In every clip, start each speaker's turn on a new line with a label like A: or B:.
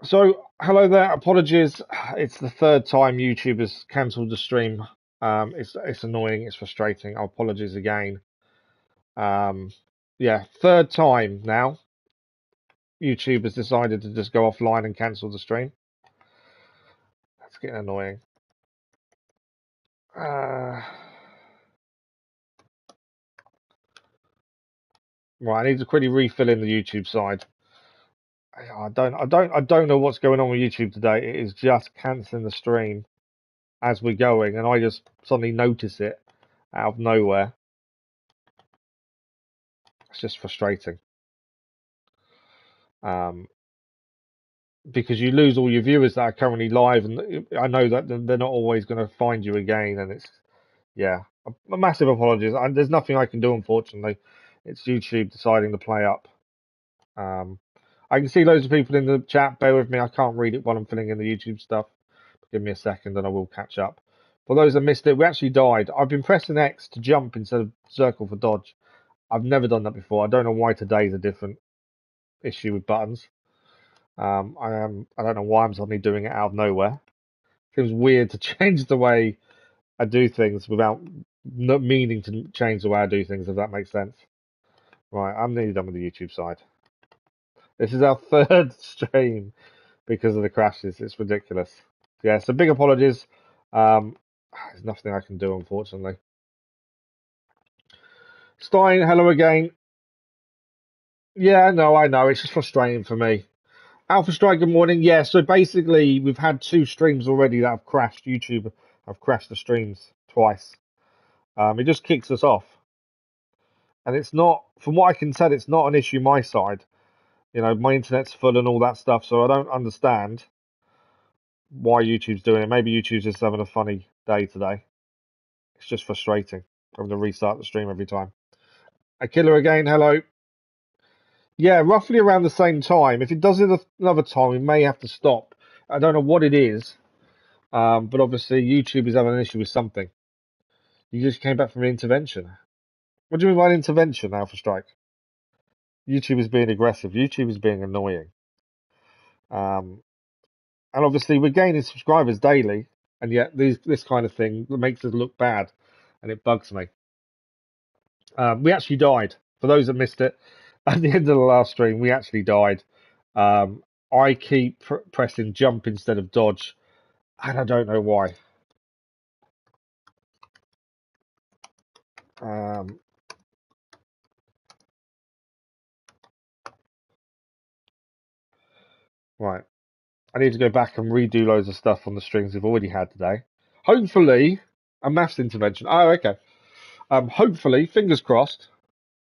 A: So, hello there. Apologies. It's the third time YouTube has cancelled the stream. It's annoying. It's frustrating. Apologies again. Um, yeah, third time now. YouTube has decided to just go offline and cancel the stream. That's getting annoying. Right, I need to quickly refill in the YouTube side. I don't know what's going on with YouTube today. It is just cancelling the stream as we're going, and I just suddenly notice it out of nowhere. It's just frustrating. Because you lose all your viewers that are currently live, and I know that they're not always going to find you again, and it's a massive apologies. There's nothing I can do, unfortunately. It's YouTube deciding to play up. I can see loads of people in the chat. Bear with me, I can't read it while I'm filling in the YouTube stuff. Give me a second, and I will catch up. For those that missed it, we actually died. I've been pressing X to jump instead of circle for dodge. I've never done that before. I don't know why today's a different issue with buttons. I don't know why I'm suddenly doing it out of nowhere. It feels weird to change the way I do things without not meaning to change the way I do things, if that makes sense. Right, I'm nearly done with the YouTube side. This is our third stream because of the crashes. It's ridiculous. Yeah, so big apologies. There's nothing I can do, unfortunately. Stein, hello again. Yeah, no, I know. It's just frustrating for me. Alpha Strike, good morning. Yeah, so basically, we've had two streams already that have crashed. YouTube have crashed the streams twice. It just kicks us off. And it's not, from what I can tell, it's not an issue my side. You know, my internet's full and all that stuff, so I don't understand why YouTube's doing it. Maybe YouTube's just having a funny day today. It's just frustrating having to restart the stream every time. A killer again, hello. Yeah, roughly around the same time. If it does it another time, we may have to stop. I don't know what it is, but obviously YouTube is having an issue with something. You just came back from an intervention. What do you mean by an intervention, Alpha Strike? YouTube is being aggressive. YouTube is being annoying. And obviously we're gaining subscribers daily, and yet this kind of thing makes us look bad, and it bugs me. We actually died. For those that missed it, at the end of the last stream, we actually died. I keep pressing jump instead of dodge, and I don't know why. Right. I need to go back and redo loads of stuff on the streams we've already had today. Hopefully, a maths intervention. Oh, okay. Hopefully, fingers crossed,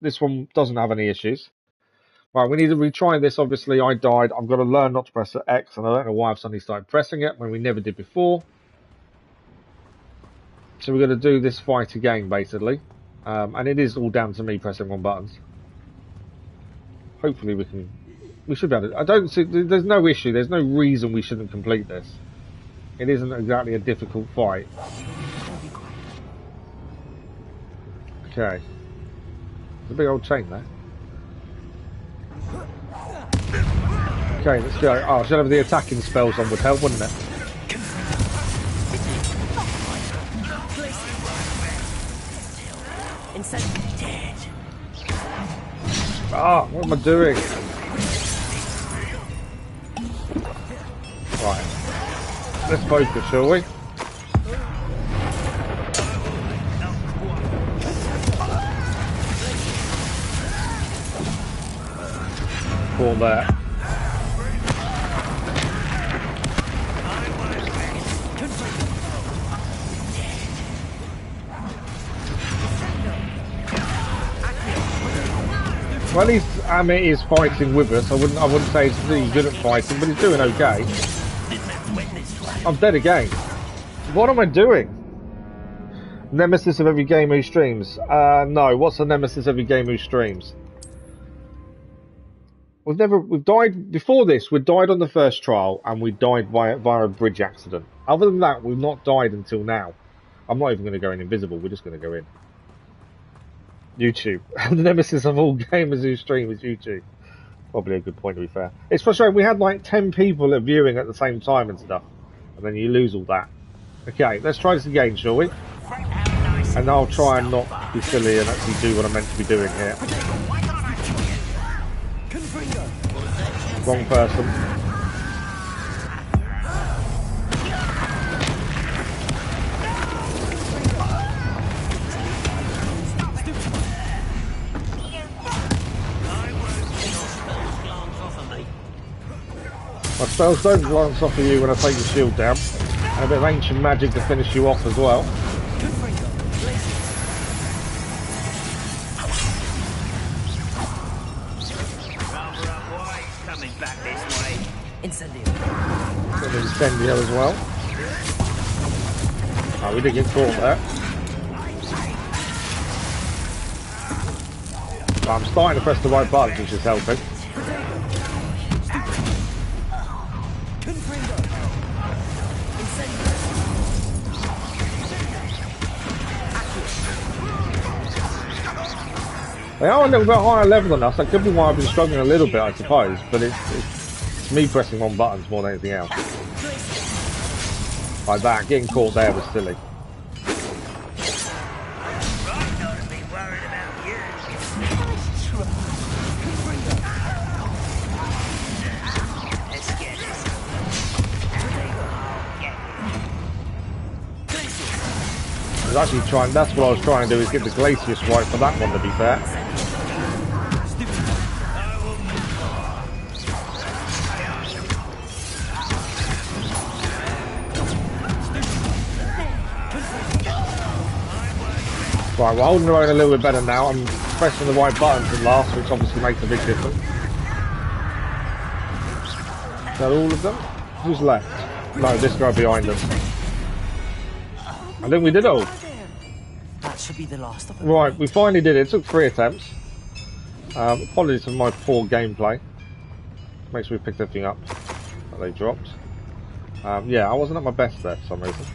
A: this one doesn't have any issues. Right, we need to retry this. Obviously, I died. I've got to learn not to press X, and I don't know why I've suddenly started pressing it when we never did before. So we're going to do this fight again, basically. And it is all down to me pressing on buttons. Hopefully we should be able to. I don't see, there's no issue. There's no reason we shouldn't complete this. It isn't exactly a difficult fight. Okay. There's a big old chain there. Okay, let's go. Oh, should have the attacking spells on would help, wouldn't it? Ah, what am I doing? Right. Let's focus, shall we? Fall there. Well, at least Amit is fighting with us. I wouldn't say he's really good at fighting, but he's doing okay. I'm dead again. What am I doing? Nemesis of every gamer who streams. No. What's the nemesis of every gamer who streams? We've died before this. We died on the first trial, and we died via a bridge accident. Other than that, we've not died until now. I'm not even going to go in invisible. We're just going to go in. YouTube. The nemesis of all gamers who stream is YouTube. Probably a good point, to be fair. It's frustrating. We had like 10 people at viewing at the same time and stuff. And then you lose all that. Okay, let's try this again, shall we? And I'll try and not be silly and actually do what I'm meant to be doing here. Wrong person. My spells don't glance off of you when I take the shield down. And a bit of ancient magic to finish you off as well. Incendio as well. Oh, we did get caught there. Well, I'm starting to press the right buttons, which is helping. They are a little bit higher level than us. That could be why I've been struggling a little bit, I suppose. But it's me pressing on buttons more than anything else. Like that, getting caught there was silly. I was actually trying, that's what I was trying to do, is get the Glacier swipe for that one, to be fair. Right, we're holding our own a little bit better now. I'm pressing the right buttons at last, which obviously makes a big difference. Is that all of them? Who's left? No, this guy behind us. I think we did it all.
B: That should be the last of them.
A: Right, we finally did it. It took 3 attempts. Apologies for my poor gameplay. Make sure we picked everything up that they dropped. Yeah, I wasn't at my best there for some reason.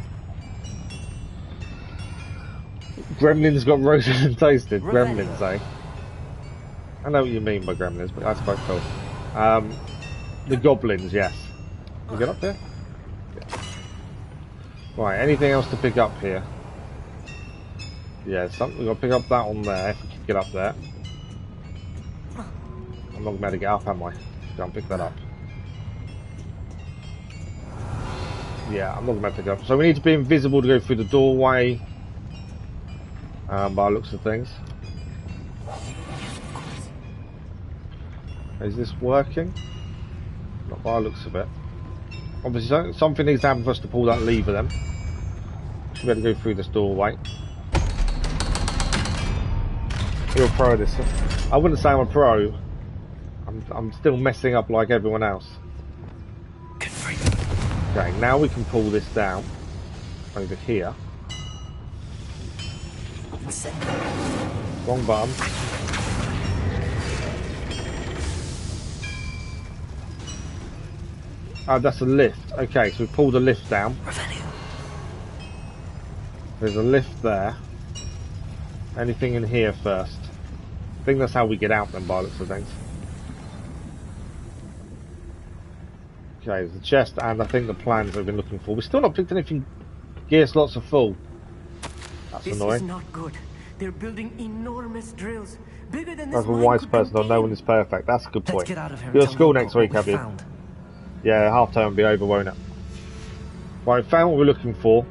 A: Gremlins got roasted and toasted. Gremlins, eh? I know what you mean by gremlins, but that's quite cool. The goblins, yes. Can we get up there? Yeah. Right, anything else to pick up here? Yeah, something. We've got to pick up that one there, if we can get up there. I'm not going to get up, am I? Can't pick that up. Yeah, I'm not going to pick it up. So we need to be invisible to go through the doorway. By the looks of things. Is this working? Not by the looks of it. Obviously something needs to happen for us to pull that lever then. Should be able to go through this doorway. You're a pro at this. I wouldn't say I'm a pro. I'm still messing up like everyone else. Okay, now we can pull this down over here. Wrong button. Oh, that's a lift. Okay, so we pulled the lift down. There's a lift there. Anything in here first? I think that's how we get out then, by the looks of things. Okay, there's the chest and I think the plans we've been looking for. We've still not picked anything. Gear slots are full. That's annoying.
B: This is not good. They're building enormous drills. Bigger than this.
A: That's a wise person. No one is perfect. That's a good point.
B: Let's get out of here.
A: You're at school next week, have you? Yeah, half term will be over, won't it? Right, found what we're looking for.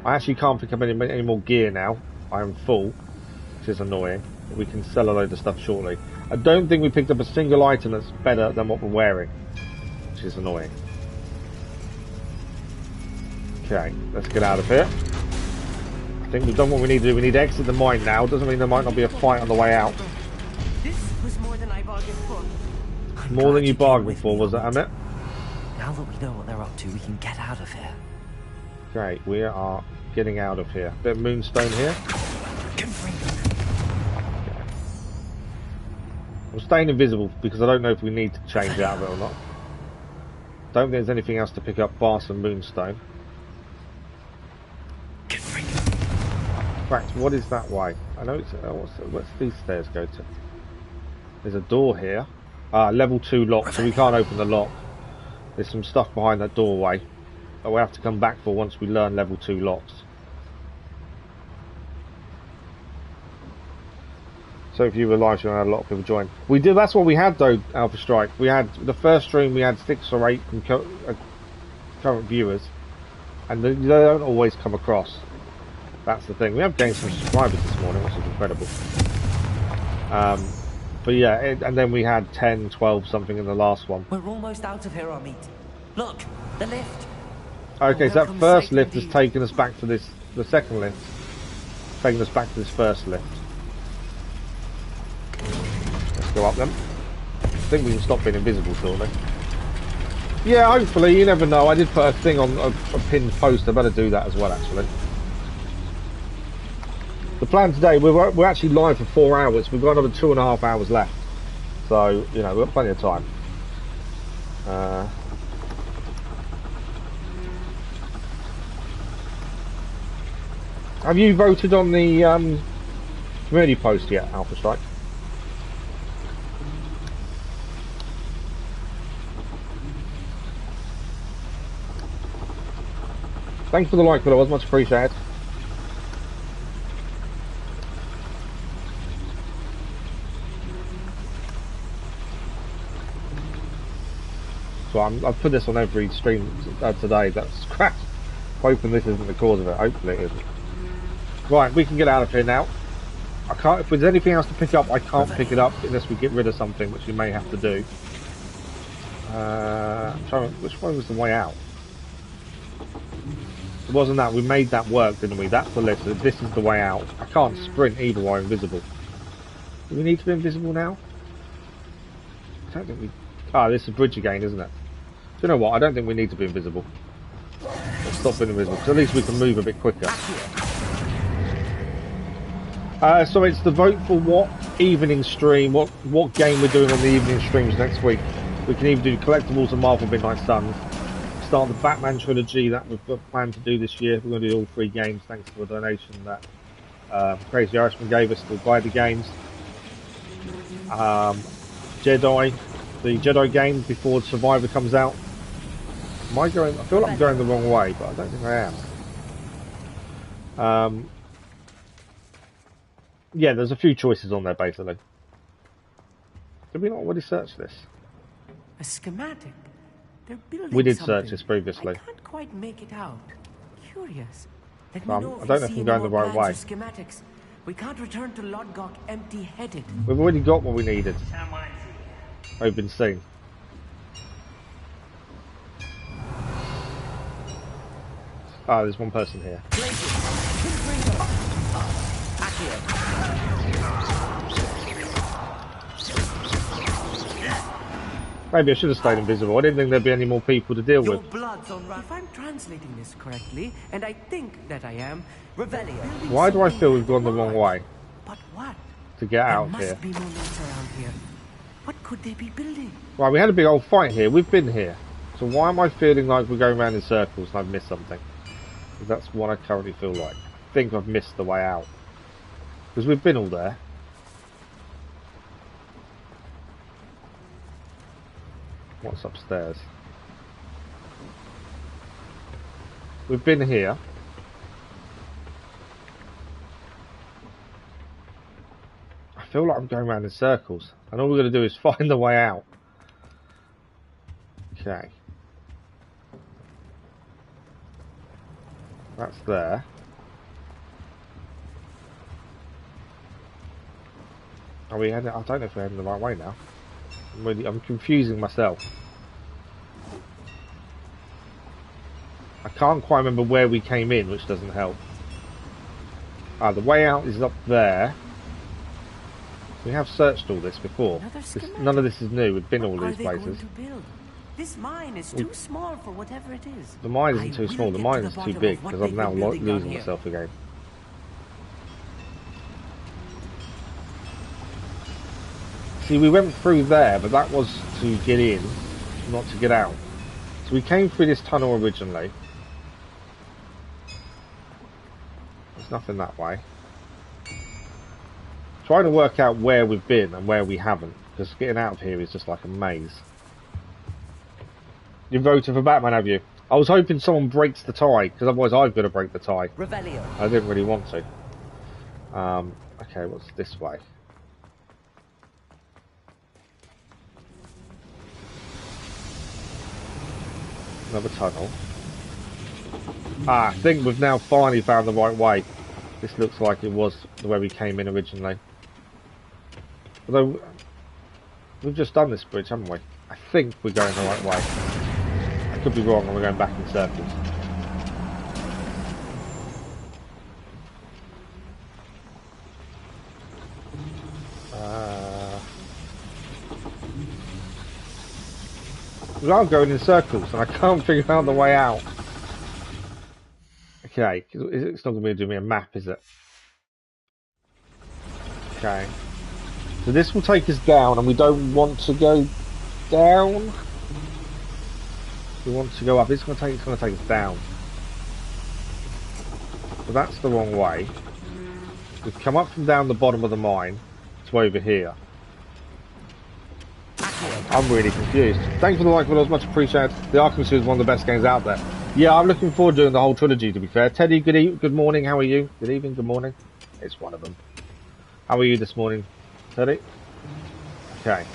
A: I actually can't pick up any more gear now. I am full, which is annoying. We can sell a load of stuff shortly. I don't think we picked up a single item that's better than what we're wearing, which is annoying. Okay, let's get out of here. I think we've done what we need to do. We need to exit the mine now. Doesn't mean there might not be a fight on the way out.
B: This was more than I bargained for.
A: More than you bargained for, was it, Amit?
B: Now that we know what they're up to, we can get out of here.
A: Great, we are getting out of here. Bit of moonstone here. I'm staying invisible because I don't know if we need to change out of it or not. Don't think there's anything else to pick up bar some moonstone. In fact, what is that way? I know it's what's these stairs go to? There's a door here. Level 2 lock, so we can't open the lock. There's some stuff behind that doorway that we have to come back for once we learn level 2 locks. So if you were live, you had a lot of people join. We did. That's what we had though. Alpha Strike. We had the first stream. We had 6 or 8 current viewers, and they don't always come across. That's the thing. We have gained some subscribers this morning, which is incredible. But yeah, and then we had 10, 12 something in the last one.
C: We're almost out of here, Amit. Look, the lift.
A: Okay, so that first lift has taken us back to this. The second lift, taking us back to this first lift. Let's go up them. I think we can stop being invisible shortly. Yeah, hopefully. You never know. I did put a thing on a pinned post. I better do that as well, actually. The plan today, we're actually live for 4 hours. We've got another 2.5 hours left. So, you know, we've got plenty of time. Have you voted on the community post yet, Alpha Strike? Thanks for the like, followers, much appreciated. So I've put this on every stream today that's crashed. Hoping this isn't the cause of it. Hopefully it isn't. Right, we can get out of here now. I can't. If there's anything else to pick up, I can't pick it up unless we get rid of something, which we may have to do. Which one was the way out? It wasn't that. We made that work, didn't we? That's the list. This is the way out. I can't sprint either while invisible. Do we need to be invisible now? I don't think we... Ah, this is bridge again, isn't it? Do you know what? I don't think we need to be invisible. Let's stop being invisible, because at least we can move a bit quicker. So it's the vote for what evening stream, what game we're doing on the evening streams next week. We can either do collectibles and Marvel Midnight Suns, start the Batman trilogy that we've got planned to do this year. We're going to do all 3 games thanks to a donation that Crazy Irishman gave us to buy the games. Jedi, the Jedi game before Survivor comes out. Am I going? I feel like I'm going the wrong way, but I don't think I am. Yeah, there's a few choices on there basically. Did we not already search this?
B: A schematic. They're building
A: We did
B: something.
A: search this previously.
B: I can't quite make it out. Curious. Let me
A: I
B: know
A: don't know
B: if
A: if
B: you see
A: I'm going
B: any
A: the
B: more
A: right way.
B: plans or schematics. We can't return to Lodgok empty-headed.
A: We've already got what we needed. We've been seen. Ah, there's one person here. Maybe I should have stayed invisible. I didn't think there'd be any more people to deal with.
B: If I'm translating this correctly, and I think that I am, Revelio.
A: Why do I feel we've gone the wrong way?
B: But what?
A: To get out
B: There
A: here.
B: must be more notes around here. What could they be building?
A: Right, we had a big old fight here. We've been here. So why am I feeling like we're going around in circles and I've missed something? Because that's what I currently feel like. I think I've missed the way out. Because we've been all there. What's upstairs? We've been here. I feel like I'm going around in circles. And all we're going to do is find the way out. Okay. That's there. Are we heading? I don't know if we're heading the right way now. I'm confusing myself. I can't quite remember where we came in, which doesn't help. Ah, the way out is up there. We have searched all this before. None of this is new. We've been all these places.
B: This mine is too small for whatever it is.
A: The mine isn't too small. The mine is too big because I'm now losing myself again. See, we went through there, but that was to get in, not to get out. So we came through this tunnel originally. There's nothing that way. Trying to work out where we've been and where we haven't. because getting out of here is just like a maze. You voted for Batman, have you? I was hoping someone breaks the tie, because otherwise I've got to break the tie.
C: Revelio.
A: I didn't really want to. Okay, what's this way? Another tunnel. Ah, I think we've now finally found the right way. This looks like it was the way we came in originally. Although, we've just done this bridge, haven't we? I think we're going the right way. I could be wrong and we're going back in circles. We are going in circles and I can't figure out the way out. Okay, it's not going to be doing me a map, is it? Okay. So this will take us down and we don't want to go down. We want to go up. It's going to take us down. So that's the wrong way. We've come up from down the bottom of the mine to over here. I'm really confused. Thanks for the like, videos, much appreciated. The Arkham series is one of the best games out there. Yeah, I'm looking forward to doing the whole trilogy, to be fair. Teddy, good morning, how are you? Good evening, good morning. It's one of them. How are you this morning, Teddy? Okay.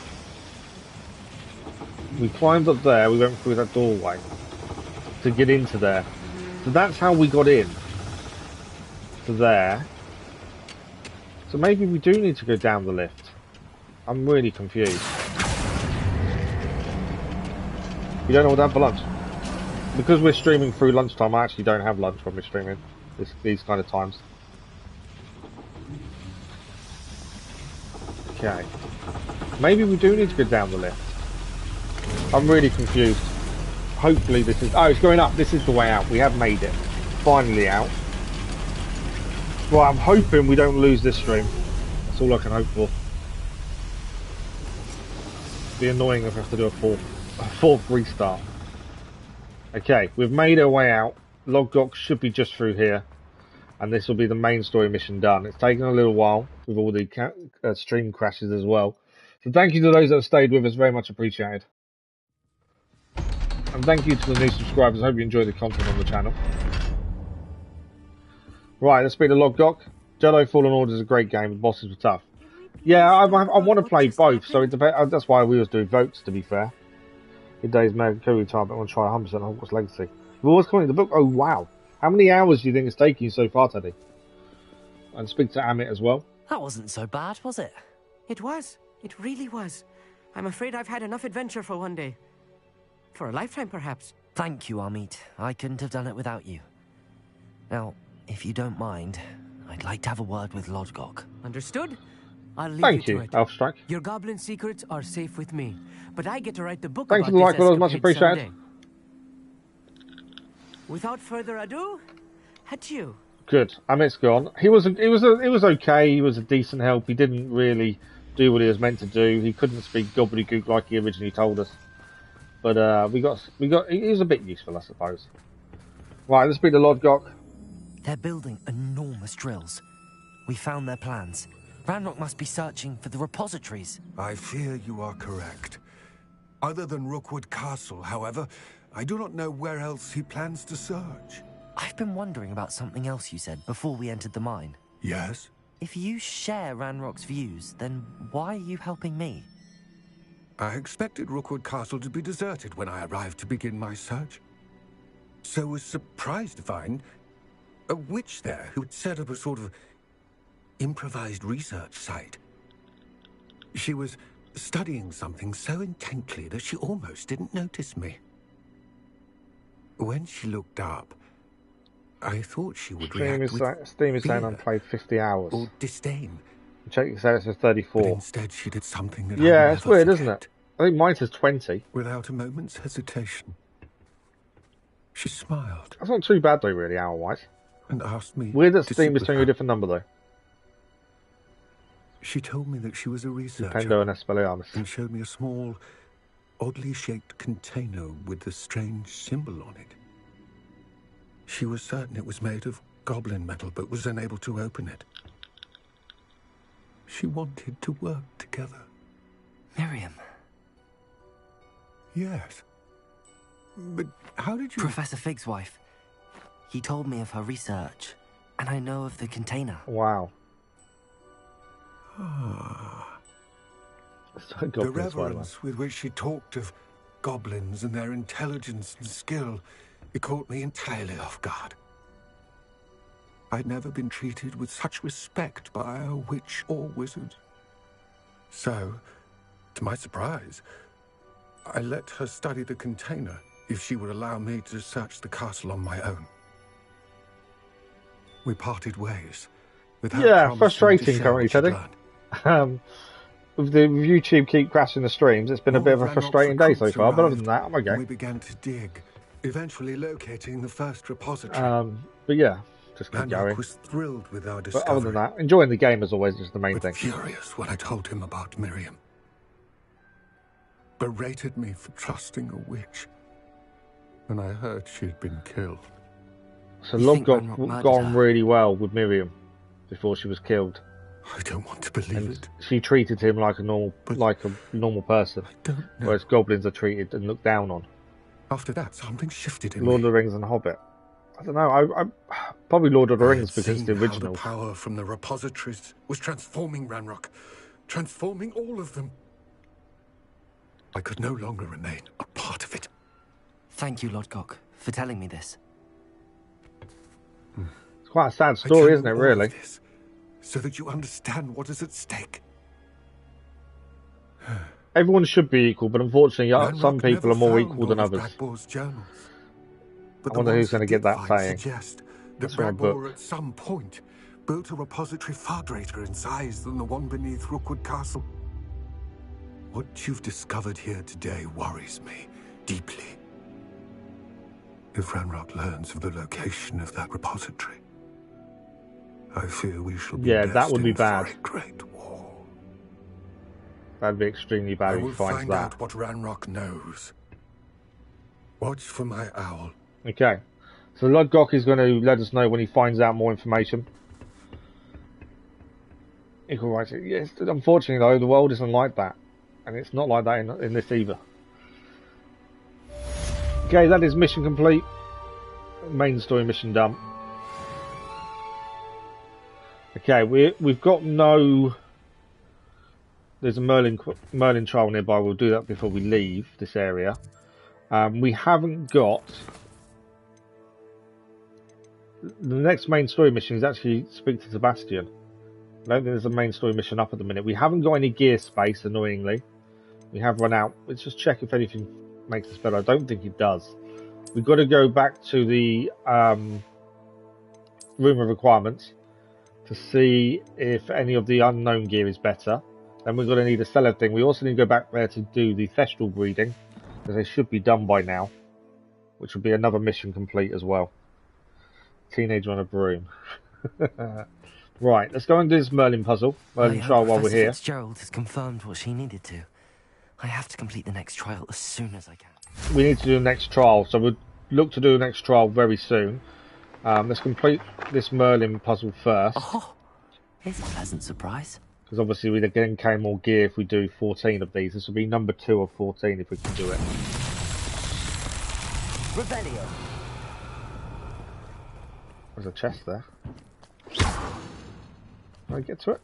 A: We climbed up there, we went through that doorway to get into there. So that's how we got in. To there. So maybe we do need to go down the lift. I'm really confused. You don't know what to have for lunch? Because we're streaming through lunchtime, I actually don't have lunch when we're streaming these kind of times. Okay. Maybe we do need to go down the lift. I'm really confused. Hopefully this is... Oh, it's going up. This is the way out. We have made it. Finally out. Well, I'm hoping we don't lose this stream. That's all I can hope for. It'd be annoying if I have to do a fourth restart. Okay, we've made our way out. Logdock should be just through here. And this will be the main story mission done. It's taken a little while with all the stream crashes as well. So thank you to those that have stayed with us. Very much appreciated. And thank you to the new subscribers. I hope you enjoy the content on the channel. Right, let's beat the Logdock. Jedi Fallen Order is a great game. The bosses were tough. Yeah, I want to play both. So it depends. That's why we always do votes, to be fair. Today's Mercury time, but I want to try 100% Hogwarts Legacy. We're always calling the book. Oh, wow. How many hours do you think it's taking you so far, Teddy? And speak to Amit as well.
C: That wasn't so bad, was it?
B: It was. It really was. I'm afraid I've had enough adventure for one day. For a lifetime, perhaps.
C: Thank you, Amit. I couldn't have done it without you. Now, if you don't mind, I'd like to have a word with Lodgok.
B: Understood? I'll leave
A: Thank
B: you
A: you,
B: to it.
A: Elfstrike.
B: Your goblin secrets are safe with me, but I get to write the book
A: Thanks
B: about
A: for the like,
B: this
A: well, much
B: escapade
A: appreciated.
B: someday. Without further ado, adieu.
A: Good. Amit's gone. He was okay. He was a decent help. He didn't really do what he was meant to do. He couldn't speak gobbledygook like he originally told us. But we got. He was a bit useful, I suppose. Right, let's beat the Lodgok.
C: They're building enormous drills. We found their plans. Ranrock must be searching for the repositories.
D: I fear you are correct. Other than Rookwood Castle, however, I do not know where else he plans to search.
C: I've been wondering about something else you said before we entered the mine.
D: Yes?
C: If you share Ranrock's views, then why are you helping me?
D: I expected Rookwood Castle to be deserted when I arrived to begin my search. So was surprised to find a witch there who had set up a sort of improvised research site. She was studying something so intently that she almost didn't notice me. When she looked up, I thought she would react with
A: Steam is saying
D: fear
A: I've played 50 hours.
D: or disdain.
A: Check this out, it says
D: But
A: 34.
D: instead she did something that I
A: Yeah,
D: will
A: it's
D: never
A: weird,
D: forget.
A: isn't it? I think mine says 20.
D: Without a moment's hesitation, she smiled
A: That's not too bad though, really, hour-wise.
D: and asked me
A: Weird that
D: to
A: Steam
D: sit
A: is
D: with
A: telling you a
D: her.
A: different number though.
D: She told me that she was a researcher
A: Pendo and Expelliarmus.
D: and showed me a small, oddly shaped container with a strange symbol on it. She was certain it was made of goblin metal, but was unable to open it. She wanted to work together.
C: Miriam.
D: Yes. But how did you...
C: Professor Fig's wife. He told me of her research, and I know of the container.
A: Wow.
D: The reverence with which she talked of goblins and their intelligence and skill, it caught me entirely off guard. I'd never been treated with such respect by a witch or wizard. So, to my surprise, I let her study the container if she would allow me to search the castle on my own. We parted ways.
A: Yeah, frustrating currently, Teddy. With the YouTube keep crashing the streams, it's been a bit of a frustrating day so far, but other than that, I'm okay.
D: We began to dig, eventually locating the first repository.
A: But yeah, just keep going.
D: was thrilled with our discovery.
A: But other than that, enjoying the game as always is the main thing.
D: Furious when I told him about Miriam. Berated me for trusting a witch. And I heard she'd been killed.
A: So Log got gone really well with Miriam before she was killed.
D: I don't want to believe it.
A: She treated him like a normal person, whereas goblins are treated and looked down on.
D: After that, something shifted in
A: Lord
D: me.
A: of the Rings and Hobbit. I don't know. I probably Lord of the Rings because the original.
D: The power from the repositories was transforming Ranrock, transforming all of them. I could no longer remain a part of it.
C: Thank you, Lodgok, for telling me this.
A: It's quite a sad story, isn't it, really?
D: So that you understand what is at stake.
A: Everyone should be equal, but unfortunately, some people are more equal than others.
D: But
A: I wonder who's going to get that saying.
D: That Bragbor at some point built a repository far greater in size than the one beneath Rookwood Castle. What you've discovered here today worries me deeply. If Ranrock learns of the location of that repository, I fear we shall be
A: that would be bad.
D: For a great war.
A: That'd be extremely bad if he finds that.
D: I will find out what Ranrock knows. Watch for my owl.
A: Okay. So Lodgok is going to let us know when he finds out more information. Equal rights. Yes, unfortunately though, the world isn't like that. And it's not like that in this either. Okay, that is mission complete. Main story mission done. Okay, we've got no... There's a Merlin trial nearby. We'll do that before we leave this area. We haven't got... The next main story mission is actually speak to Sebastian. I don't think there's a main story mission up at the minute. We haven't got any gear space, annoyingly. We have run out. Let's just check if anything makes us better. I don't think it does. We've got to go back to the room of requirements to see if any of the unknown gear is better. Then we're going to need a cellar thing. We also need to go back there to do the Thestral breeding, because they should be done by now, which will be another mission complete as well. Teenager on a broom. Right, let's go and do this Merlin puzzle. Merlin trial while we're here.
C: Fitzgerald has confirmed what she needed to. I have to complete the next trial as soon as I can.
A: We need to do the next trial, so we'll look to do the next trial very soon. Let's complete this Merlin puzzle first.
C: Oh, here's a pleasant surprise.
A: Because obviously we again gain more gear if we do 14 of these. This will be number 2 of 14 if we can do it.
C: Revelio.
A: There's a chest there. Can I get to it?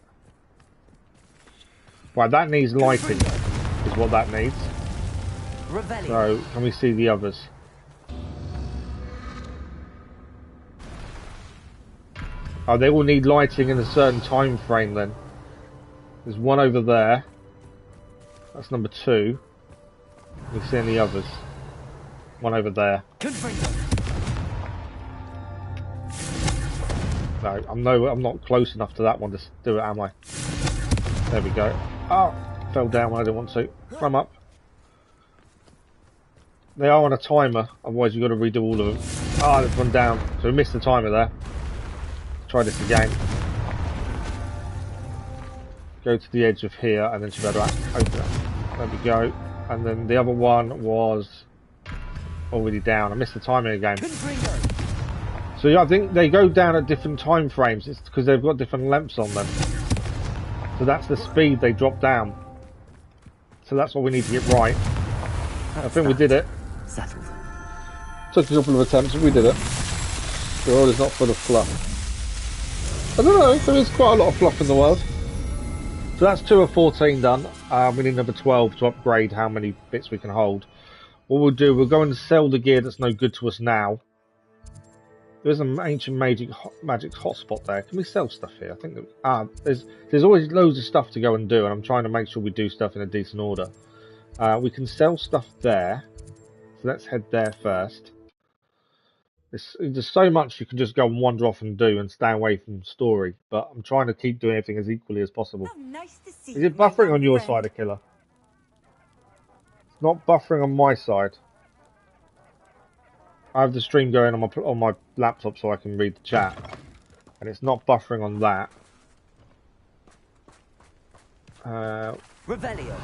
A: Right, that needs lighting, is what that needs.
C: Revelio.
A: So, can we see the others? Oh, they all need lighting in a certain time frame then. There's one over there. That's number 2. We've seen the others. One over there. No, I'm not close enough to that one to do it, am I? There we go. Oh, fell down when I didn't want to. Climb up. They are on a timer, otherwise you've got to redo all of them. Ah, they've gone down. So we missed the timer there. Try this again. Go to the edge of here and then should be able to open it. There we go. And then the other one was already down. I missed the timing again. So yeah, I think they go down at different time frames. It's because they've got different lengths on them. So that's the speed they drop down. So that's what we need to get right. I think we did it.
C: Settled.
A: Took a couple of attempts, but we did it. The world is not full of fluff. I don't know, there is quite a lot of fluff in the world. So that's 2 of 14 done. We need number 12 to upgrade how many bits we can hold. What we'll do, we'll go and sell the gear that's no good to us now. There's an ancient magic hotspot there. Can we sell stuff here? I think that, there's always loads of stuff to go and do, and I'm trying to make sure we do stuff in a decent order. We can sell stuff there, so let's head there first. There's so much you can just go and wander off and do and stay away from story, but I'm trying to keep doing everything as equally as possible.
E: Oh, nice to see
A: Is it buffering on your side, Akila? It's not buffering on my side. I have the stream going on my laptop so I can read the chat, and it's not buffering on that.
C: Revelio.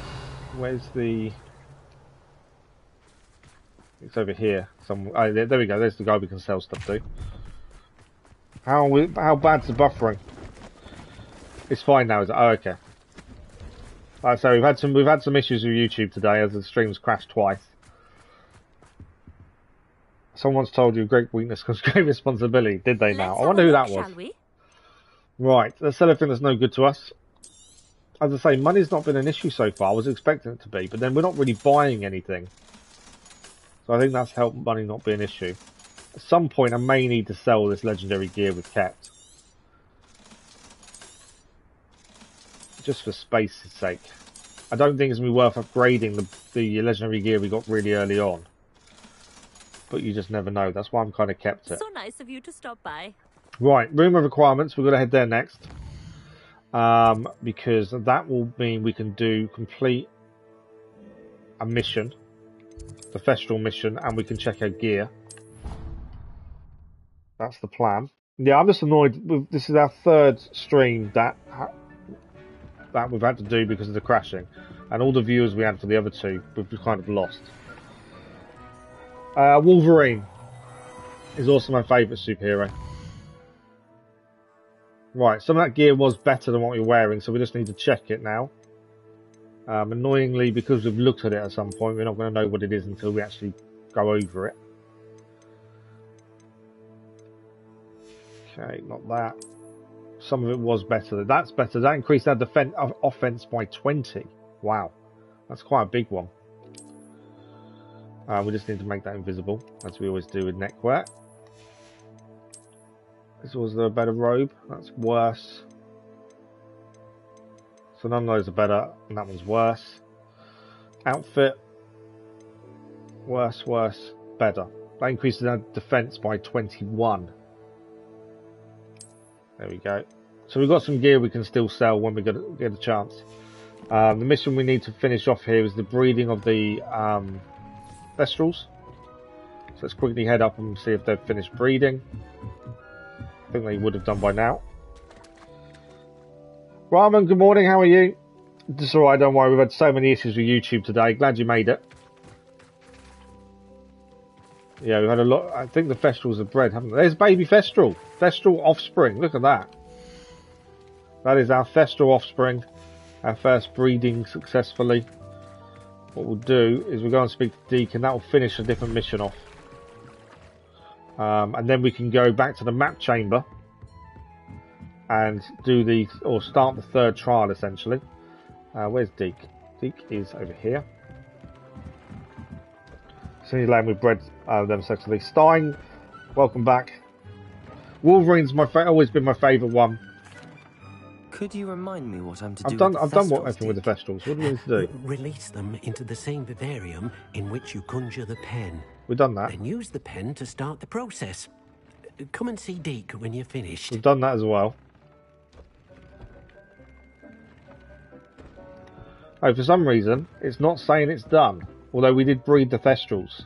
A: Where's the? It's over here. Oh, there we go. There's the guy we can sell stuff to. How bad's the buffering? It's fine now. Is it? Oh, okay. So we've had some issues with YouTube today as the streams crashed twice. Someone's told you great weakness comes great responsibility. Did they now? I wonder who that was. Right, let's sell everything that's no good to us. As I say, money's not been an issue so far. I was expecting it to be, but then we're not really buying anything. So I think that's helped money not be an issue. At some point, I may need to sell this legendary gear we've kept. Just for space's sake. I don't think it's going to be worth upgrading the legendary gear we got really early on. But you just never know. That's why I'm kind of kept it.
E: So nice of you to stop by.
A: Right, room of requirements. We're going to head there next. Because that will mean we can complete a mission. The Festival mission. And we can check our gear. That's the plan. Yeah, I'm just annoyed. This is our third stream that we've had to do because of the crashing. And all the viewers we had for the other two, we've kind of lost. Wolverine is also my favourite superhero. Right, some of that gear was better than what we were wearing, so we just need to check it now. Annoyingly, because we've looked at it at some point, we're not going to know what it is until we actually go over it. Okay, not that. Some of it was better. That's better. That increased our offense by 20. Wow, that's quite a big one. We just need to make that invisible, as we always do with neckwear. This was a better robe. That's worse. So none of those are better, and that one's worse. Outfit. Worse, better. That increases our defense by 21. There we go. So we've got some gear we can still sell when we get a chance. The mission we need to finish off here is the breeding of the Thestrals. So let's quickly head up and see if they've finished breeding. I think they would have done by now. Rahman, good morning, how are you? It's alright, don't worry, we've had so many issues with YouTube today. Glad you made it. Yeah, we've had a lot. I think the Thestrals are bred, haven't they? There's baby Thestral. Thestral offspring, look at that. That is our Thestral offspring. Our first breeding successfully. What we'll do is we'll go and speak to Deacon. That will finish a different mission off. And then we can go back to the map chamber and start the third trial essentially. Where's Deke? Deke is over here. Cindy Lane with bread them sexually. Stein, welcome back. Wolverine's always been my favourite one.
C: Could you remind me what I'm to do?
A: I've done everything with the Thestrals. What do we need to do?
B: Release them into the same vivarium in which you conjure the pen.
A: We've done that.
B: Then use the pen to start the process. Come and see Deke when you're finished.
A: We've done that as well. Oh, for some reason, it's not saying it's done. Although we did breed the Thestrals.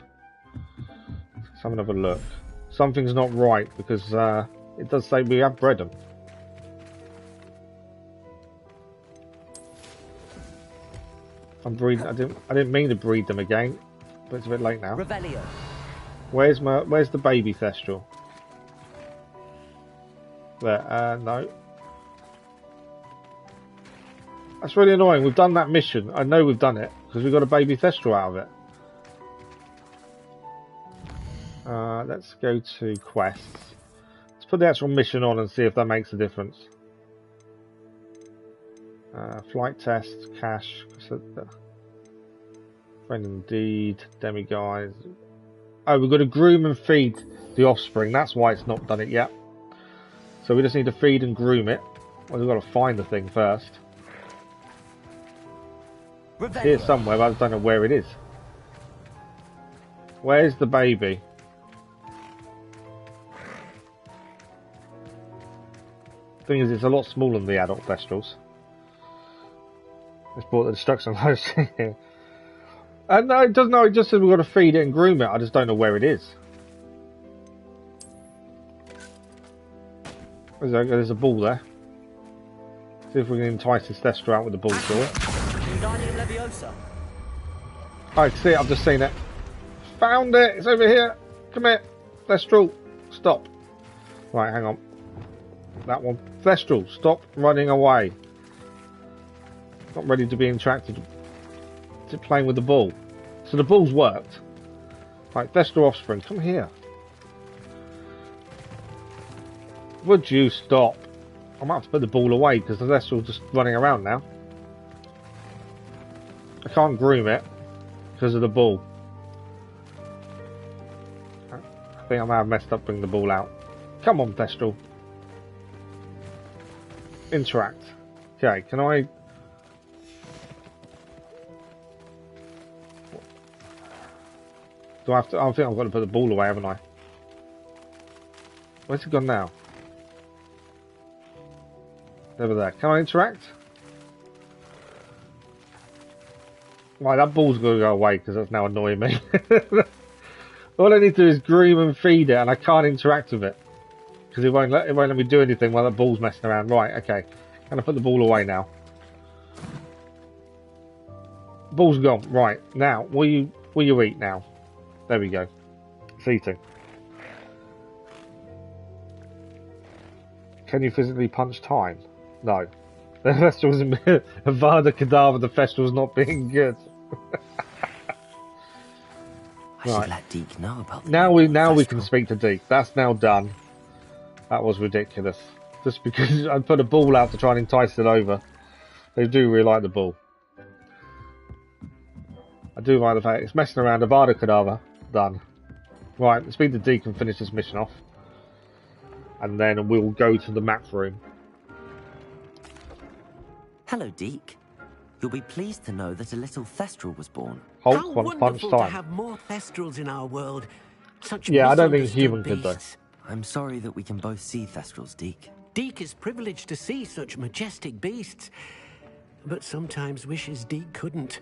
A: Let's have another look. Something's not right because it does say we have bred them. I'm breeding. I didn't mean to breed them again, but it's a bit late now.
C: Revelio.
A: Where's the baby Thestral? There. No. That's really annoying. We've done that mission. I know we've done it. because we got a baby Thestral out of it. Let's go to quests. Let's put the actual mission on and see if that makes a difference. Flight test, cash, friend indeed, demiguise. Oh, we've got to groom and feed the offspring. That's why it's not done it yet. So we just need to feed and groom it. Well, we've got to find the thing first. It's here somewhere, but I just don't know where it is. Where's the baby? Thing is, it's a lot smaller than the adult Thestrals. It's brought the destruction host here. And no, it doesn't know. It just says we've got to feed it and groom it. I just don't know where it is. There's a ball there. See if we can entice this Thestral out with the ball to it. I see it. I've just seen it. Found it. It's over here. Come here, Thestral. Stop. Right, hang on. That one. Thestral, stop running away. Not ready to be interacted. To playing with the ball. So the ball's worked. Right, Thestral offspring, come here. Would you stop? I might have to put the ball away because the Thestral's just running around now. I can't groom it because of the ball. I think I may have messed up bringing the ball out. Come on, Thestral. Interact. Okay, can I... Do I have to... I think I've got to put the ball away, haven't I? Where's it gone now? Over there. Can I interact? Right, that ball's got to go away because that's now annoying me. All I need to do is groom and feed it, and I can't interact with it because it won't let me do anything while that ball's messing around. Right, okay. Can I put the ball away now? Ball's gone. Right, now will you eat now? There we go. It's eating. Can you physically punch time? No. The Thestral's Avada Kedavra, the Thestral's not being good.
C: I should let Deke know about the
A: now we can speak to Deke. That's now done. That was ridiculous. Just because I put a ball out to try and entice it over. They do really like the ball. I do like the fact it's messing around. Avada Kedavra. Done. Right, let's speak to Deke and finish this mission off. And then we'll go to the map room.
C: Hello, Deke. You'll be pleased to know that a little Thestral was born.
B: How wonderful to have more Thestrals in our world. Such
A: I don't think a human could though.
C: I'm sorry that we can both see Thestrals, Deke.
B: Deke is privileged to see such majestic beasts, but sometimes wishes Deke couldn't.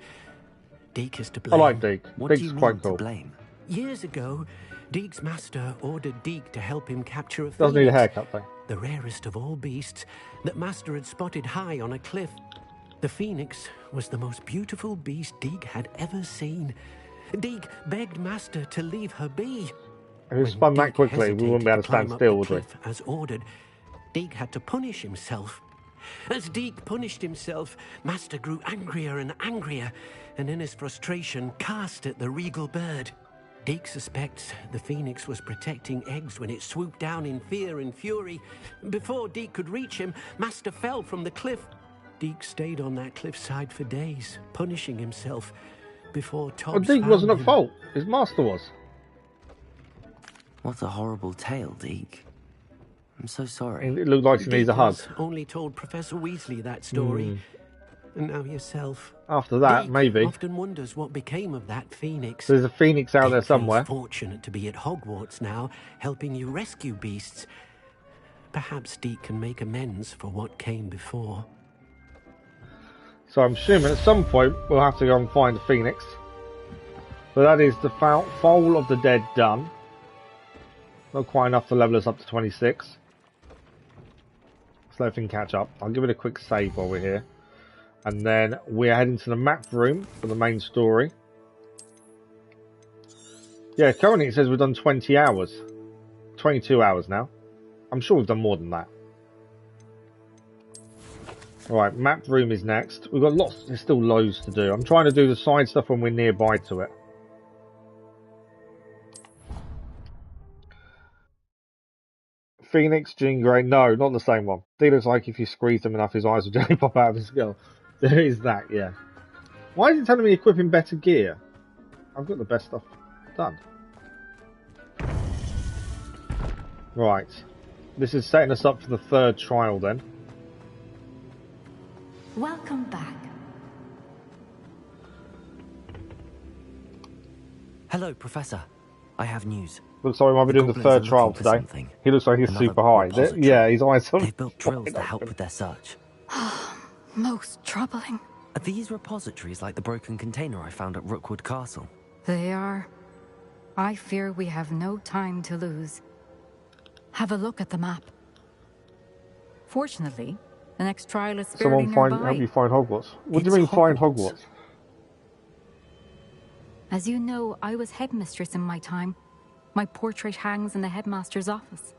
B: Deke is to blame.
A: I like Deke.
C: What
A: Deke's
C: do you
A: quite
C: mean
A: cool.
C: to blame?
B: Years ago, Deke's master ordered Deke to help him capture a
A: Doesn't need a
B: phoenix,
A: haircut though.
B: the rarest of all beasts that master had spotted high on a cliff. The phoenix was the most beautiful beast Deke had ever seen. Deke begged master to leave her be.
A: If we spun that quickly, we wouldn't be able to stand still, would we?
B: As ordered, Deke had to punish himself. As Deke punished himself, master grew angrier and angrier, and in his frustration cast at the regal bird. Deke suspects the phoenix was protecting eggs when it swooped down in fear and fury. Before Deke could reach him, master fell from the cliff. Deke stayed on that cliffside for days, punishing himself before Tobbs
A: Deke wasn't
B: found
A: at
B: him.
A: fault. His master was.
C: What a horrible tale, Deke. I'm so sorry.
A: It looked like he needs a hug.
B: Deke only told Professor Weasley that story. And now yourself.
A: After that,
B: Deke
A: maybe.
B: often wonders what became of that phoenix.
A: There's a phoenix out there
B: Deke feels
A: somewhere.
B: fortunate to be at Hogwarts now, helping you rescue beasts. Perhaps Deke can make amends for what came before.
A: So I'm assuming at some point we'll have to go and find the phoenix. But that is the Foal of the Dead done. Not quite enough to level us up to 26. So let everything catch up. I'll give it a quick save while we're here. And then we're heading to the map room for the main story. Yeah, currently it says we've done 20 hours. 22 hours now. I'm sure we've done more than that. Right, map room is next. We've got lots, there's still loads to do. I'm trying to do the side stuff when we're nearby to it. Phoenix, Jean Grey, no, not the same one. He looks like if you squeeze him enough, his eyes will generally pop out of his skull. There is that, yeah. Why is it telling me equipping better gear? I've got the best stuff done. Right. This is setting us up for the third trial then.
E: Welcome back.
C: Hello, Professor. I have news.
A: Looks like we might be doing the third trial today. He looks like he's super high. Yeah, his eyes are...
C: They've built drills to help with their search.
E: Most troubling.
C: Are these repositories like the broken container I found at Rookwood Castle?
E: They are. I fear we have no time to lose. Have a look at the map. Fortunately, the next trial is fairly
A: Someone
E: nearby.
A: help you find Hogwarts. What do you mean find Hogwarts?
E: As you know, I was headmistress in my time. My portrait hangs in the headmaster's office.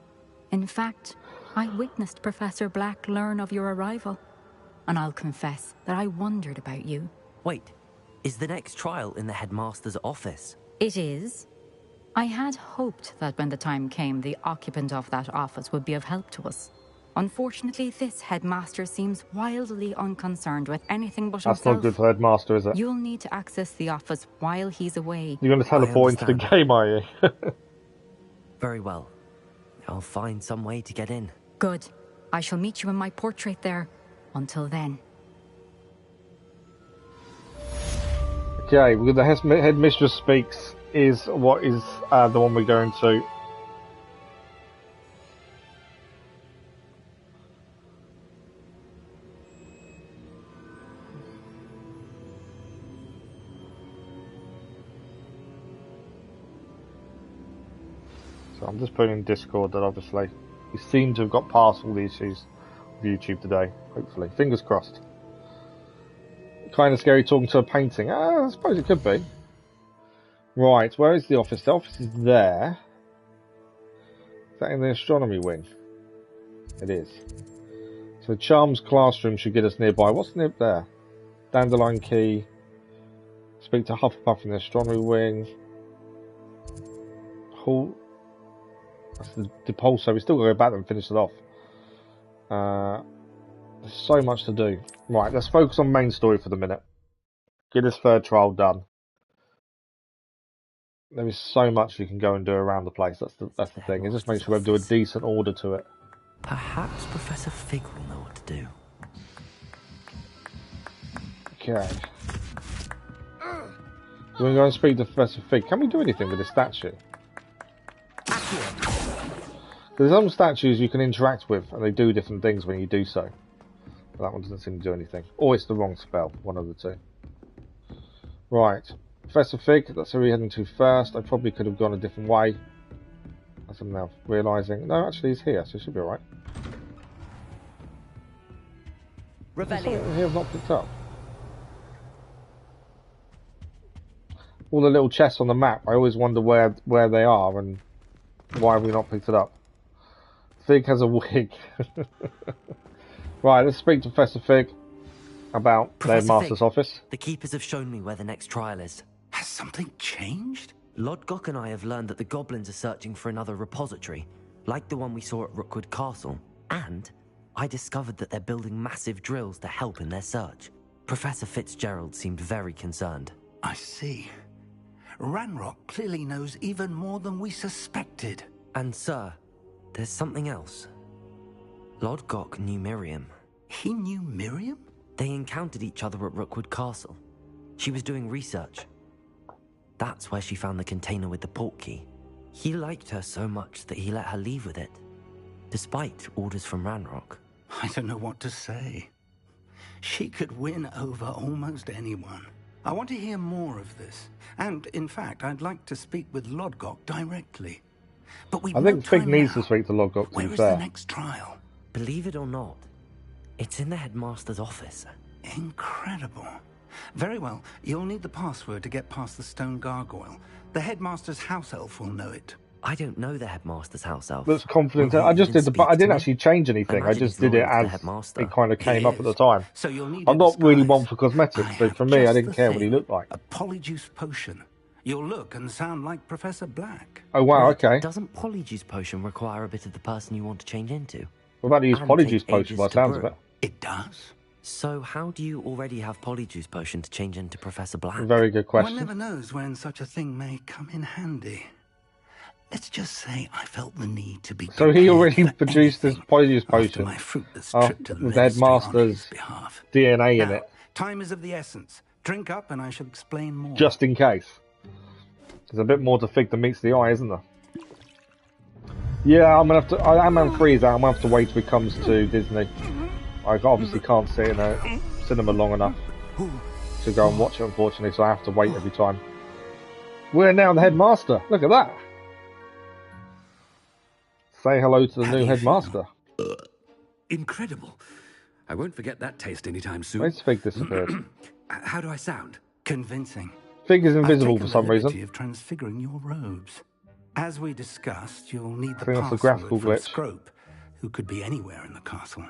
E: In fact, I witnessed Professor Black learn of your arrival. And I'll confess that I wondered about you.
C: Wait, is the next trial in the headmaster's office?
E: It is. I had hoped that when the time came, the occupant of that office would be of help to us. Unfortunately, this headmaster seems wildly unconcerned with anything but himself.
A: That's not good for headmaster, is it?
E: You'll need to access the office while he's away.
A: You're going to teleport into the game, are you?
C: Very well. I'll find some way to get in.
E: Good. I shall meet you in my portrait there. Until then.
A: Okay, the headmistress speaks is what is the one we're going to. So I'm just putting in Discord that obviously we seem to have got past all the issues of YouTube today, hopefully. Fingers crossed. Kind of scary talking to a painting. I suppose it could be. Right, where is the office? The office is there. Is that in the astronomy wing? It is. So Charms classroom should get us nearby. What's near there? Dandelion key. Speak to Hufflepuff in the astronomy wing. Hall. That's the depulso. We still got to go back there and finish it off. There's so much to do. Right, let's focus on main story for the minute. Get this third trial done. There is so much you can go and do around the place. That's the thing. It just makes sure we do a decent order to it.
C: Perhaps Professor Fig will know what to do.
A: Okay. We're going to go and speak to Professor Fig. Can we do anything with this statue? There's some statues you can interact with, and they do different things when you do so. But that one doesn't seem to do anything. Or it's the wrong spell, one of the two. Right. Professor Fig, that's where we're heading to first. I probably could have gone a different way. As I'm now realising. No, actually he's here, so it should be alright. Revelio. Here I've not picked up. All the little chests on the map, I always wonder where they are and why have we not picked it up. Fig has a wig. Right, let's speak to Professor Fig about the headmaster's office.
C: The keepers have shown me where the next trial is.
F: Has something changed?
C: Lodgok and I have learned that the goblins are searching for another repository, like the one we saw at Rookwood Castle. And I discovered that they're building massive drills to help in their search. Professor Fitzgerald seemed very concerned.
F: I see. Ranrock clearly knows even more than we suspected.
C: And sir, there's something else. Lodgok knew Miriam.
F: He knew Miriam?
C: They encountered each other at Rookwood Castle. She was doing research. That's where she found the container with the portkey. He liked her so much that he let her leave with it, despite orders from Ranrock.
F: I don't know what to say. She could win over almost anyone. I want to hear more of this. And, in fact, I'd like to speak with Lodgok directly. But
A: I think Fig needs to speak to Lodgok, to be fair.
F: Where is the next trial?
C: Believe it or not, it's in the headmaster's office.
F: Incredible. Very well. You'll need the password to get past the stone gargoyle. The headmaster's house elf will know it.
C: I don't know the headmaster's house elf.
A: That's confident.
C: Will you
A: I just
C: even
A: did
C: speak
A: I
C: to
A: didn't
C: me?
A: actually change anything. I
C: Imagine
A: just
C: he's
A: did it
C: loyal to the
A: as
C: headmaster.
A: it kind of came up at the
F: Is.
A: time.
F: So you'll need
A: I'm
F: a
A: not really
F: disguise.
A: one for cosmetics,
F: I
A: so
F: have
A: for me, I
F: just
A: didn't
F: the
A: care what he
F: thing.
A: looked like.
F: A polyjuice potion. You'll look and sound like Professor Black.
A: Oh wow,
C: Wait,
A: okay.
C: Doesn't Polyjuice Potion require a bit of the person you want to change into?
A: What about to use
C: And
A: Polyjuice
C: take
A: Potion by the
C: ages to
A: sounds of
C: brew.
A: it?
F: It does.
C: So how do you already have Polyjuice Potion to change into Professor Black?
A: Very good
F: One
A: question.
F: never knows when such a thing may come in handy. Let's just say I felt the need to be
A: So he already
F: prepared for
A: produced this
F: anything
A: Polyjuice
F: after
A: Potion
F: my fruitless
A: with
F: trip to the
A: the
F: ministry on his
A: headmaster's
F: behalf.
A: DNA in
F: Now,
A: it,
F: time is of the essence. Drink up and I shall explain more.
A: just in case. There's a bit more to fig than meets the eye, isn't there? Yeah, I'm gonna have to. Ant-Man 3 is out. I'm gonna have to wait till it comes to Disney. I obviously can't sit in a cinema long enough to go and watch it, unfortunately, so I have to wait every time. We're now the headmaster. Look at that. Say hello to the
G: How
A: new
G: do you
A: headmaster.
G: Incredible. I won't forget that taste anytime soon.
A: Where's Fig disappeared?
G: How do I sound?
F: Convincing.
A: Fig is
F: I've
A: invisible
F: taken
A: for some
F: the liberty
A: reason.
F: of transfiguring your robes. As we discussed, you'll need the
A: I think that's a
F: password
A: graphical
F: from
A: glitch.
F: Scrope, who could be anywhere in the castle.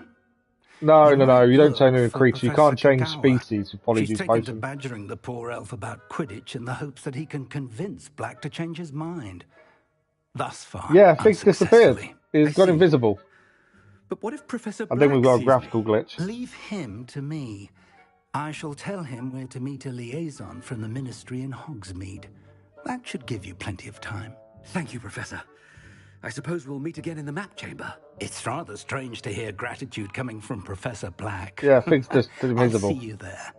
A: No,
F: You
A: no,
F: might
A: you don't
F: look
A: turn into a
F: for
A: creature. You
F: Professor
A: can't change
F: Kagawa.
A: species with
F: She's
A: Polyjuice
F: taken to
A: Potion.
F: badgering the poor elf about Quidditch in the hopes that he can convince Black to change his mind. Thus far,
A: Yeah, Fig's disappeared.
F: unsuccessfully.
A: He's
G: I
A: gone
G: see.
A: invisible.
G: But what if Professor
A: I
G: Black
A: think we've got a
G: sees
A: graphical
G: me?
A: glitch.
F: Leave him to me. I shall tell him where to meet a liaison from the ministry in Hogsmeade. That should give you plenty of time.
G: Thank you, Professor. I suppose we'll meet again in the map chamber.
F: It's rather strange to hear gratitude coming from Professor Black.
A: Yeah, Fig's just
F: I'll
A: invisible.
F: see you there.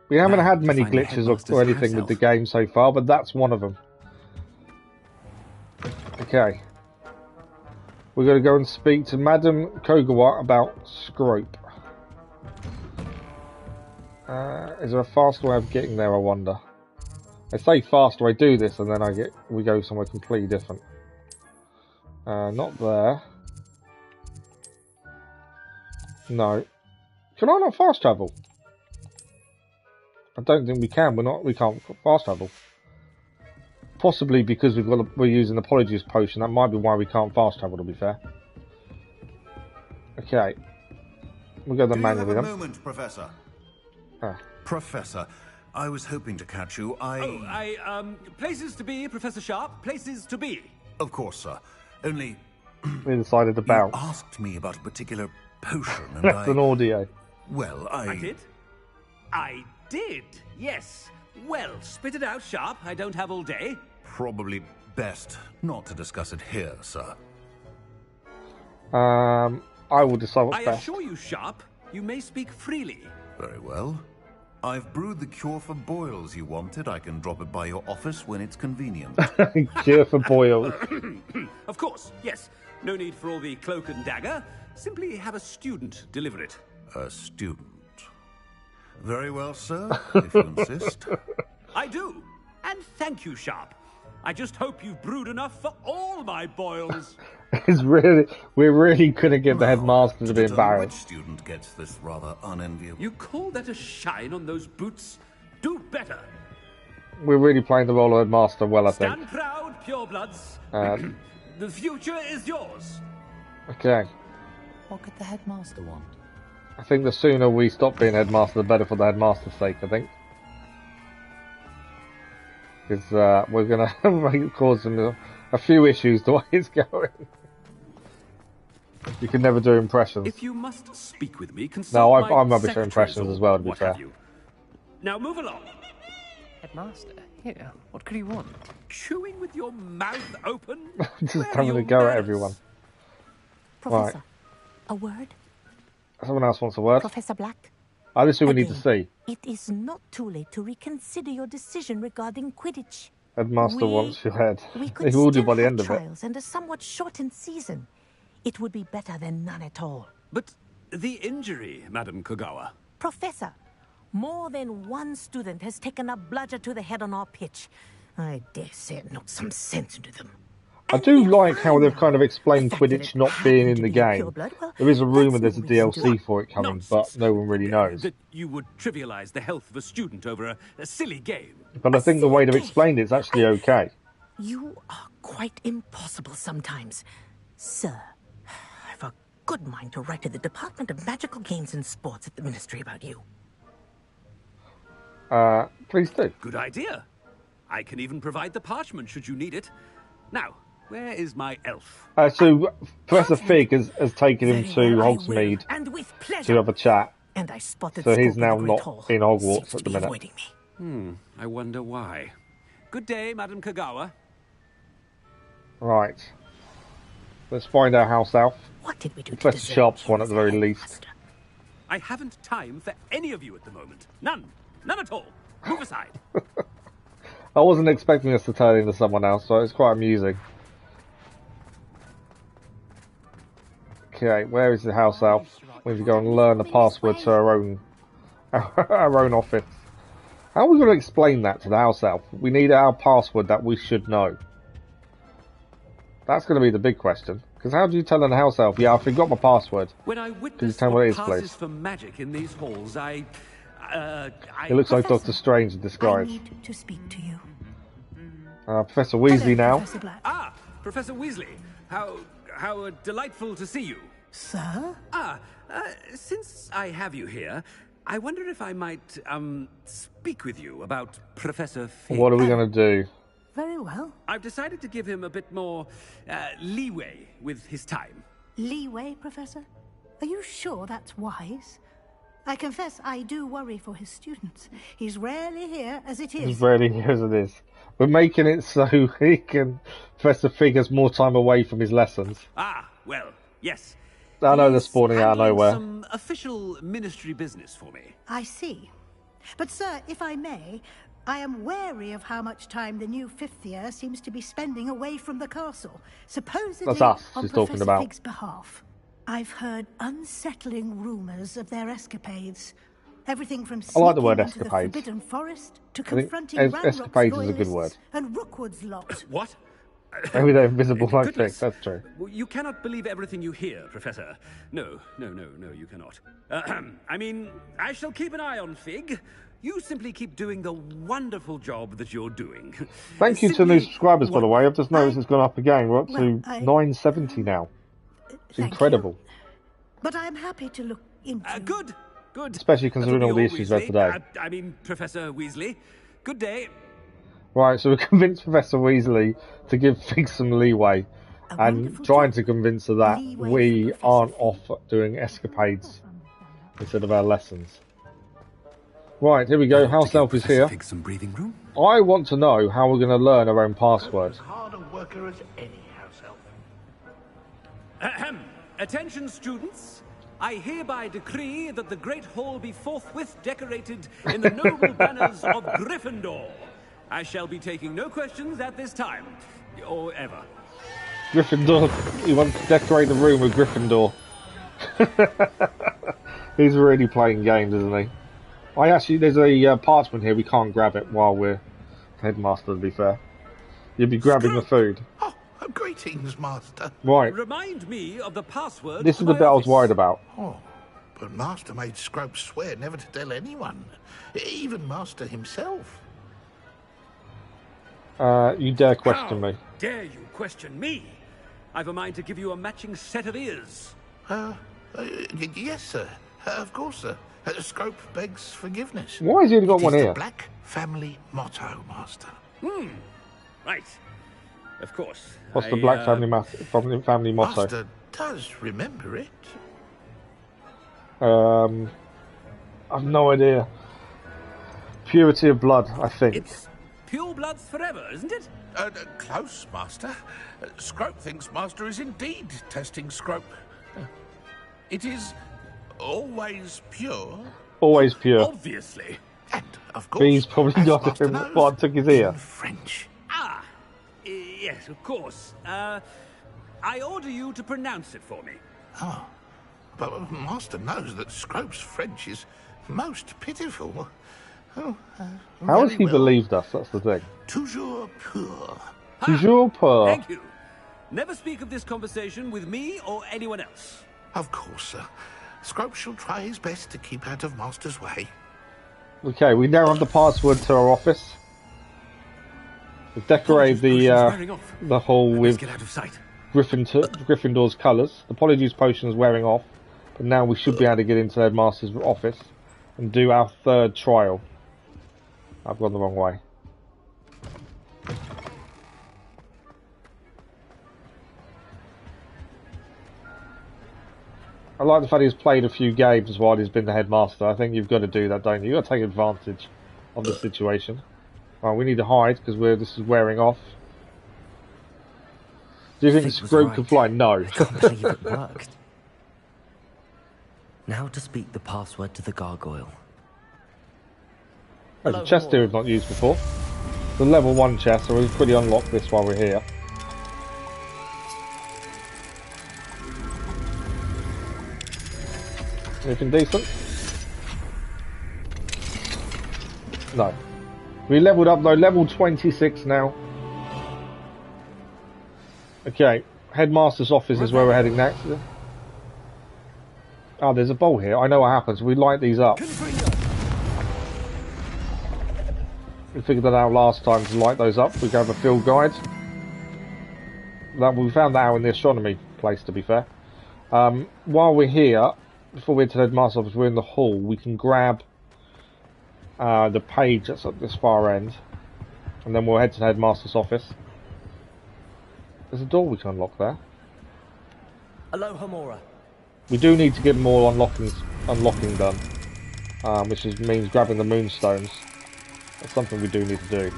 A: We haven't
F: Now,
A: had
F: to
A: many
F: find the
A: glitches
F: headmaster's
A: or anything
F: house
A: with the
F: elf.
A: game so far, but that's one of them. Okay. We're going to go and speak to Madame Kagawa about Scrope. Is there a faster way of getting there, I wonder? I say faster, I do this, and then we go somewhere completely different. Not there. No. Can I not fast travel? I don't think we can. We can't fast travel. Possibly because we're using the Polyjuice Potion. That might be why we can't fast travel, to be fair. Okay. We'll go the
H: Do you
A: manual
H: have a
A: then.
H: moment, Professor?
A: Ah.
H: Professor, I was hoping to catch you.
G: Places to be, Professor Sharp. Places to be.
H: Of course, sir. Only
A: We decided to
H: you
A: bounce.
H: asked me about a particular potion, and
A: That's an audio.
H: Well,
G: I did, yes. Well, spit it out, Sharp. I don't have all day.
H: Probably best not to discuss it here, sir.
A: I will decide what's
G: I
A: best.
G: assure you, Sharp, you may speak freely.
H: Very well. I've brewed the cure for boils you wanted. I can drop it by your office when it's convenient.
A: Cure for boils.
G: Of course, yes. No need for all the cloak and dagger. Simply have a student deliver it.
H: A student. Very well, sir, if you insist.
G: I do. And thank you, Sharp. I just hope you've brewed enough for all my boils.
A: We're really gonna get the
H: Now,
A: headmaster to be
H: determine which
A: embarrassed.
H: student gets this rather unenviable.
G: You call that a shine on those boots? Do better.
A: We're really playing the role of headmaster well, I think.
G: Stand proud, purebloods. The future is yours.
A: Okay.
C: What could the headmaster want?
A: I think the sooner we stop being headmaster, the better for the headmaster's sake, I think. Because we're going to cause him a few issues the way it's going. You can never do impressions.
G: If you must speak with me, consult
A: No,
G: my
A: I'm rubbish at
G: secretaries
A: impressions
G: or
A: as well, to be
G: what
A: fair.
G: have you. Now move along.
I: Headmaster, here, what could he want?
G: Chewing with your mouth open?
A: Just
G: Where are
A: having
G: your
A: a go at
G: manners?
A: everyone.
J: Professor, a word?
A: Someone else wants a word?
J: Professor Black?
A: Oh, this is who we need to
J: Again,
A: see.
J: It is not too late to reconsider your decision regarding Quidditch.
A: Headmaster wants your head.
J: We
A: He
J: could
A: will do
J: still
A: by the
J: have
A: end of it.
J: trials and a somewhat shortened season. It would be better than none at all.
G: But the injury, Madam Kagawa.
J: Professor, more than one student has taken a bludger to the head on our pitch. I dare say it knocked some sense into them.
A: I do like how they've kind of explained
J: The fact that
A: Quidditch
J: it
A: not being in
J: happened
A: the
J: to be a
A: game.
J: pureblood, well,
A: There is a rumour
J: that's
A: there's a
J: no reason to-
A: DLC for it coming,
G: Nonsense.
A: but no one really knows.
G: That you would trivialize the health of a student over a silly game.
A: But I think the way they've
J: silly
A: explained it is actually okay.
J: You are quite impossible sometimes. Sir, I've a good mind to write to the Department of Magical Games and Sports at the Ministry about you.
A: Please do.
G: Good idea. I can even provide the parchment should you need it. Now, where is my elf?
A: So Professor Fig has taken him to Hogsmeade
J: and with pleasure.
A: to have a chat.
J: And I spotted
A: So he's
J: Scorp in
A: now
J: the Great
A: not
J: Hall.
A: in Hogwarts
J: Seems
A: at
J: to
A: the
J: be
A: minute.
J: avoiding me.
G: I wonder why. Good day, Madam Kagawa.
A: Right. Let's find our house elf.
J: What did we do to
A: Professor
J: deserve
A: Sharp's
J: you
A: one at
J: as
A: the very
J: our
A: least.
J: master?
G: I haven't time for any of you at the moment. None. None at all. Move aside.
A: I wasn't expecting us to turn into someone else, so it's quite amusing. Okay, where is the house elf? We need to go and learn the password to our own office. How are we going to explain that to the house elf? We need our password that we should know. That's going to be the big question. Because how do you tell an house elf, yeah, I forgot my password?
G: When I witnessed
A: tell me what it is,
G: passes
A: please?
G: for magic in these halls,
A: It looks like Doctor Strange in disguise.
J: I need to speak to you.
A: Professor Weasley now.
J: Professor Black.
G: Ah, Professor Weasley. How delightful to see you.
J: Sir?
G: Since I have you here, I wonder if I might, speak with you about Professor Fig.
A: What are we going to do?
J: Very well.
G: I've decided to give him a bit more, leeway with his time.
J: Leeway, Professor? Are you sure that's wise? I confess I do worry for his students. He's rarely here as it is.
A: He's rarely here as it is. We're making it so Professor Fig has more time away from his lessons.
G: Ah, well, yes.
A: I know they're
G: He's
A: spawning out of
G: handling
A: nowhere.
G: some official ministry business for me.
J: I see. But, sir, if I may, I am wary of how much time the new fifth year seems to be spending away from the castle, supposedly
A: That's us
J: on
A: she's talking
J: Professor
A: about.
J: Fig's behalf. I've heard unsettling rumours of their escapades. Everything from
A: I like the
J: sneaking
A: word
J: into the
A: escapades.
J: Forbidden Forest to
A: I think
J: confronting Ranrock's
A: escapades is a good
J: loyalists
A: word.
J: and Rookwood's lot.
G: What?
A: Maybe they're invisible like
G: Goodness.
A: Fig, that's true.
G: Well, you cannot believe everything you hear, Professor. No, you cannot. I mean, I shall keep an eye on Fig. You simply keep doing the wonderful job that you're doing.
A: Thank you to new subscribers, by the way. I've just noticed it's gone up again. We're up to 970 now. It's
J: Thank
A: incredible.
J: you. But I'm happy to look into...
G: Good.
A: Especially considering
G: That'll
A: all
G: be
A: the issues we had
G: Weasley.
A: today.
G: I mean, Professor Weasley. Good day.
A: Right, so we convinced Professor Weasley to give Fig some leeway and trying to convince her that we aren't off doing escapades instead of our lessons. Right, here we go. House elf is here.
G: Fig some breathing room.
A: I want to know how we're going to learn our own password.
K: Hard a worker as any house elf.
G: Ahem. Attention, students. I hereby decree that the Great Hall be forthwith decorated in the noble banners of Gryffindor. I shall be taking no questions at this time, or ever.
A: Gryffindor. He wants to decorate the room with Gryffindor. He's really playing games, isn't he? There's a parchment here. We can't grab it while we're headmaster, to be fair. You'll be grabbing the food.
K: Oh, greetings, Master.
A: Right.
G: Remind me of the password.
A: This is the bit I was worried about.
K: Oh, but Master made Scrope swear never to tell anyone, even Master himself.
A: You dare question me.
G: Dare you question me? I've a mind to give you a matching set of ears.
K: Yes, sir. Of course, sir. Scrope begs forgiveness.
A: Why has he only got one
K: It is
A: ear?
K: the Black family motto, Master.
G: Right. Of course.
A: What's the Black family motto?
K: Master does remember it.
A: I've no idea. Purity of blood, I think.
G: It's pure bloods forever, isn't it?
K: Close, Master. Scrope thinks Master is indeed testing Scrope. It is always pure.
A: Always pure.
G: Obviously.
K: And, of course,
A: He's probably
K: as
A: not
K: Master
A: him.
K: knows,
A: What took his ear?
K: in French.
G: Yes, of course. I order you to pronounce it for me.
K: Oh, but Master knows that Scrope's French is most pitiful.
A: How has he believed us? That's the thing.
K: Toujours pur.
A: Toujours pur.
G: Thank you. Never speak of this conversation with me or anyone else.
K: Of course, sir. Scrope shall try his best to keep out of Master's way.
A: Okay, we now have the password to our office. We've decorated the hall with
G: Get out of sight.
A: Gryffindor's colours. The Polyjuice potion is wearing off, but now we should be able to get into the headmaster's office and do our third trial. I've gone the wrong way. I like the fact he's played a few games while he's been the headmaster. I think you've got to do that, don't you? You've got to take advantage of the situation. Right, we need to hide because this is wearing off. Do you think this group can fly? No.
C: I can't believe it worked. Now to speak the password to the gargoyle.
A: There's a chest here we've not used before. The level 1 chest, so we've pretty unlocked this while we're here. Anything decent? No. We leveled up though, level 26 now. Okay, headmaster's office is where we're heading next. Oh, there's a bowl here. I know what happens. We light these up. We figured that out last time to light those up. We go have a field guide. We found that out in the astronomy place, to be fair. While we're here, before we head to the headmaster's office, we're in the hall. We can grab the page that's at this far end, and then we'll head to the headmaster's office. There's a door we can unlock there.
C: Aloha Mora.
A: We do need to get more unlocking done, which means grabbing the moonstones. That's something we do need to do.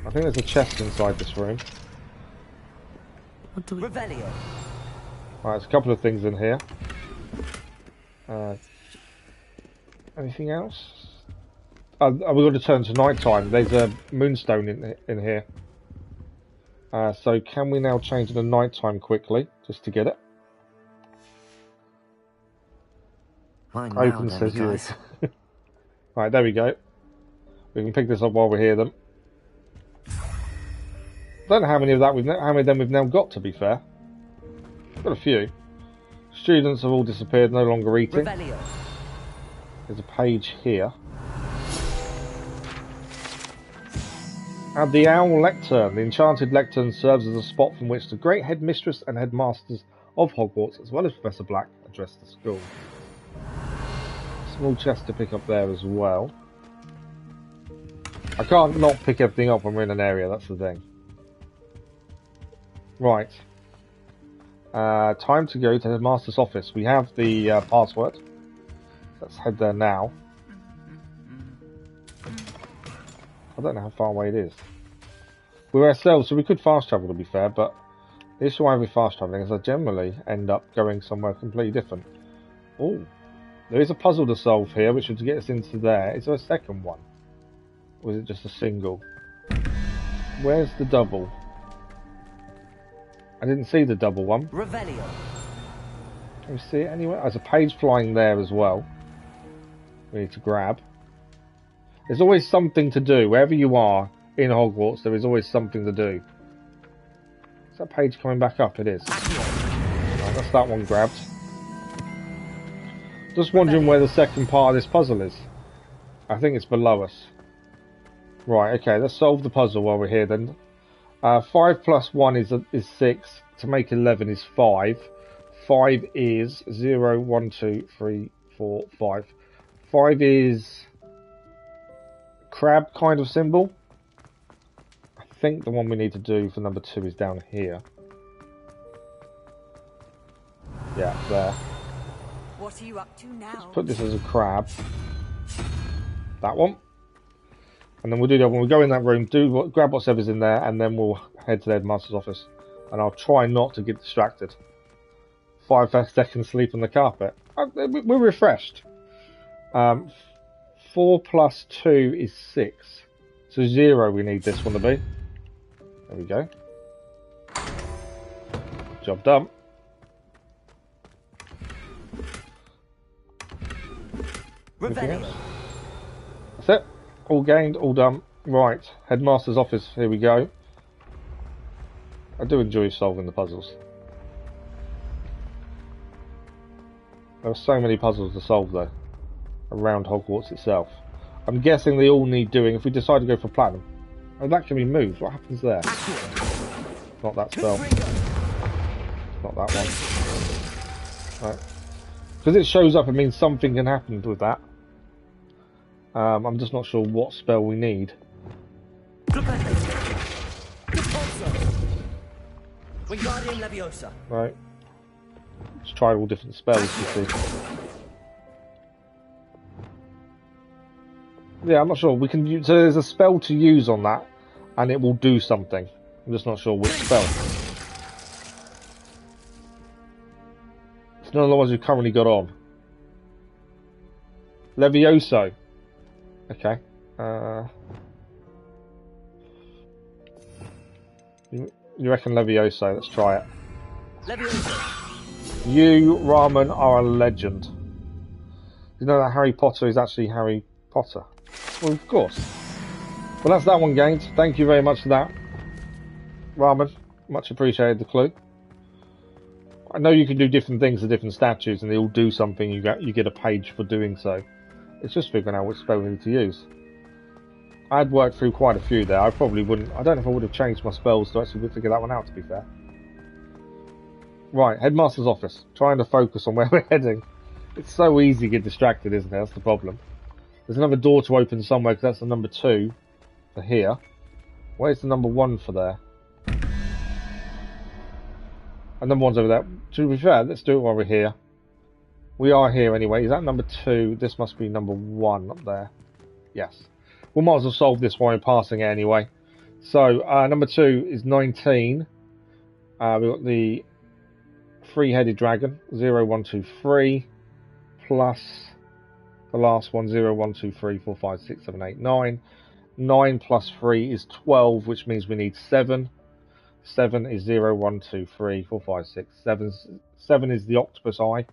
A: I think there's a chest inside this room.
C: Revelio.
A: Right, there's a couple of things in here. Anything else? We've got to turn to night time. There's a moonstone in here. So can we now change to night time quickly, just to get it? Open says yes. Right, there we go. We can pick this up while we're here then. Don't know how many of them we've now got, to be fair. Got a few. Students have all disappeared, no longer eating.
C: Revelio.
A: There's a page here. And the Owl Lectern. The enchanted lectern serves as a spot from which the great headmistress and headmasters of Hogwarts, as well as Professor Black, address the school. Small chest to pick up there as well. I can't not pick everything up when we're in an area, that's the thing. Right. Time to go to the headmaster's office. We have the password. Let's head there now. I don't know how far away it is. We're ourselves, so we could fast travel, to be fair, but the issue I have with fast travelling is I generally end up going somewhere completely different. Oh, there is a puzzle to solve here, which would get us into there. Is there a second one? Or is it just a single? Where's the double? I didn't see the double one.
C: Revelio.
A: Can we see it anywhere? There's a page flying there as well. We need to grab. There's always something to do. Wherever you are in Hogwarts, there is always something to do. Is that page coming back up? It is. Right, that's that one grabbed. Just wondering where the second part of this puzzle is. I think it's below us. Right, okay, let's solve the puzzle while we're here then. 5 plus 1 is 6. To make 11 is 5. 5 is 0, 1, 2, 3, 4, 5. 5 is crab kind of symbol. I think the one we need to do for number 2 is down here. Yeah, there.
L: What are you up to now?
A: Let's put this as a crab. That one. And then we'll do that when we go in that room, grab whatever's in there, and then we'll head to the headmaster's office. And I'll try not to get distracted. 5 seconds sleep on the carpet. We're refreshed. 4 plus 2 is 6. So 0 we need this one to be. There we go. Job done. That's it. All gained, all done. Right, headmaster's office, here we go. I do enjoy solving the puzzles. There are so many puzzles to solve though, around Hogwarts itself. I'm guessing they all need doing if we decide to go for platinum. Oh, that can be moved. What happens there? Not that spell. Not that one. Right. Because it shows up, it means something can happen with that. I'm just not sure what spell we need. Right. Let's try all different spells to see. Yeah, I'm not sure. We can use, so there's a spell to use on that, and it will do something. I'm just not sure which spell. It's none of the ones we've currently got on. Levioso. Okay. You reckon Levioso? Let's try it. Levioso. You, Ramen, are a legend. You know that Harry Potter is actually Harry Potter? Well, of course. Well, that's that one gained. Thank you very much for that, Ramen. Much appreciated the clue. I know you can do different things to different statues, and they all do something. You get a page for doing so. It's just figuring out which spell we need to use. I'd worked through quite a few there. I probably wouldn't. I don't know if I would have changed my spells to actually figure that one out. To be fair. Right, Headmaster's office. Trying to focus on where we're heading. It's so easy to get distracted, isn't it? That's the problem. There's another door to open somewhere, because that's the number 2 for here. Where's the number 1 for there? And number 1's over there. To be fair, let's do it while we're here. We are here anyway. Is that number 2? This must be number 1 up there. Yes. We might as well solve this while we're passing it anyway. So, number 2 is 19. We've got the 3-headed dragon. 0, 1, 2, 3. Plus the last one, 0, 1, 2, 3, 4, 5, 6, 7, 8, 9. 9 plus 3 is 12, which means we need 7. 7 is 0, 1, 2, 3, 4, 5, 6, 7. 7 is the octopus eye.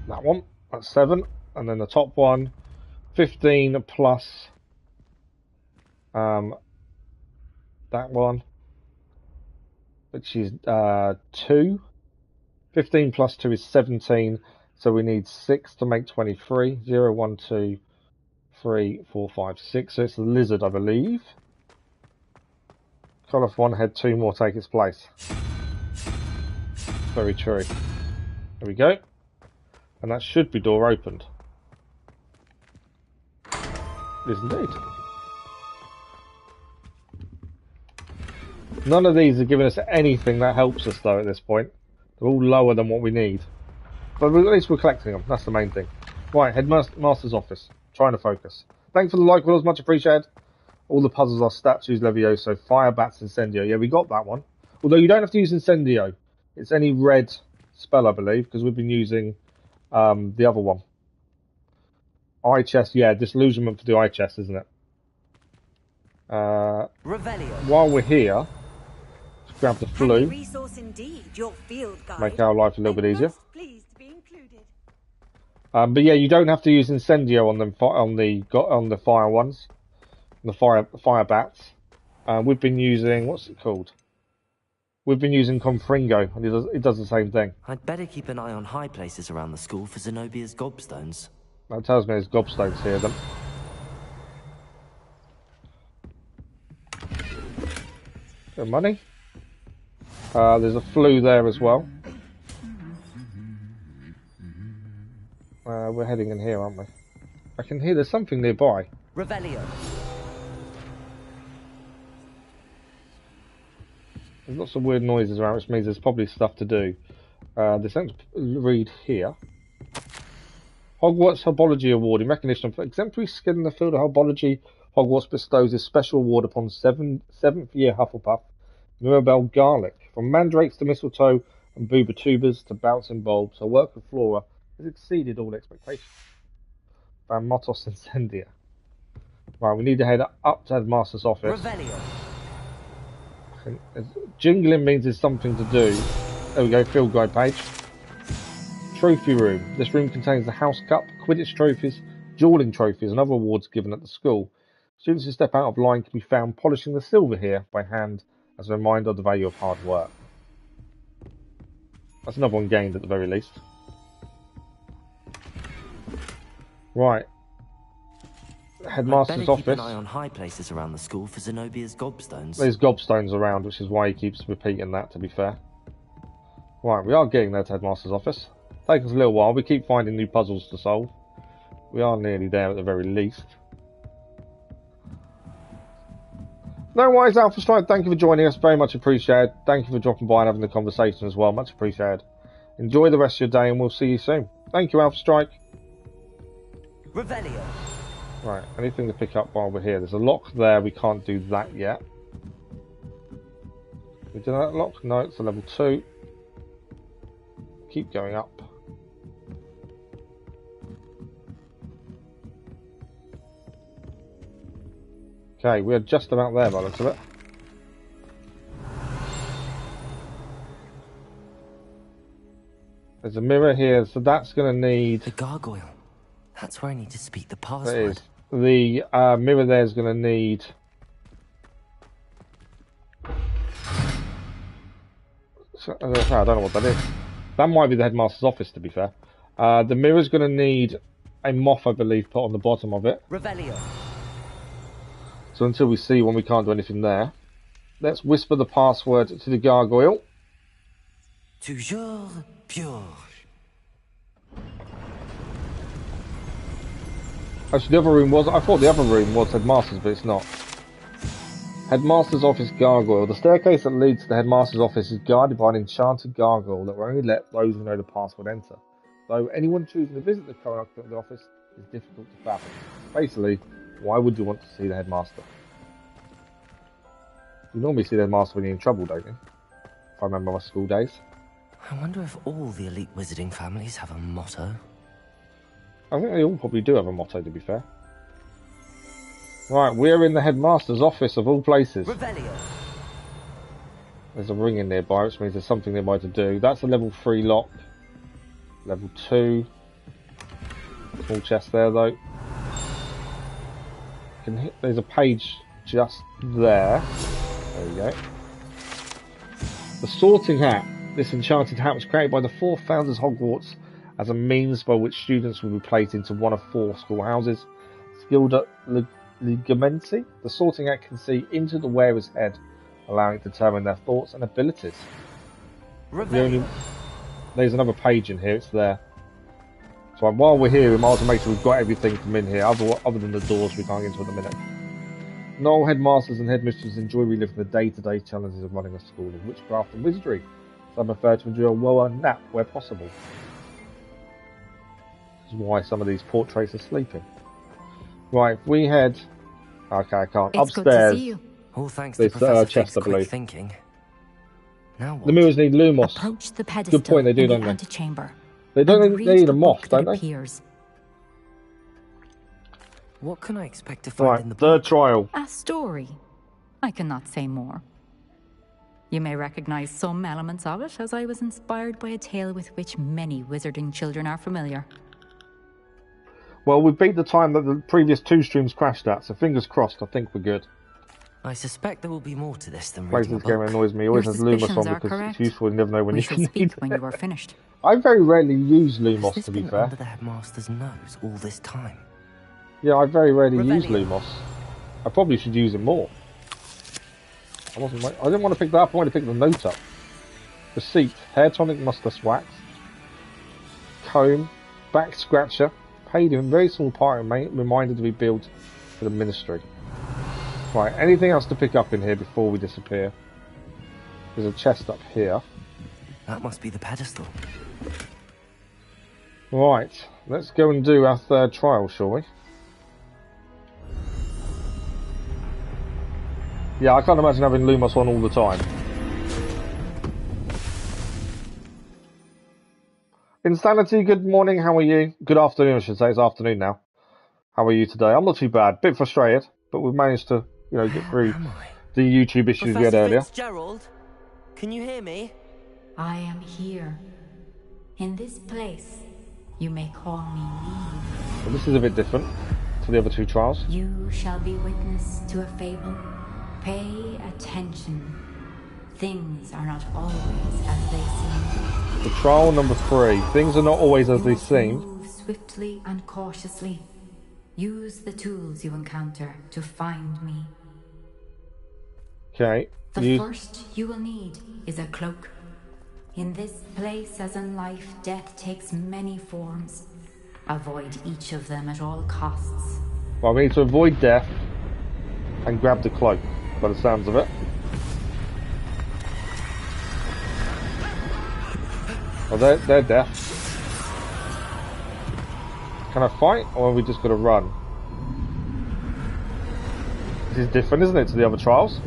A: That one, that's 7. And then the top one, 15 plus that one, which is 2. 15 plus 2 is 17, so we need 6 to make 23. 0, 1, 2, 3, 4, 5, 6. So it's the lizard, I believe. Cut off one head, 2 more take its place. Very true. There we go. And that should be door opened. It is indeed. None of these are giving us anything that helps us though at this point. They're all lower than what we need. But at least we're collecting them. That's the main thing. Right, Headmaster's office. Trying to focus. Thanks for the like, Willows. Much appreciated. All the puzzles are statues, Levioso, fire, bats, Incendio. Yeah, we got that one. Although you don't have to use Incendio. It's any red spell, I believe, because we've been using the other one. Eye chest, yeah, disillusionment for the eye chest, isn't it? While we're here, let's grab the flu. Make our life a little bit easier. But yeah, you don't have to use Incendio on them on the fire ones, the fire bats. We've been using, what's it called? We've been using Confringo, and it does the same thing.
C: I'd better keep an eye on high places around the school for Zenobia's gobstones.
A: That tells me there's gobstones here then. Bit of money. There's a flu there as well. We're heading in here, aren't we? I can hear there's something nearby.
C: Revelio.
A: There's lots of weird noises around, which means there's probably stuff to do. There's something to read here. Hogwarts Herbology Award. In recognition of exemplary skill in the field of herbology, Hogwarts bestows this special award upon 7th year Hufflepuff, Mirabelle Garlick. From mandrakes to mistletoe and booba tubers to bouncing bulbs, her work with Flora has exceeded all expectations. Van Motos Incendia. Right, we need to head up to Headmaster's office. Revelio. Jingling means there's something to do. There we go, field guide page. Trophy room. This room contains the House Cup, Quidditch trophies, dueling trophies and other awards given at the school. Students who step out of line can be found polishing the silver here by hand as a reminder of the value of hard work. That's another one gained at the very least. Right. Headmaster's
C: I'd better keep
A: office.
C: an eye on high places around the school for Zenobia's gobstones.
A: There's gobstones around, which is why he keeps repeating that, to be fair. Right, we are getting there to Headmaster's office. Take us a little while. We keep finding new puzzles to solve. We are nearly there at the very least. No worries, Alpha Strike. Thank you for joining us. Very much appreciated. Thank you for dropping by and having the conversation as well. Much appreciated. Enjoy the rest of your day and we'll see you soon. Thank you, Alpha Strike.
C: Revelio.
A: Right, anything to pick up while we're here? There's a lock there. We can't do that yet. We do that lock? No, it's a level 2. Keep going up. Okay, we're just about there by the looks of it. There's a mirror here, so that's going to need...
C: The gargoyle. That's where I need to speak the password.
A: That is. The mirror there is going to need... I don't know what that is. That might be the headmaster's office, to be fair. The mirror's going to need a moth, I believe, put on the bottom of it.
C: Revelio.
A: So until we see one, we can't do anything there. Let's whisper the password to the gargoyle.
C: Toujours pure.
A: Actually, the other room was... I thought the other room was Headmaster's, but it's not. Headmaster's office gargoyle. The staircase that leads to the Headmaster's office is guarded by an enchanted gargoyle that will only let those who know the password enter. Though anyone choosing to visit the current occupant of the office is difficult to fathom. Basically, why would you want to see the Headmaster? You normally see the Headmaster when you're in trouble, don't you? If I remember my school days.
C: I wonder if all the elite wizarding families have a motto.
A: I think they all probably do have a motto, to be fair. Right, we're in the Headmaster's office of all places.
C: Revelio.
A: There's a ring in nearby, which means there's something nearby to do. That's a level 3 lock. Level 2. Small chest there, though. There's a page just there. There we go. The sorting hat. This enchanted hat was created by the 4 founders of Hogwarts as a means by which students will be placed into one of 4 schoolhouses. Skilled at Ligamenti, the sorting hat can see into the wearer's head, allowing it to determine their thoughts and abilities. There's another page in here, it's there. So while we're here, we might as well make sure we've got everything from in here, other than the doors we can't get into at the minute. Not all headmasters and headmistresses enjoy reliving the day-to-day challenges of running a school of witchcraft and wizardry. Some prefer to enjoy a well-earned nap where possible. This is why some of these portraits are sleeping. Right, we head... Okay, I can't.
E: It's
A: Upstairs.
E: good to see you.
C: All thanks to Professor Fig's quick thinking. Now what?
A: The mirrors need Lumos.
E: Approach the pedestal.
A: Good point, they do,
E: in
A: don't
E: the
A: they?
E: antechamber.
A: They don't need a moth, don't they?
E: Appears.
C: What can I expect to find in the
A: third
C: book?
A: trial.
E: A story. I cannot say more. You may recognize some elements of it, as I was inspired by a tale with which many wizarding children are familiar.
A: Well, we beat the time that the previous 2 streams crashed at, so fingers crossed, I think we're good.
C: I suspect there will be more to this than
A: Plays
C: reading a
A: this game
C: book.
A: annoys me. He always
E: Your
A: has Lumos
E: suspicions
A: on
E: are
A: because
E: correct.
A: it's useful, you never know when
E: We
A: you
E: shall
A: can need
E: speak
A: it.
E: when you are finished.
A: I very rarely use
C: Has
A: Lumos,
C: this
A: to be
C: been
A: fair.
C: under the headmaster's nose all this time?
A: Yeah, I very rarely use
C: Revelio.
A: Lumos. I probably should use it more. I didn't want to pick that up, I wanted to pick the note up. Receipt, hair tonic mustache wax, comb, back scratcher, paid in very small part reminder to be billed for the ministry. Right, anything else to pick up in here before we disappear? There's a chest up here.
C: That must be the pedestal.
A: Right, let's go and do our 3rd trial, shall we? Yeah, I can't imagine having Lumos on all the time. Insanity, good morning, how are you? Good afternoon, I should say, it's afternoon now. How are you today? I'm not too bad, bit frustrated, but we've managed to, get through the YouTube issues we had earlier.
C: Fitzgerald, can you hear me?
E: I am here. In this place, you may call me Neve.
A: Well, this is a bit different to the other 2 trials.
E: You shall be witness to a fable. Pay attention. Things are not always as they seem.
A: The trial number 3. Things are not always as they seem.
E: Move swiftly and cautiously. Use the tools you encounter to find me.
A: Okay.
E: The first you will need is a cloak. In this place, as in life, death takes many forms. Avoid each of them at all costs.
A: Well, we need to avoid death and grab the cloak, by the sounds of it. Oh, they're deaf. Can I fight, or are we just going to run? This is different, isn't it, to the other trials?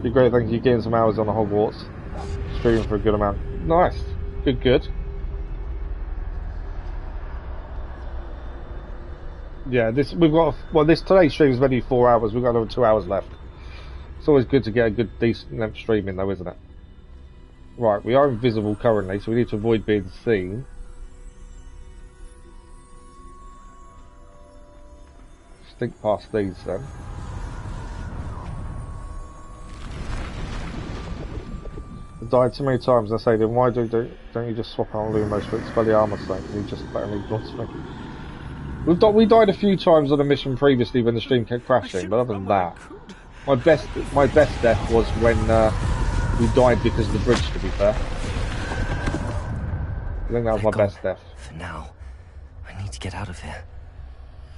A: Be great, thank you. Getting some hours on the Hogwarts. Streaming for a good amount. Nice. Good. Yeah, this today's stream is only 4 hours. We've got another 2 hours left. It's always good to get a good, decent length stream in, though, isn't it? Right, we are invisible currently, so we need to avoid being seen. Think past these then. I've died so many times, I say, then why don't you just swap out Lumos for its belly armor sake? You just better blotch me. We died a few times on a mission previously when the stream kept crashing, but other than that, my best death was when we died because of the bridge, to be fair. I think that was my best death.
C: For now, I need to get out of here.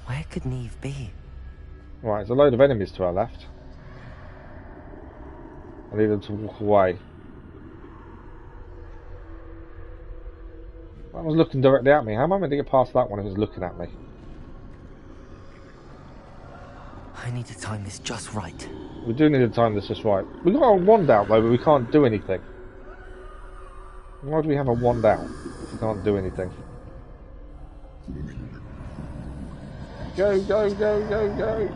C: Where could Neve be?
A: Right, there's a load of enemies to our left. I need them to walk away. That was looking directly at me. How am I meant to get past that one if it was looking at me?
C: I need to time this just right.
A: We do need to time this just right. We've got a wand out though, but we can't do anything. Why do we have a wand out if we can't do anything? Go, go, go, go, go!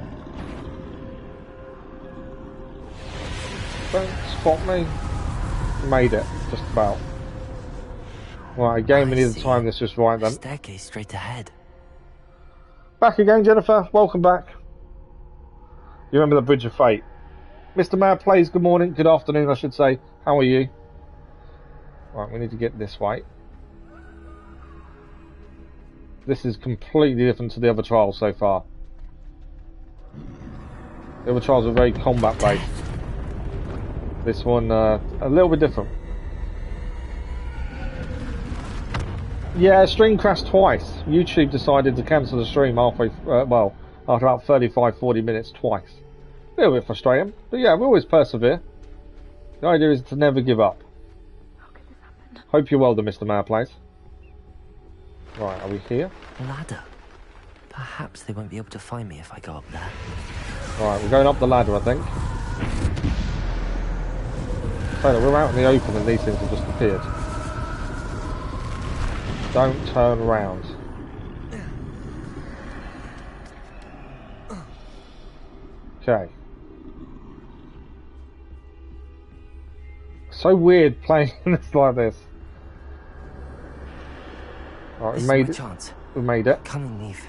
A: Don't spot me. Made it, just about. Right, again we need to time this just right then.
C: Staircase straight ahead.
A: Back again, Jennifer. Welcome back. You remember the Bridge of Fate? Mr. Mad Plays, good morning. Good afternoon, I should say. How are you? Right, we need to get this way. This is completely different to the other trials so far. The other trials are very combat based. This one, a little bit different. Yeah, stream crashed twice. YouTube decided to cancel the stream halfway, well, after about 35-40 minutes twice. A little bit frustrating, but yeah, we always persevere. The idea is to never give up.
E: How could this happen?
A: Hope you're well done, Mr. Mad Plays. Right, are we here?
C: A ladder. Perhaps they won't be able to find me if I go up there.
A: Right, we're going up the ladder, I think. So we're out in the open and these things have just appeared. Don't turn around. Okay. So weird playing this like this. Right, we made it.
C: Chance.
A: We made it.
C: Come on, Neve.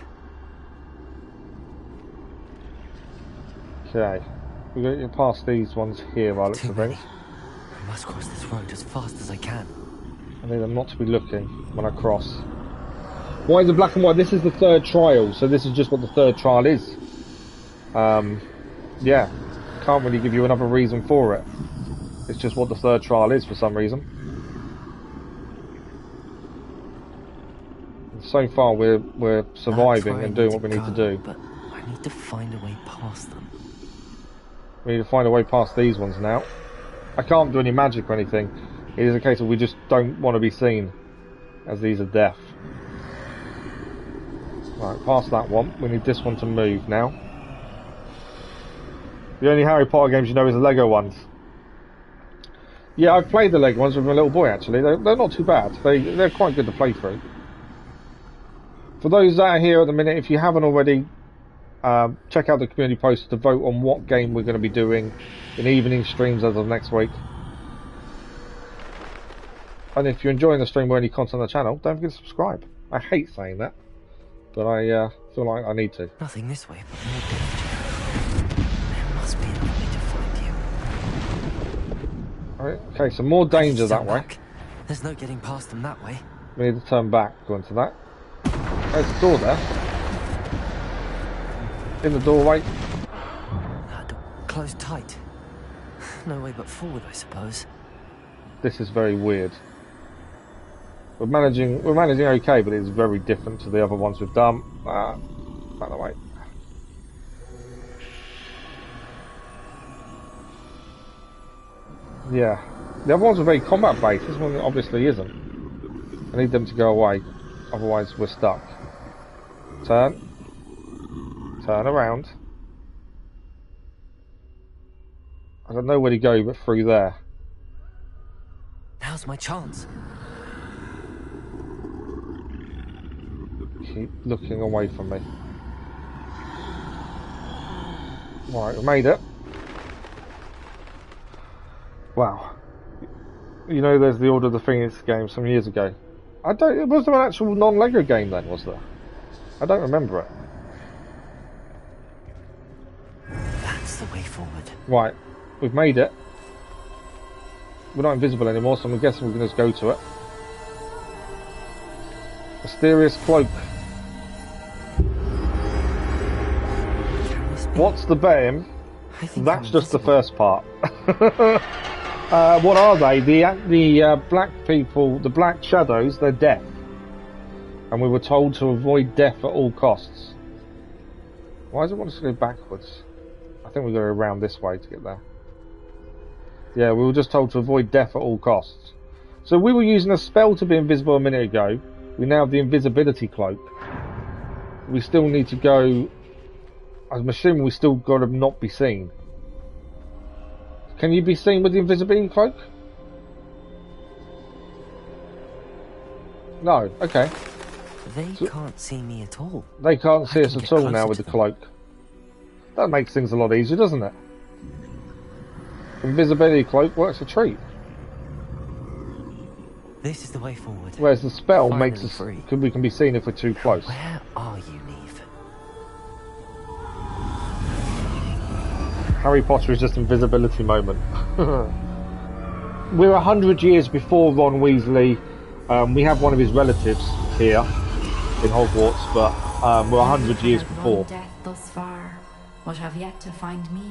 A: Okay. We're going to get past these ones here by the looks of things.
C: I must cross this road as fast as I can.
A: I need them not to be looking when I cross. Why is it black and white? This is the third trial, so this is just what the third trial is. Yeah. Can't really give you another reason for it. It's just what the third trial is for some reason. And so far we're surviving and doing what we need to do.
C: But I need to find a way past them.
A: We need to find a way past these ones now. I can't do any magic or anything. It is a case of we just don't want to be seen, as these are deaf. Right, past that one. We need this one to move now. The only Harry Potter games you know is the Lego ones. Yeah, I've played the Lego ones with my little boy actually. They're not too bad. They're quite good to play through. For those that are here at the minute, if you haven't already, check out the community post to vote on what game we're going to be doing in evening streams as of next week. And if you're enjoying the stream or any content on the channel, don't forget to subscribe. I hate saying that, but I feel like I need to.
C: Nothing this way, but more danger. There must be another way to find you.
A: Alright, okay, so more danger that way.
C: There's no getting past them that way.
A: We need to turn back, go into that. There's the door there. In the doorway.
C: Closed tight. No way but forward, I suppose.
A: This is very weird. We're managing okay, but it's very different to the other ones we've done. By the way. Yeah. The other ones are very combat based. This one obviously isn't. I need them to go away. Otherwise we're stuck. Turn. Turn around. I don't know where to go but through there.
C: Now's my chance.
A: Keep looking away from me. Right, we made it. Wow. You know there's the Order of the Phoenix game some years ago. Was there an actual non-Lego game then, was there? I don't remember it.
C: That's the way forward.
A: Right, we've made it. We're not invisible anymore, so I'm guessing we can just go to it. Mysterious cloak. What's the BAM? That's just the first part. What are they? The black people, the black shadows, they're death. And we were told to avoid death at all costs. Why does it want us to go backwards? I think we've got to go around this way to get there. Yeah, we were just told to avoid death at all costs. So we were using a spell to be invisible a minute ago. We now have the invisibility cloak. We still need to go... I'm assuming we still got to not be seen. Can you be seen with the invisibility cloak? No, okay.
C: They can't see me at all.
A: They can't see us at all now with the cloak. That makes things a lot easier, doesn't it? Invisibility cloak works a treat.
C: This is the way forward.
A: Whereas the spell
C: Finally
A: makes us...
C: free.
A: We can be seen if we're too close.
C: Where are you, Neve?
A: Harry Potter is just invisibility moment. We're 100 years before Ron Weasley. We have one of his relatives here in Hogwarts, but we're 100 years before.
E: Death thus far, but have yet to find me.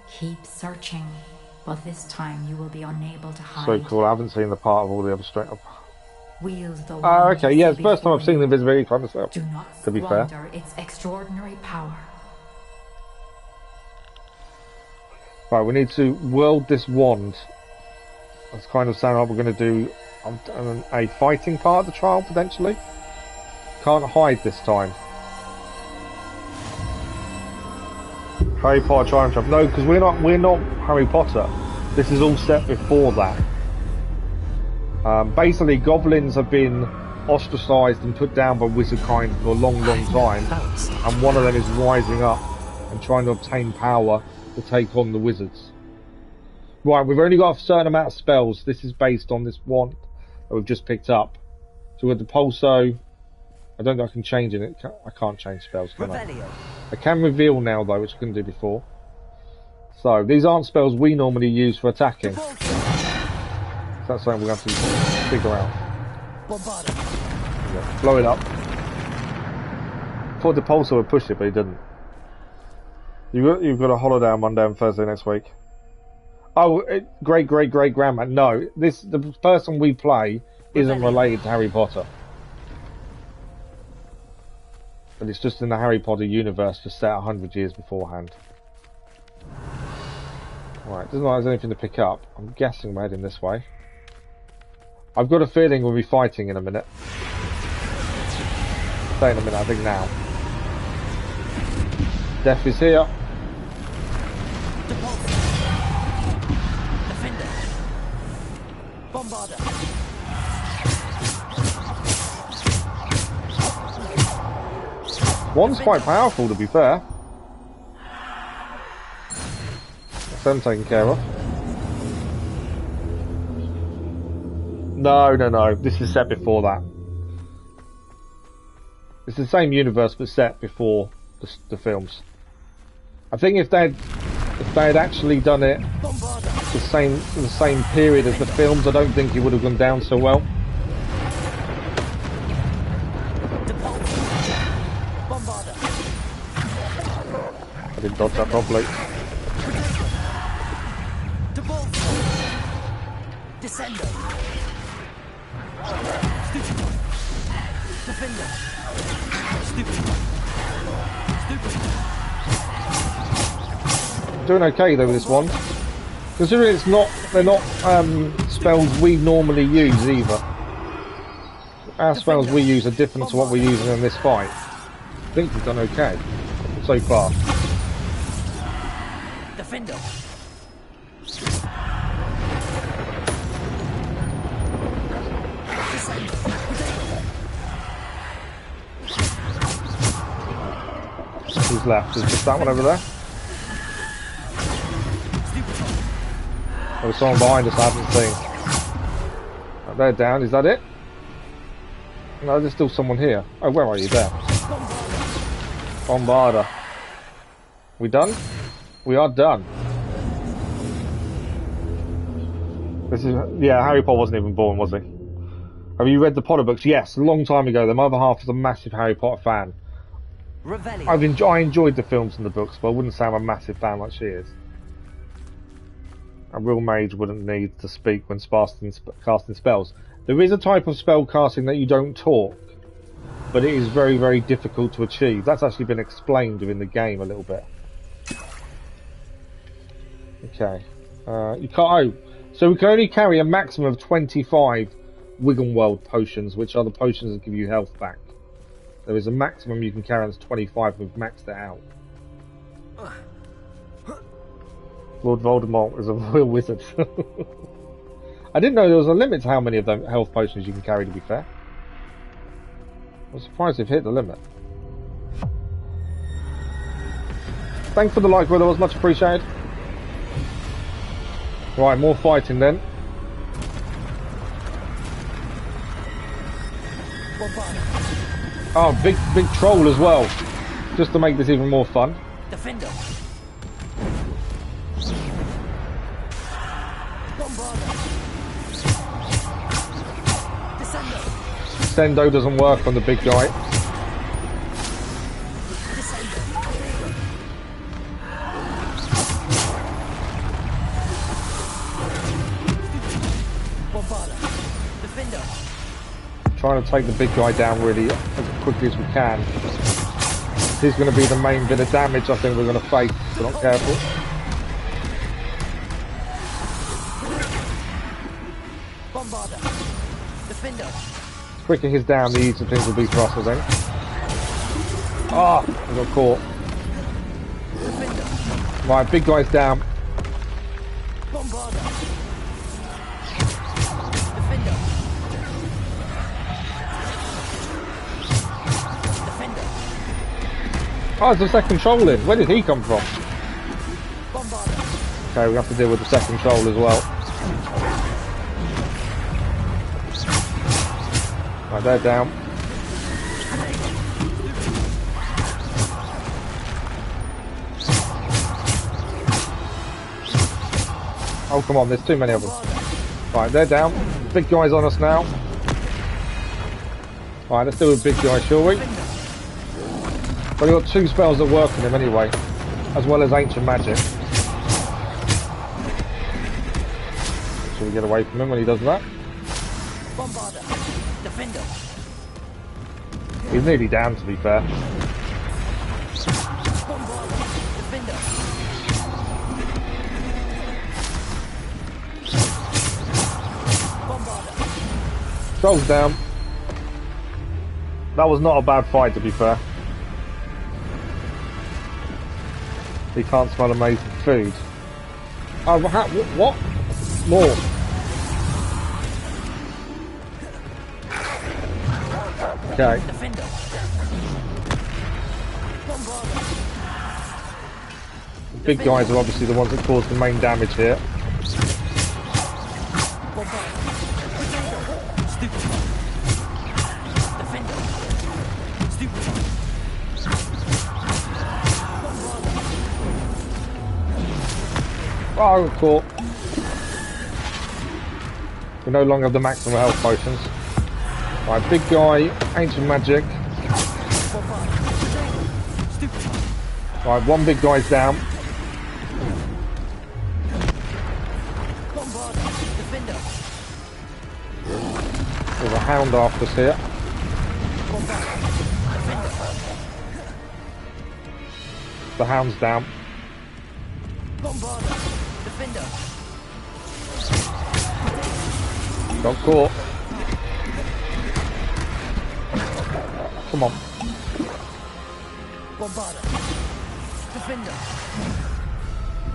E: Keep searching, but this time you will be unable to hide.
A: So cool. I haven't seen the part of all the other straight up.
E: Wield the
A: Okay, yeah, it's the first time I've seen the invisibility cloak myself.
E: Do not
A: to be fair.
E: squander its extraordinary power.
A: Right, we need to wield this wand. That's kind of sound like we're going to do a fighting part of the trial, potentially. Can't hide this time. Harry Potter Triumph. No, because we're not Harry Potter. This is all set before that. Basically, goblins have been ostracised and put down by wizard kind for a long, long time, and one of them is rising up and trying to obtain power to take on the wizards. Right, we've only got a certain amount of spells. This is based on this wand that we've just picked up. So with the Pulso, I don't think I can change it. I can't change spells, can I? I can reveal now though, which I couldn't do before. So these aren't spells we normally use for attacking. So that's something we're going to have to figure out. Yeah, blow it up. Thought the Pulsar would push it, but he didn't. You've got a holiday on Monday and Thursday next week. Oh, great grandma. No, the person we play isn't related to Harry Potter. But it's just in the Harry Potter universe, just set 100 years beforehand. Right, doesn't look like there's anything to pick up. I'm guessing we're heading this way. I've got a feeling we'll be fighting in a minute. Say in a minute, I think now. Death is here.
C: Defender. Bombarder.
A: One's quite powerful, to be fair. That's them taken care of. No. This is set before that. It's the same universe, but set before the films. I think if they had actually done it the same period as the films, I don't think it would have gone down so well. I didn't dodge that properly.
C: Descendo. Stupid. Defender. Stupid.
A: Doing okay though with this one. Considering they're not spells we normally use either. Our spells we use are different to what we're using in this fight. I think we've done okay so far.
C: Defender.
A: Who's left? Is just that one over there? There was someone behind us I haven't seen. Right, they're down, is that it? No, there's still someone here. Oh, where are you? There. Bombarder. We done? We are done. This is... Yeah, Harry Potter wasn't even born, was he? Have you read the Potter books? Yes, a long time ago. The other half was a massive Harry Potter fan. I enjoyed the films and the books, but I wouldn't say I'm a massive fan like she is. A real mage wouldn't need to speak when casting spells. There is a type of spell casting that you don't talk, but it is very, very difficult to achieve. That's actually been explained within the game a little bit. Okay. You can't... Oh, so we can only carry a maximum of 25 Wiggenweld potions, which are the potions that give you health back. There is a maximum you can carry that's 25, we've maxed it out. Lord Voldemort is a royal wizard. I didn't know there was a limit to how many of them health potions you can carry, to be fair. I'm surprised they've hit the limit. Thanks for the like, brother, was much appreciated. Right, more fighting then. Oh, big troll as well. Just to make this even more fun.
C: Defender.
A: Sendo doesn't work on the big guy. Trying to take the big guy down really as quickly as we can. He's going to be the main bit of damage I think we're going to face if we're not careful. The quicker he's down, the easier things will be for us, I think. Ah, we got caught. Right, big guy's down. Oh, there's a second troll in. Where did he come from? Okay, we have to deal with the second troll as well. Right, they're down. Oh, come on, there's too many of them. Right, they're down. Big guy's on us now. Right, let's do a big guy, shall we? But we've got two spells that work on him anyway, as well as ancient magic. Should we get away from him when he does that? He's nearly down, to be fair. Troll's down. That was not a bad fight, to be fair. He can't smell amazing food. Oh, what? More. Okay. The big guys are obviously the ones that cause the main damage here. Oh, we're caught. We no longer have the maximum health potions. Right, big guy, ancient magic. Right, one big guy's down. There's a hound after us here. The hound's down. Got caught. Come on.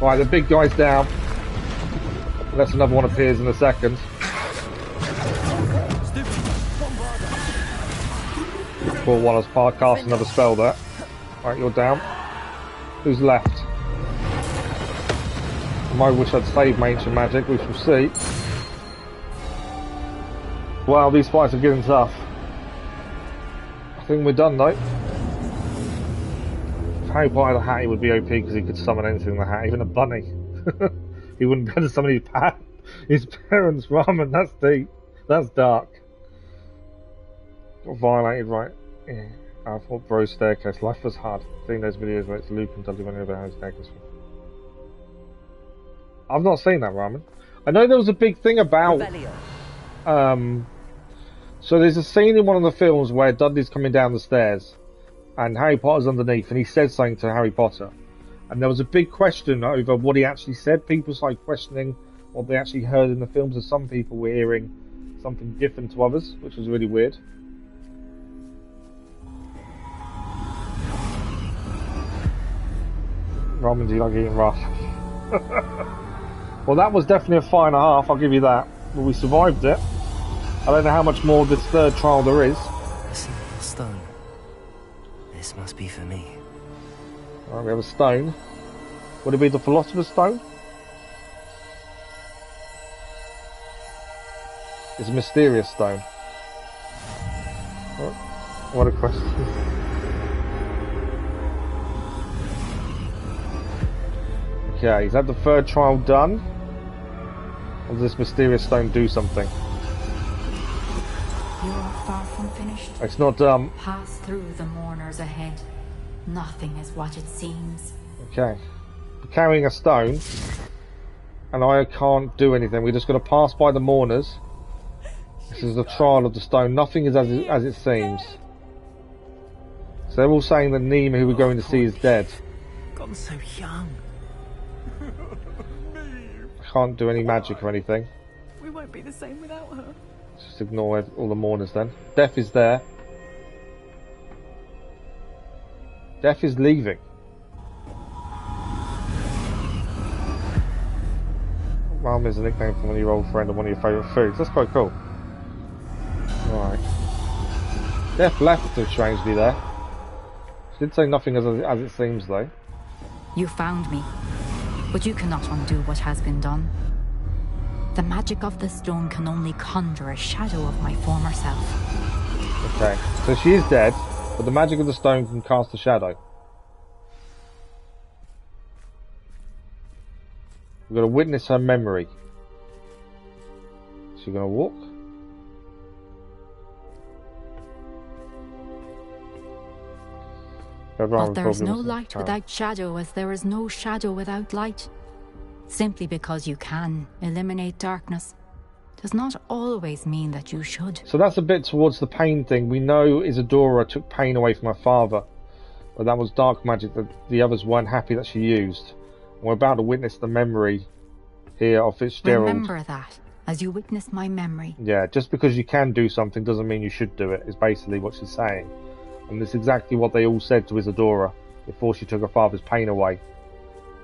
A: Right, the big guy's down. Unless another one appears in a second. Well, one has cast another spell there. Right, you're down. Who's left? I might wish I'd saved my ancient magic, we shall see. Wow, these fights are getting tough. I think we're done though. If Harry Potter had a hat, he would be OP because he could summon anything in the hat, even a bunny. He wouldn't be able to summon his parents' ramen. That's deep. That's dark. Got violated, right? Yeah. I thought Bro's staircase. Life was hard. Seeing those videos where it's Luke and tells you when over how his staircase. I've not seen that ramen. I know there was a big thing about. So there's a scene in one of the films where Dudley's coming down the stairs, and Harry Potter's underneath, and he says something to Harry Potter, and there was a big question over what he actually said. People started questioning what they actually heard in the films, and some people were hearing something different to others, which was really weird. Ramen, do you like eating rough? Well, that was definitely a 5.5, I'll give you that. But we survived it. I don't know how much more of this third trial there is.
C: A simple stone. This must be for me.
A: Alright, we have a stone. Would it be the Philosopher's Stone? It's a mysterious stone. What a question. Okay, is that the third trial done? Or does this mysterious stone do something?
E: You are far from finished.
A: It's not done.
E: Pass through the mourners ahead. Nothing is what it seems.
A: Okay. We're carrying a stone, and I can't do anything. We're just going to pass by the mourners. This is the trial of the stone. Nothing is as it seems. So they're all saying that Nima, who we're going to see, is dead.
B: Gone so young.
A: I can't do any magic or anything.
M: We won't be the same without her.
A: Just ignore all the mourners then. Death is there. Death is leaving. Mum is a nickname for one of your old friend and one of your favourite foods. That's quite cool. Alright. Death left so strangely there. She did say nothing as it seems though.
E: You found me, but you cannot undo what has been done. The magic of the stone can only conjure a shadow of my former self.
A: Okay, so she is dead, but the magic of the stone can cast a shadow. We're going to witness her memory. Is she going to walk?
E: But there is no light without shadow, as there is no shadow without light. Simply because you can eliminate darkness does not always mean that you should.
A: So that's a bit towards the pain thing. We know Isadora took pain away from her father, but that was dark magic that the others weren't happy that she used. And we're about to witness the memory here of Fitzgerald.
E: Remember that as you witness my memory.
A: Yeah, just because you can do something doesn't mean you should do it, is basically what she's saying. And it's exactly what they all said to Isadora before she took her father's pain away.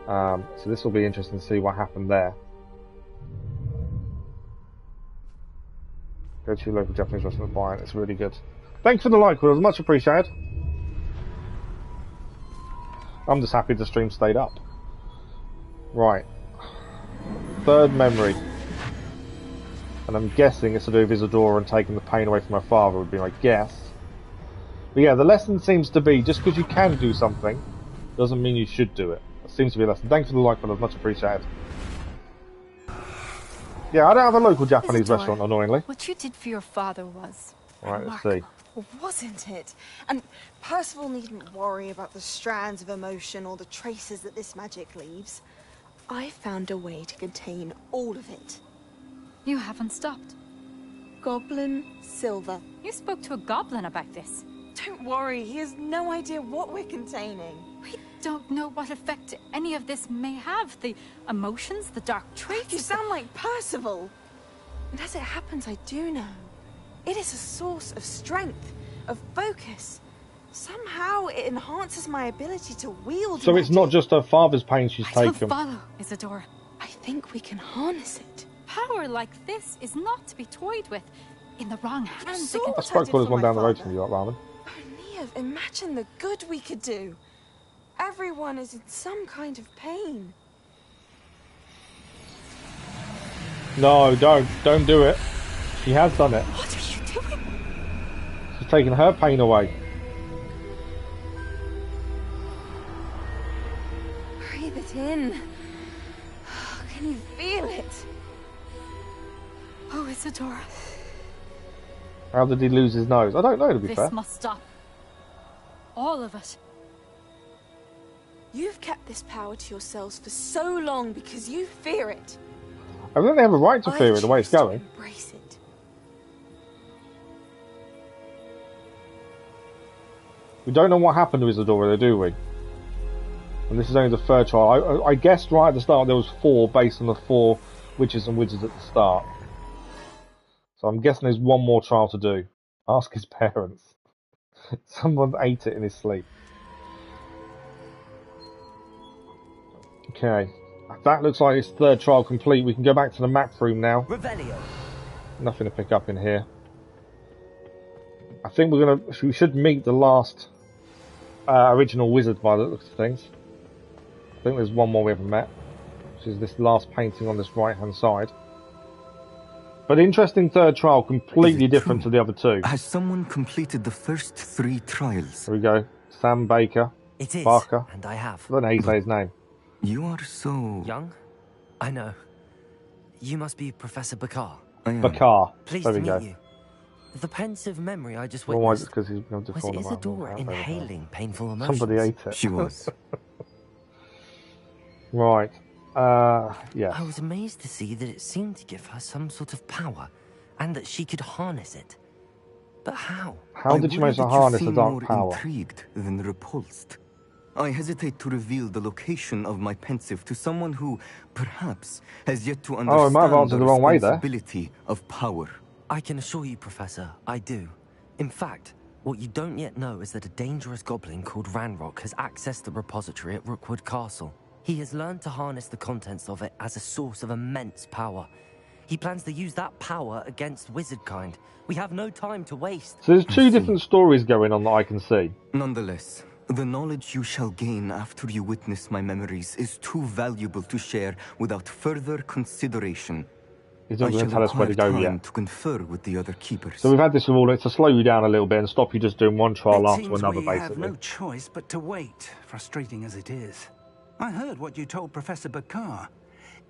A: So this will be interesting to see what happened there. Go to your local Japanese restaurant and buy it. It's really good. Thanks for the like, Will. It was much appreciated. I'm just happy the stream stayed up. Right. Third memory. And I'm guessing it's to do with Isadora and taking the pain away from her father would be my guess. But yeah, the lesson seems to be just because you can do something doesn't mean you should do it. That seems to be a lesson. Thanks for the like, Will. It was much appreciated. Yeah, I don't have a local Japanese restaurant, annoyingly.
M: What you did for your father was
A: Right, let's see.
N: wasn't it? And Percival needn't worry about the strands of emotion or the traces that this magic leaves. I found a way to contain all of it.
E: You haven't stopped.
N: Goblin Silver.
E: You spoke to a goblin about this.
N: Don't worry, he has no idea what we're containing.
E: We don't know what effect any of this may have. The emotions, the dark traits.
N: You sound like Percival. And as it happens, I do know. It is a source of strength, of focus. Somehow it enhances my ability to wield
A: So it's not just her father's pain she's taken.
E: Don't follow, Isadora.
N: I think we can harness it.
E: Power like this is not to be toyed with. In the wrong hands, it can...
A: I spoke to one down the road from you, Ramen.
N: Oh, Neve, imagine the good we could do. Everyone is in some kind of pain.
A: No, don't do it. She has done it.
E: What are you doing?
A: She's taken her pain away.
N: Breathe it in. Can you feel it?
E: Oh, Isadora.
A: How did he lose his nose? I don't know, to be fair.
E: This must stop. All of it.
N: You've kept this power to yourselves for so long because you fear it.
A: I think they have a right to fear it the way it's going.
N: Embrace it.
A: We don't know what happened to Isadora, do we? And this is only the third trial. I guessed right at the start there was 4 based on the 4 witches and wizards at the start. So I'm guessing there's one more trial to do. Ask his parents. Someone ate it in his sleep. Okay. That looks like it's third trial complete. We can go back to the map room now.
C: Revelio.
A: Nothing to pick up in here. I think we should meet the last original wizard by the looks of things. I think there's one more we haven't met, which is this last painting on this right hand side. But interesting third trial, completely different to the other 2.
O: Has someone completed the first 3 trials?
A: Here we go. Sam Baker.
C: It is,
A: Barker.
C: and I have.
A: I don't know how you say his name.
O: You are so...
C: Young? I know. You must be Professor Bakar.
A: Bakar.
C: Pleased
A: There
C: to
A: we
C: meet
A: go.
C: you. The pensive memory I just
A: Well, why is
C: witnessed.
A: it because he's going to
C: Was
A: fall
C: Isadora inhaling painful emotions?
A: Somebody ate it.
O: She was.
A: Right. Yes.
C: I was amazed to see that it seemed to give her some sort of power, and that she could harness it. But how?
A: How did she manage to harness the dark power?
O: Intrigued than repulsed. I hesitate to reveal the location of my pensive to someone who, perhaps, has yet to understand
A: I might have answered the wrong way there.
O: responsibility of power.
C: I can assure you, Professor, I do. In fact, what you don't yet know is that a dangerous goblin called Ranrock has accessed the repository at Rookwood Castle. He has learned to harness the contents of it as a source of immense power. He plans to use that power against wizardkind. We have no time to waste.
A: So there's 2 different stories going on that I can see.
O: Nonetheless, the knowledge you shall gain after you witness my memories is too valuable to share without further consideration.
A: He's not going to tell us where to go yet.
O: To confer with the other keepers.
A: So we've had this with all, it's to slow you down a little bit and stop you just doing one trial
F: It
A: after
F: seems
A: another,
F: we
A: basically.
F: have no choice but to wait, frustrating as it is. I heard what you told Professor Bakar.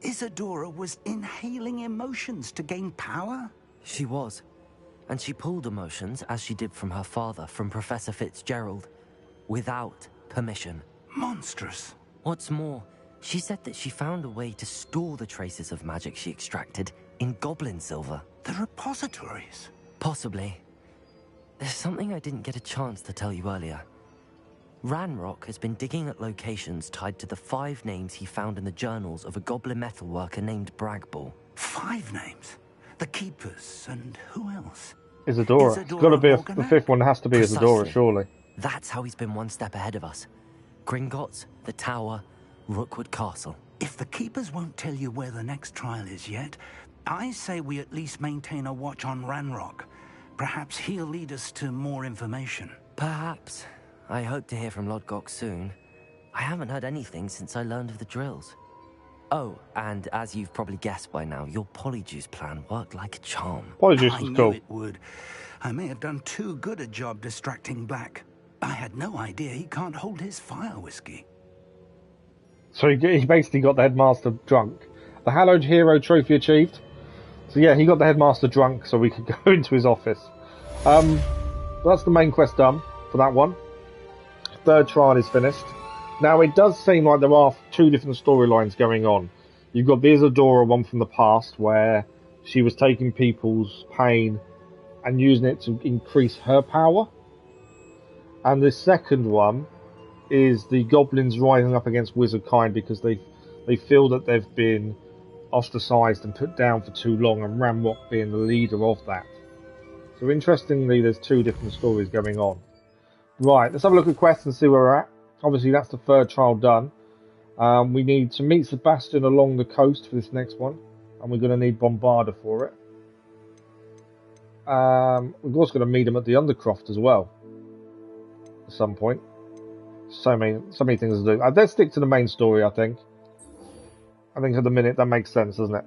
F: Isadora was inhaling emotions to gain power?
C: She was. And she pulled emotions, as she did from her father, from Professor Fitzgerald, without permission.
F: Monstrous.
C: What's more, she said that she found a way to store the traces of magic she extracted in goblin silver.
F: The repositories?
C: Possibly. There's something I didn't get a chance to tell you earlier. Ranrock has been digging at locations tied to the 5 names he found in the journals of a goblin metalworker named Bragball.
F: 5 names? The Keepers, and who else?
A: Isadora. It's got to be the 5th one has to be
C: Precisely.
A: Isadora, surely.
C: That's how he's been one step ahead of us. Gringotts, the Tower, Rookwood Castle.
F: If the Keepers won't tell you where the next trial is yet, I say we at least maintain a watch on Ranrock. Perhaps he'll lead us to more information.
C: Perhaps. I hope to hear from Lodgok soon. I haven't heard anything since I learned of the drills. Oh, and as you've probably guessed by now, your Polyjuice plan worked like a charm.
A: Polyjuice
F: I
A: was
F: knew
A: cool.
F: it would. I may have done too good a job distracting Black. I had no idea he can't hold his fire whiskey.
A: So he basically got the headmaster drunk. The Hallowed Hero trophy achieved. So yeah, he got the headmaster drunk so we could go into his office. So that's the main quest done for that one. Third trial is finished. Now, it does seem like there are two different storylines going on. You've got the Isadora one from the past, where she was taking people's pain and using it to increase her power. And the second one is the goblins rising up against wizardkind because they feel that they've been ostracized and put down for too long, and Ramrock being the leader of that. So interestingly, there's two different stories going on. Right, let's have a look at quests and see where we're at. Obviously, that's the third trial done. We need to meet Sebastian along the coast for this next one, and we're going to need Bombarder for it. We're also going to meet him at the Undercroft as well at some point. So many things to do. Let's stick to the main story, I think. I think at the minute that makes sense, doesn't it?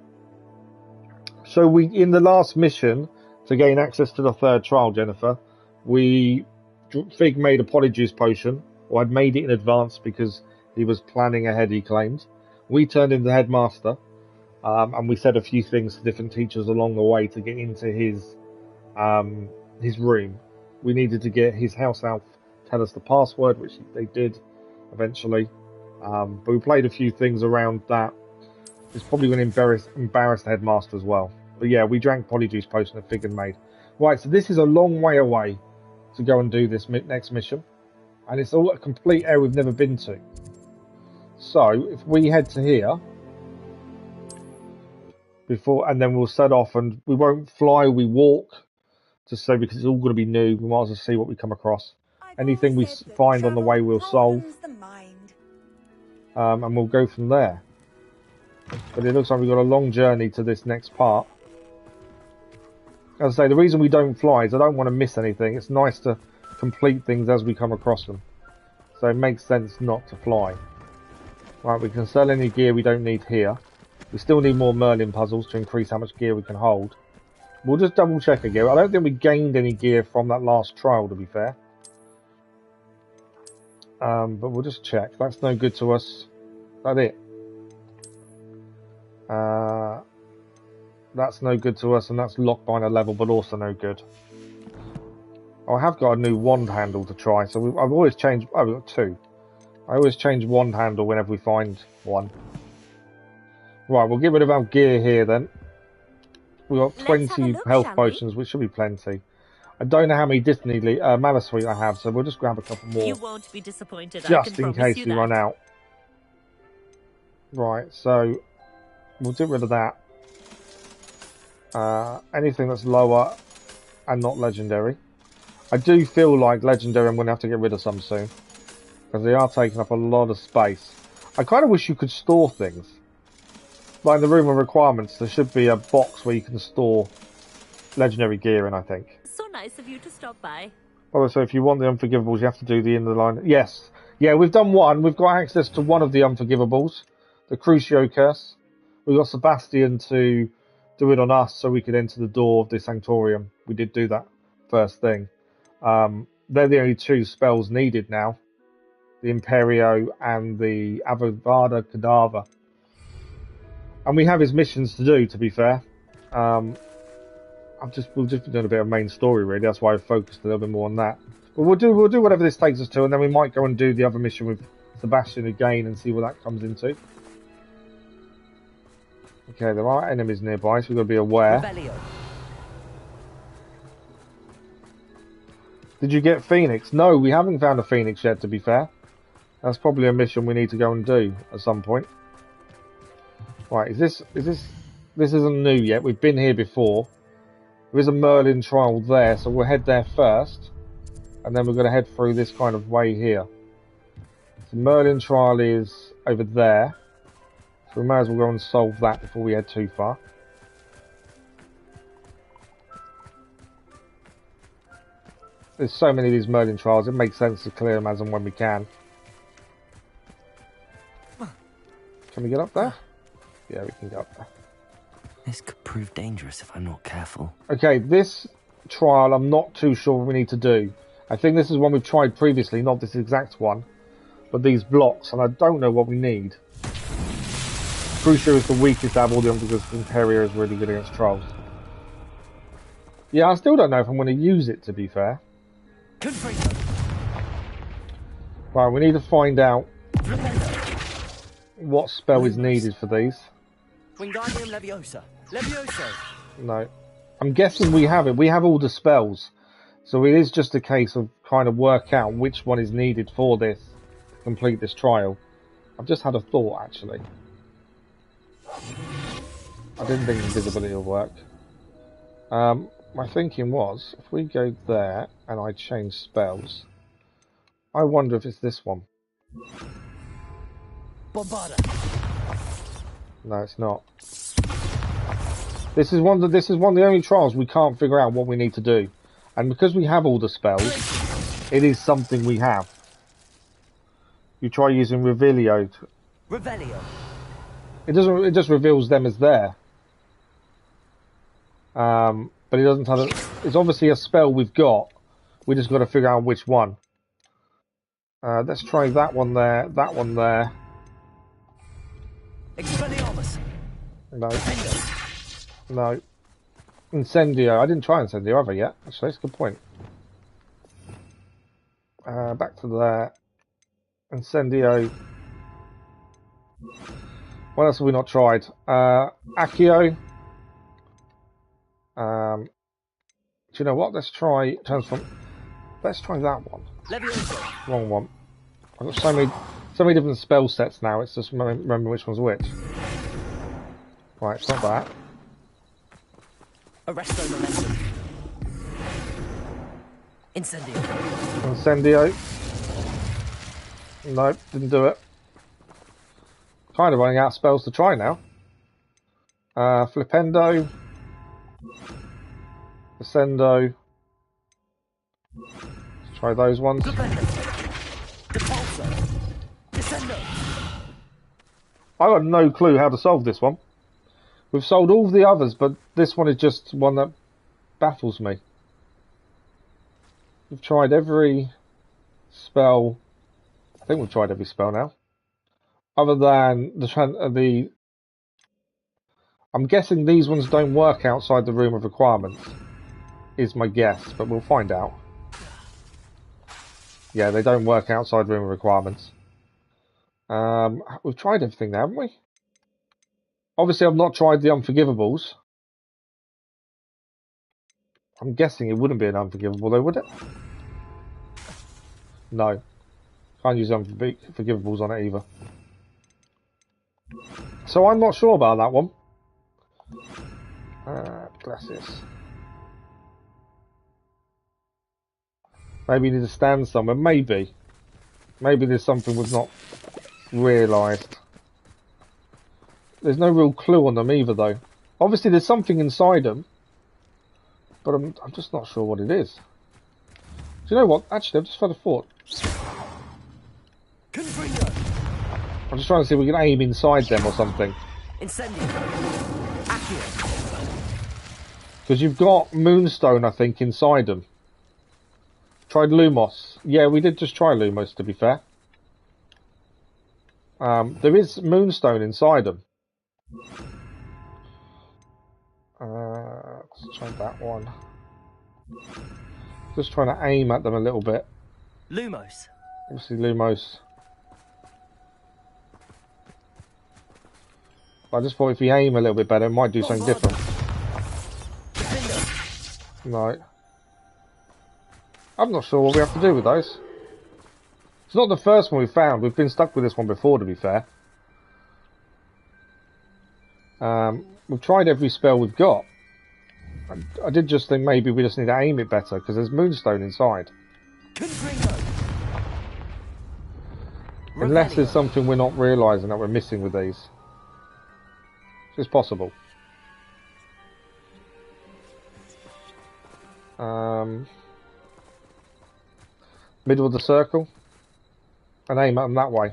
A: So in the last mission, to gain access to the third trial, Jennifer, Fig made a Polyjuice potion, or I'd made it in advance because he was planning ahead, he claimed. We turned into Headmaster, and we said a few things to different teachers along the way to get into his room. We needed to get his house elf tell us the password, which they did eventually. But we played a few things around that. It's probably going to embarrass the Headmaster as well. But yeah, we drank Polyjuice potion that Fig had made. Right, so this is a long way away to go and do this next mission. And it's all a complete area we've never been to. So, if we head to here, and then we'll set off, and we won't fly, we walk, just so, because it's all going to be new, we might as well see what we come across. Anything we find on the way we'll solve. And we'll go from there. But it looks like we've got a long journey to this next part. As I say, the reason we don't fly is I don't want to miss anything. It's nice to complete things as we come across them. So it makes sense not to fly. Right, we can sell any gear we don't need here. We still need more Merlin puzzles to increase how much gear we can hold. We'll just double check again. I don't think we gained any gear from that last trial, to be fair. But we'll just check. That's no good to us. That's it. That's no good to us, and that's locked by a level, but also no good. Oh, I have got a new wand handle to try, so I've always changed. Oh, we've got two. I always change wand handle whenever we find one. Right, we'll get rid of our gear here then. We've got 20 health potions, which should be plenty. I don't know how many Disney Mana Sweet I have, so we'll just grab a couple more.
P: You won't be disappointed,
A: just in case we run out. Right, so we'll get rid of that. Anything that's lower and not legendary. I do feel like legendary I'm going to have to get rid of some soon, because they are taking up a lot of space. I kind of wish you could store things. Like in the room of requirements, there should be a box where you can store legendary gear in, I think.
P: So nice of you to stop by.
A: Oh, so if you want the Unforgivables, you have to do the end of the line. Yes. Yeah, we've done one. We've got access to one of the Unforgivables, the Crucio Curse. We've got Sebastian to do it on us so we could enter the door of the Sanctorium. We did do that first thing. They're the only two spells needed now. The Imperio and the Avada Kedavra. And we have his missions to do, to be fair. We've just been doing a bit of main story, really. That's why I focused a little bit more on that. But we'll do whatever this takes us to, and then we might go and do the other mission with Sebastian again and see what that comes into. Okay, there are enemies nearby, so we've got to be aware.
P: Rebellion.
A: Did you get Phoenix? No, we haven't found a Phoenix yet, to be fair. That's probably a mission we need to go and do at some point. Right, this isn't new yet. We've been here before. There is a Merlin trial there, so we'll head there first. And then we're going to head through this kind of way here. The Merlin trial is over there. So we may as well go and solve that before we head too far. There's so many of these Merlin trials, it makes sense to clear them as and when we can. Can we get up there? Yeah, we can get up there.
C: This could prove dangerous if I'm not careful.
A: Okay, this trial I'm not too sure what we need to do. I think this is one we've tried previously, not this exact one. But these blocks, and I don't know what we need. Crucio is the weakest out of all the others because Imperio is really good against trolls. Yeah, I still don't know if I'm going to use it, to be fair. Right, we need to find out what spell is needed for these.
C: Wingardium Leviosa. Levioso.
A: No. I'm guessing we have it. We have all the spells. So it is just a case of trying to work out which one is needed for this, to complete this trial. I've just had a thought, actually. I didn't think invisibility would work. My thinking was, if we go there and I change spells, I wonder if it's this one.
C: Bombarda.
A: No, it's not. This is one of the only trials we can't figure out what we need to do, and because we have all the spells, it is something we have. You try using Revelio.
C: Revelio.
A: It doesn't. It just reveals them as there. But it doesn't have. It's obviously a spell we've got. We just got to figure out which one. Let's try that one there. That one there.
C: Expelliarmus.
A: No. No. Incendio. I didn't try Incendio ever yet. Actually, that's a good point. Back to there. Incendio. What else have we not tried? Accio. Do you know what? Let's try transform. Let's try that one.
C: Levioso.
A: Wrong one. I've got so many different spell sets now. It's just remember which one's which. Right, it's not that.
C: Arresto momentum. Incendio.
A: Incendio. Nope, didn't do it. Kind of running out of spells to try now. Flipendo. Ascendo. Let's try those ones. I got no clue how to solve this one. We've solved all the others, but this one is just one that baffles me. We've tried every spell. I think we've tried every spell now. Other than the I'm guessing these ones don't work outside the room of requirements, is my guess, but we'll find out. Yeah, they don't work outside room of requirements. We've tried everything now, haven't we? Obviously, I've not tried the Unforgivables. I'm guessing it wouldn't be an Unforgivable, though, would it? No. Can't use Unforgivables on it either. So I'm not sure about that one. Glasses. Maybe you need to stand somewhere. Maybe. Maybe there's something we've not realised. There's no real clue on them either, though. Obviously, there's something inside them, but I'm just not sure what it is. Do you know what? Actually, I've just had a thought. I'm just trying to see if we can aim inside them or something. Because you've got Moonstone, I think, inside them. Tried Lumos. Yeah, we did just try Lumos, to be fair. There is Moonstone inside them. Let's try that one. Just trying to aim at them a little bit.
C: Lumos.
A: Obviously Lumos. I just thought if we aim a little bit better, it might do something different. Right. I'm not sure what we have to do with those. It's not the first one we've found. We've been stuck with this one before, to be fair. We've tried every spell we've got. I did just think maybe we just need to aim it better, because there's Moonstone inside. Unless there's something we're not realising that we're missing with these. It's possible. Middle of the circle. And aim at them that way.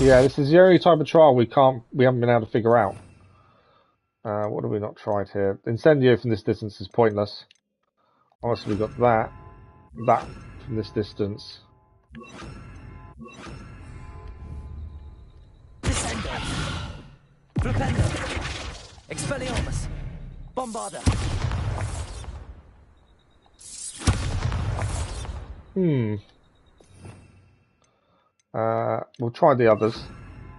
A: Yeah, this is the only type of trial we haven't been able to figure out. What have we not tried here? Incendio from this distance is pointless. Obviously we've got that from this distance.
C: Expelliarmus! Bombarda!
A: We'll try the others.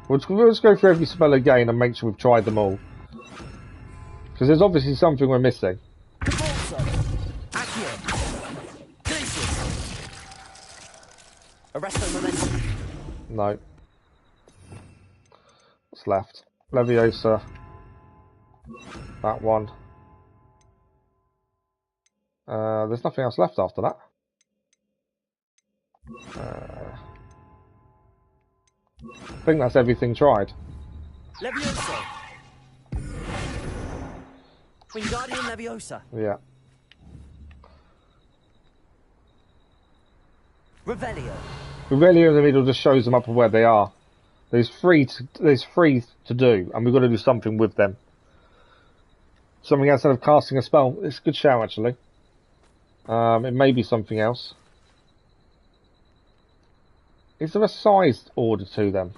A: We'll just go through every spell again and make sure we've tried them all. Because there's obviously something we're missing.
C: Arresto momentum.
A: No. What's left? Leviosa. That one. There's nothing else left after that. I think that's everything tried.
C: Leviosa. Wingardium Leviosa.
A: Yeah.
C: Revelio.
A: Revelio in the middle just shows them up of where they are. There's three to do, and we've got to do something with them. Something outside of casting a spell. It's a good shout, actually. It may be something else. Is there a sized order to them?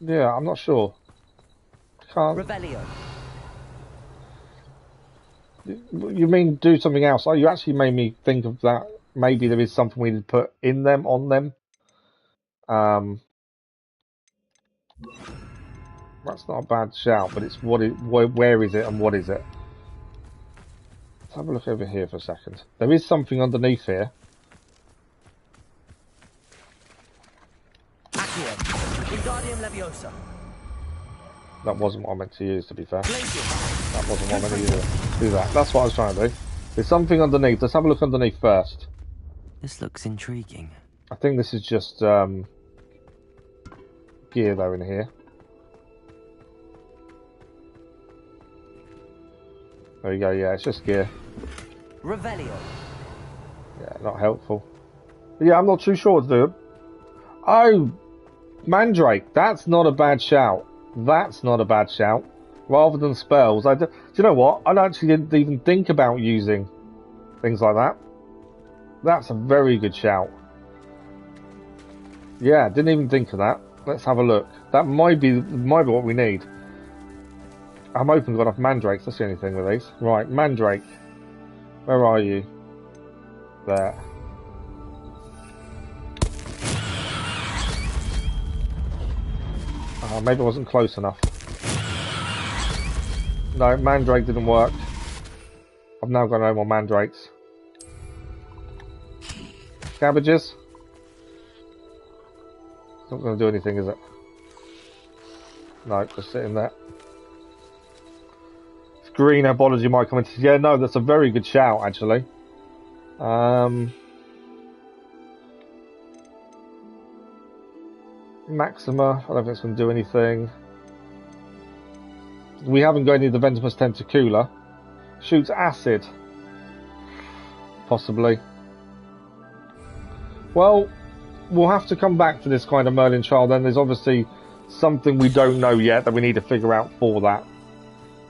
A: Yeah, I'm not sure. Can't.
C: Revelio.
A: You mean do something else? Oh, you actually made me think of that. Maybe there is something we need to put in them, on them. That's not a bad shout, but it's where is it and what is it? Let's have a look over here for a second. There is something underneath here.
C: Wingardium Leviosa.
A: That wasn't what I meant to use, to be fair. That wasn't what I meant to use. Do that. That's what I was trying to do. There's something underneath. Let's have a look underneath first.
C: This looks intriguing.
A: I think this is just gear though in here. There you go. Yeah, it's just gear.
C: Revelio.
A: Yeah, not helpful. But yeah, I'm not too sure what to do. Oh, Mandrake. That's not a bad shout. That's not a bad shout. Rather than spells, do you know what? I actually didn't even think about using things like that. That's a very good shout. Yeah, didn't even think of that. Let's have a look. That might be what we need. I'm hoping we've got enough mandrakes. That's the only thing with these. Right, Mandrake. Where are you? There. Maybe I wasn't close enough. No, Mandrake didn't work. I've now got no more Mandrakes. Cabbages? It's not going to do anything, is it? No, just sitting there. It's green herbology might come into... Yeah, no, that's a very good shout, actually. Maxima, I don't think it's going to do anything. We haven't got any of the Ventimus Tentacula. Shoots acid. Possibly. Well, we'll have to come back to this kind of Merlin trial then. There's obviously something we don't know yet that we need to figure out for that.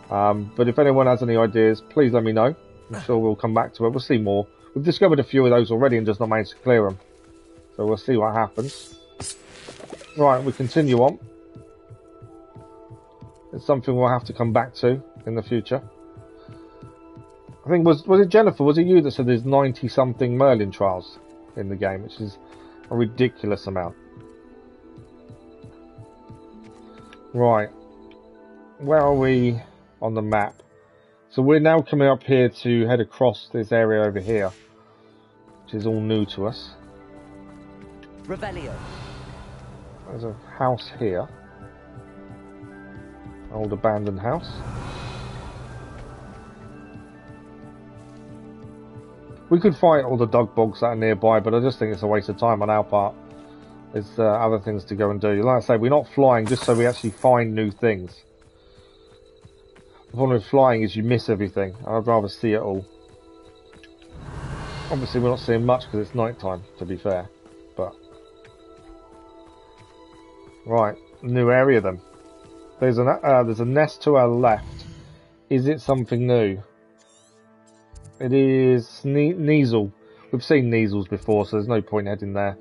A: But if anyone has any ideas, please let me know. I'm sure we'll come back to it. We'll see more. We've discovered a few of those already and just not managed to clear them. So we'll see what happens. Right, we continue on. It's something we'll have to come back to in the future. I think, was it Jennifer, was it you that said there's 90-something Merlin trials in the game, which is a ridiculous amount. Right. Where are we on the map? So we're now coming up here to head across this area over here, which is all new to us.
C: Revelio.
A: There's a house here. Old abandoned house. We could fight all the dog bogs that are nearby, but I just think it's a waste of time on our part. There's other things to go and do. Like I say, we're not flying just so we actually find new things. The problem with flying is you miss everything. I'd rather see it all. Obviously we're not seeing much because it's night time, to be fair. But right, new area then. There's a nest to our left. Is it something new? It is Neasel. We've seen Neasels before, so there's no point heading there.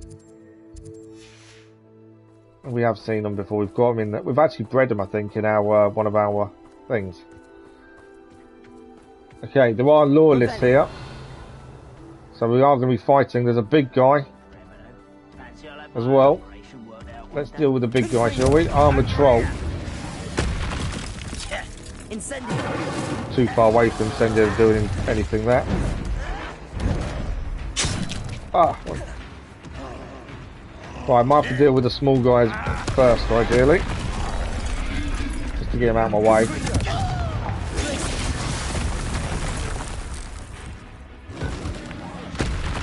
A: We have seen them before. We've got them in. We've actually bred them, I think, in our one of our things. Okay, there are loyalists here, so we are going to be fighting. There's a big guy as well. Let's deal with the big guy, shall we? Armored troll. Too far away from Incendio doing anything there. Ah. Right, I might have to deal with the small guys first, ideally. Just to get them out of my way.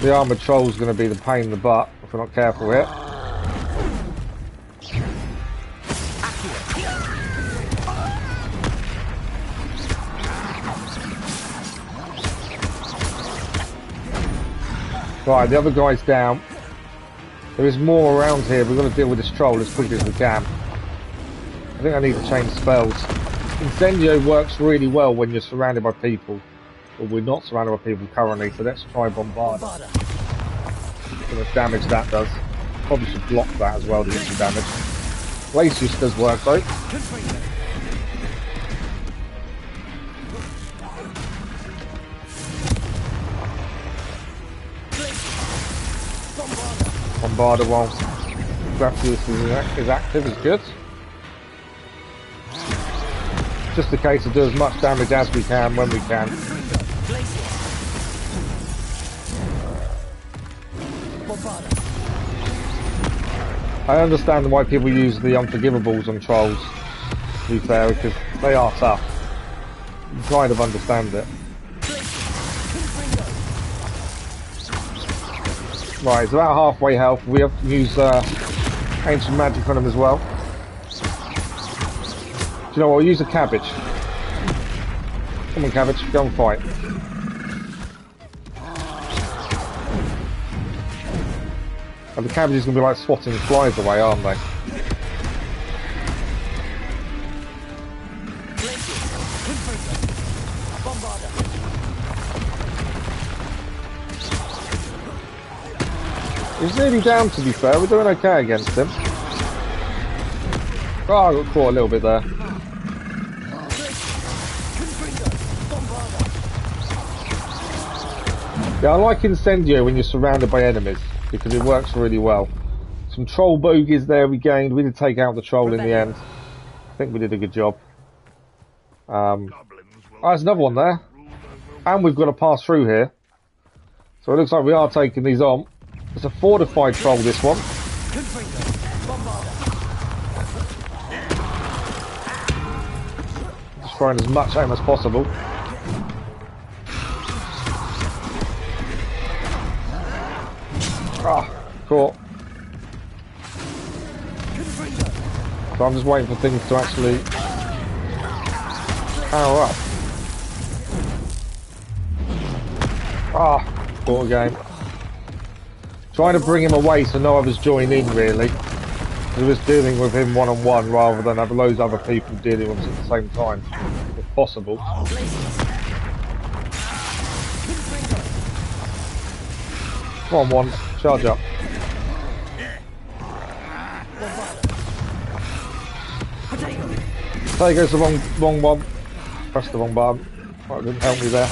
A: The armoured troll's going to be the pain in the butt if we're not careful here. Right, the other guy's down. There is more around here. We've got to deal with this troll as quickly as we can. I think I need to change spells. Incendio works really well when you're surrounded by people. But we're not surrounded by people currently, so let's try Bombard. How much damage that does. Probably should block that as well to get some damage. Glacius does work though. Bombarder while Glacius is active is good. Just a case of do as much damage as we can when we can. I understand why people use the unforgivables on trolls, to be fair, because they are tough. You kind of understand it. Right, it's about halfway health. We have to use ancient magic on him as well. Do you know what? We'll use a cabbage. Come on, cabbage, go and fight. And the cabbages going to be like swatting flies away, aren't they? He's nearly down, to be fair. We're doing okay against him. Oh, I got caught a little bit there. Yeah, I like Incendio when you're surrounded by enemies, because it works really well. Some troll bogies there we gained. We did take out the troll in the end. I think we did a good job. Oh, there's another one there. And we've got to pass through here. So it looks like we are taking these on. It's a fortified troll, this one. Just throwing as much aim as possible. Ah, caught. So I'm just waiting for things to actually power up. Ah, caught again. Trying to bring him away so no others join in, really. He was dealing with him one-on-one rather than have loads of other people dealing with him at the same time, if possible. Come on, one. Charge up. There goes the wrong one. Press the wrong button. That didn't help me there.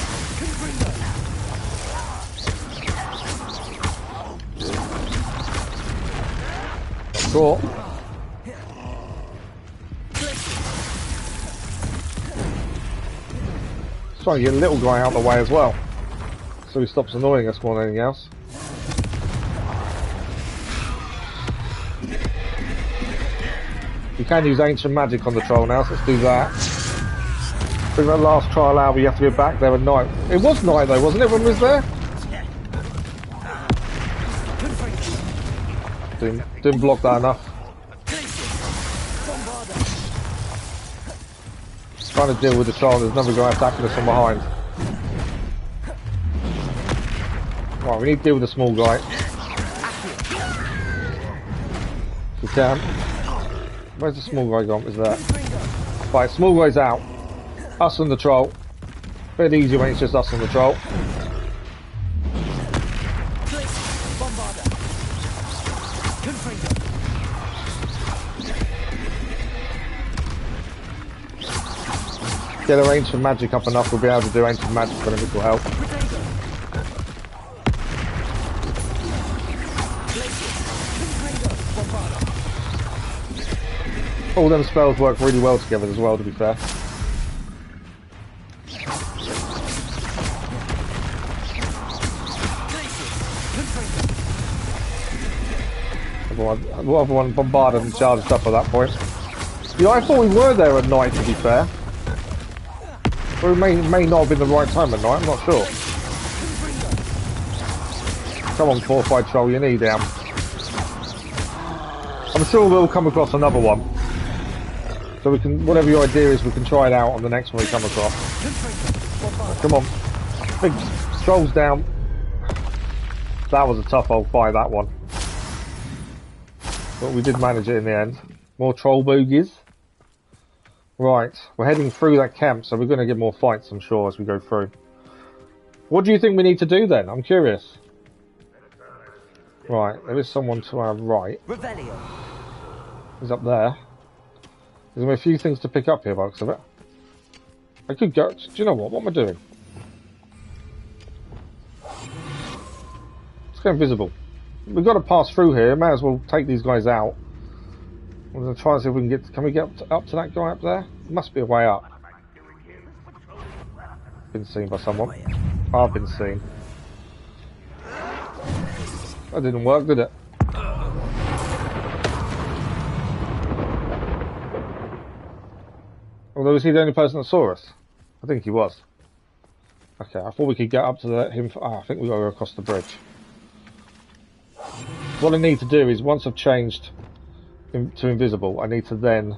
A: Caught. Just trying to get a little guy out of the way as well, so he stops annoying us more than anything else. You can use ancient magic on the troll now, so let's do that. I think that last trial out, we have to be back there at night. It was night though, wasn't it, when we was there? Didn't block that enough. Trying to deal with the troll, there's another guy attacking us from behind. Right, we need to deal with the small guy. If we can. Where's the small guy gone? Is that? Right, small guy's out. Us and the troll. Bit easier when it's just us and the troll. Get our ancient magic up enough, we'll be able to do ancient magic for them, which will help. All them spells work really well together as well, to be fair. Everyone bombarded and charged up at that point. Yeah, I thought we were there at night, to be fair. Or it may not have been the right time at night, I'm not sure. Come on, fortified troll, you need down. I'm sure we'll come across another one. So we can, whatever your idea is, we can try it out on the next one we come across. Come on. Big trolls down. That was a tough old fight, that one. But we did manage it in the end. More troll boogies. Right, we're heading through that camp, so we're going to get more fights, I'm sure, as we go through. What do you think we need to do then? I'm curious. Right, there is someone to our right. He's up there. There's a few things to pick up here, by the looks of it. I could go... Do you know what? What am I doing? Let's go invisible. We've got to pass through here. May as well take these guys out. We're going to try and see if we can get... Can we get up to that guy up there? There must be a way up. Been seen by someone. I've been seen. That didn't work, did it? Although, was he the only person that saw us? I think he was. Okay, I thought we could get up to him. I think we've got to go across the bridge. What I need to do is, once I've changed to invisible, I need to then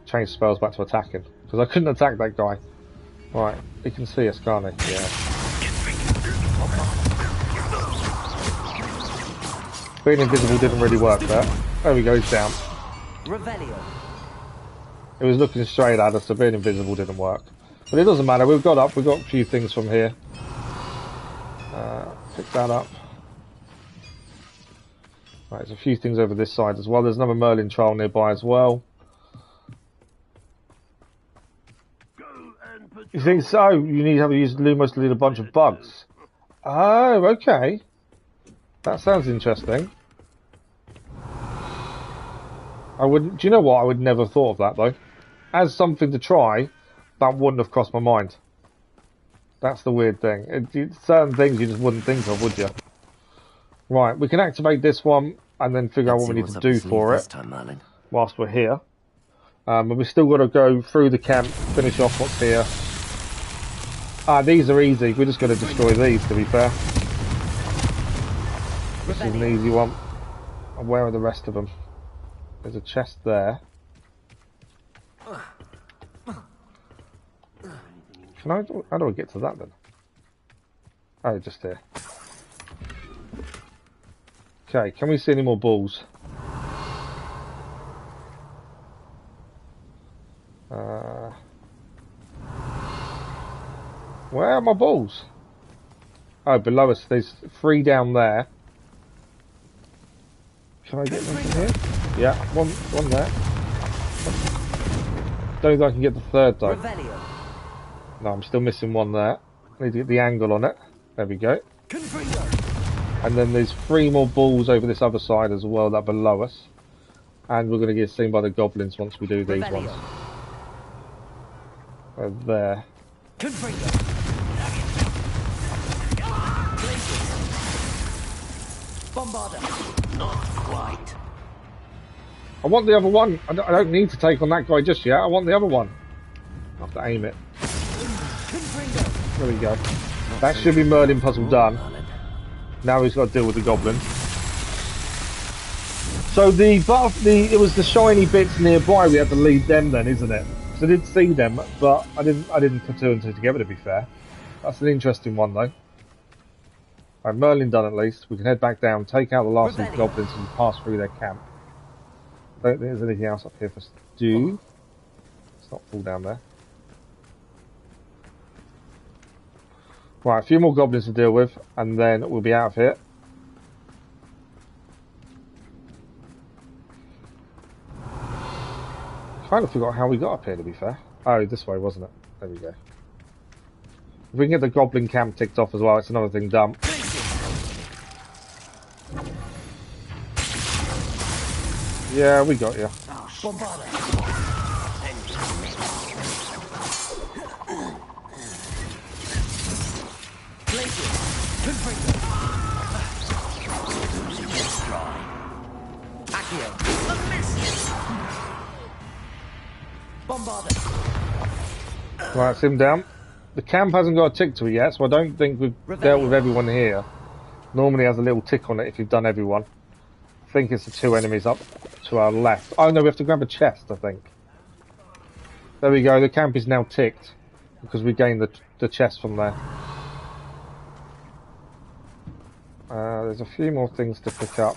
A: change spells back to attacking. Because I couldn't attack that guy. Right, he can see us, can't he? Yeah. Being invisible didn't really work there. There we go, he's down. It was looking straight at us, so being invisible didn't work. But it doesn't matter, we've got up, we've got a few things from here. Pick that up. Right, there's a few things over this side as well. There's another Merlin trial nearby as well. You think so? You need to have used Lumos to lead a bunch of bugs. Oh, okay. That sounds interesting. I wouldn't. Do you know what? I would never have thought of that though. As something to try, that wouldn't have crossed my mind. That's the weird thing. Certain things you just wouldn't think of, would you? Right, we can activate this one and then figure out what we need to do for it whilst we're here. But we've still got to go through the camp, finish off what's here. These are easy. We're just going to destroy these, to be fair. This is an easy one. And where are the rest of them? There's a chest there. How do I get to that then? Oh, just here. Okay, can we see any more balls? Where are my balls? Oh, below us, there's 3 down there. Can I get them from here? Yeah, one there. Don't think I can get the 3rd though. No, I'm still missing one there. I need to get the angle on it. There we go. And then there's 3 more balls over this other side as well that are below us. And we're going to get seen by the goblins once we do these ones. They're there.
B: Not quite.
A: I want the other one. I don't need to take on that guy just yet. I want the other one. I have to aim it. There we go. That should be Merlin puzzle done. Now he's got to deal with the goblins. So it was the shiny bits nearby. We had to lead them then, isn't it? So I did see them, but I didn't put 2 and 2 together. To be fair, that's an interesting one though. Right, Merlin done at least. We can head back down, take out the last of these goblins, and pass through their camp. Don't think there's anything else up here for us to do. Let's not fall down there. Right, a few more goblins to deal with, and then we'll be out of here. Kind of forgot how we got up here, to be fair. Oh, this way, wasn't it? There we go. If we can get the goblin camp ticked off as well, it's another thing done. Yeah, we got you. Right, it's him down. The camp hasn't got a tick to it yet, so I don't think we've dealt with everyone here. Normally it has a little tick on it if you've done everyone. I think it's the 2 enemies up to our left. Oh no, we have to grab a chest, I think. There we go, the camp is now ticked because we gained the chest from there. There's a few more things to pick up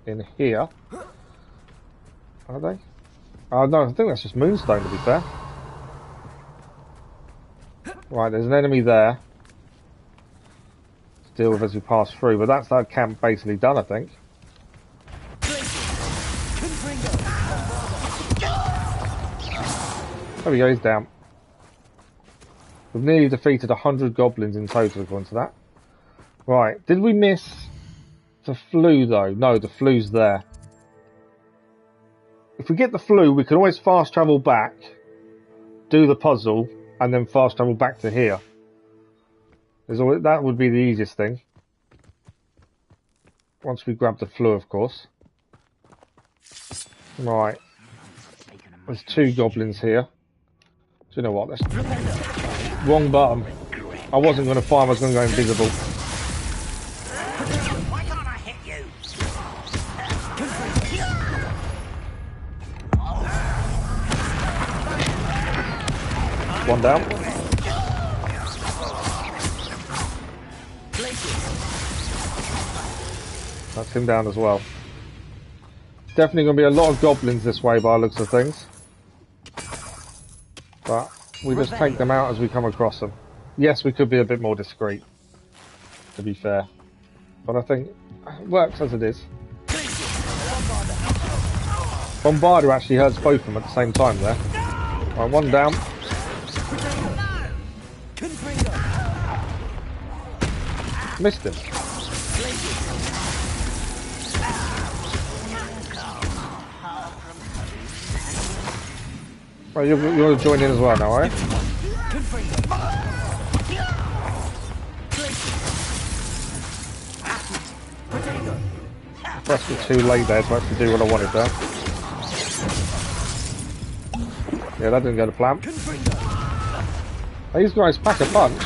A: in here. Are they? Oh no, I think that's just moonstone to be fair. Right, there's an enemy there to deal with as we pass through, but that's that camp basically done, I think. There we go, he's down. We've nearly defeated 100 goblins in total according to that. Right, did we miss the flue though? No, the flue's there. If we get the flue, we can always fast travel back, do the puzzle, and then fast travel back to here. That would be the easiest thing. Once we grab the flue, of course. Right. There's 2 goblins here. Do you know what? Wrong button. I wasn't going to fire, I was going to go invisible.
Q: Why can't I hit you?
A: One down. That's him down as well. Definitely going to be a lot of goblins this way by the looks of things. But we just take them out as we come across them. Yes, we could be a bit more discreet, to be fair. But I think it works as it is. Bombardier actually hurts both of them at the same time there. Right, one down. Missed him. Well, you want to join in as well now, eh? Pressed it too late there to actually do what I wanted there. Yeah, that didn't go to plan. These guys pack a punch.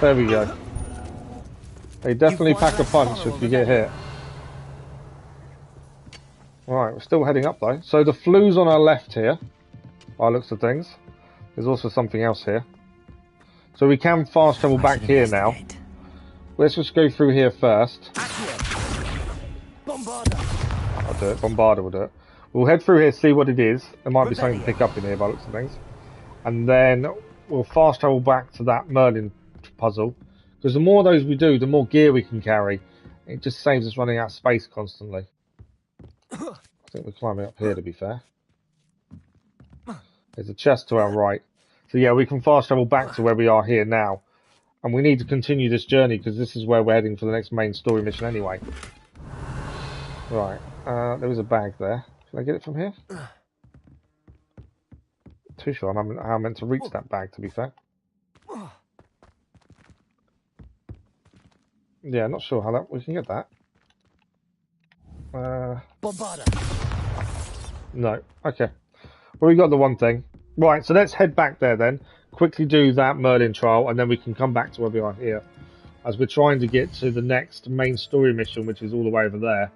A: There we go. They definitely pack a punch if you get hit. Right, we're still heading up though. So the flue's on our left here, by the looks of things. There's also something else here. So we can fast travel back here now. Let's just go through here first. I'll do it, Bombarder will do it. We'll head through here, see what it is. There might be something to pick up in here by the looks of things. And then we'll fast travel back to that Merlin puzzle. Because the more of those we do, the more gear we can carry. It just saves us running out of space constantly. I think we're climbing up here to be fair. There's a chest to our right. So yeah, we can fast travel back to where we are here now. And we need to continue this journey because this is where we're heading for the next main story mission anyway. Right, there is a bag there. Can I get it from here? Too sure how I'm meant to reach that bag to be fair. Yeah, not sure how we can get that. No, okay. Well, we got the one thing. Right, so let's head back there then. Quickly do that Merlin trial, and then we can come back to where we are here. As we're trying to get to the next main story mission, which is all the way over there.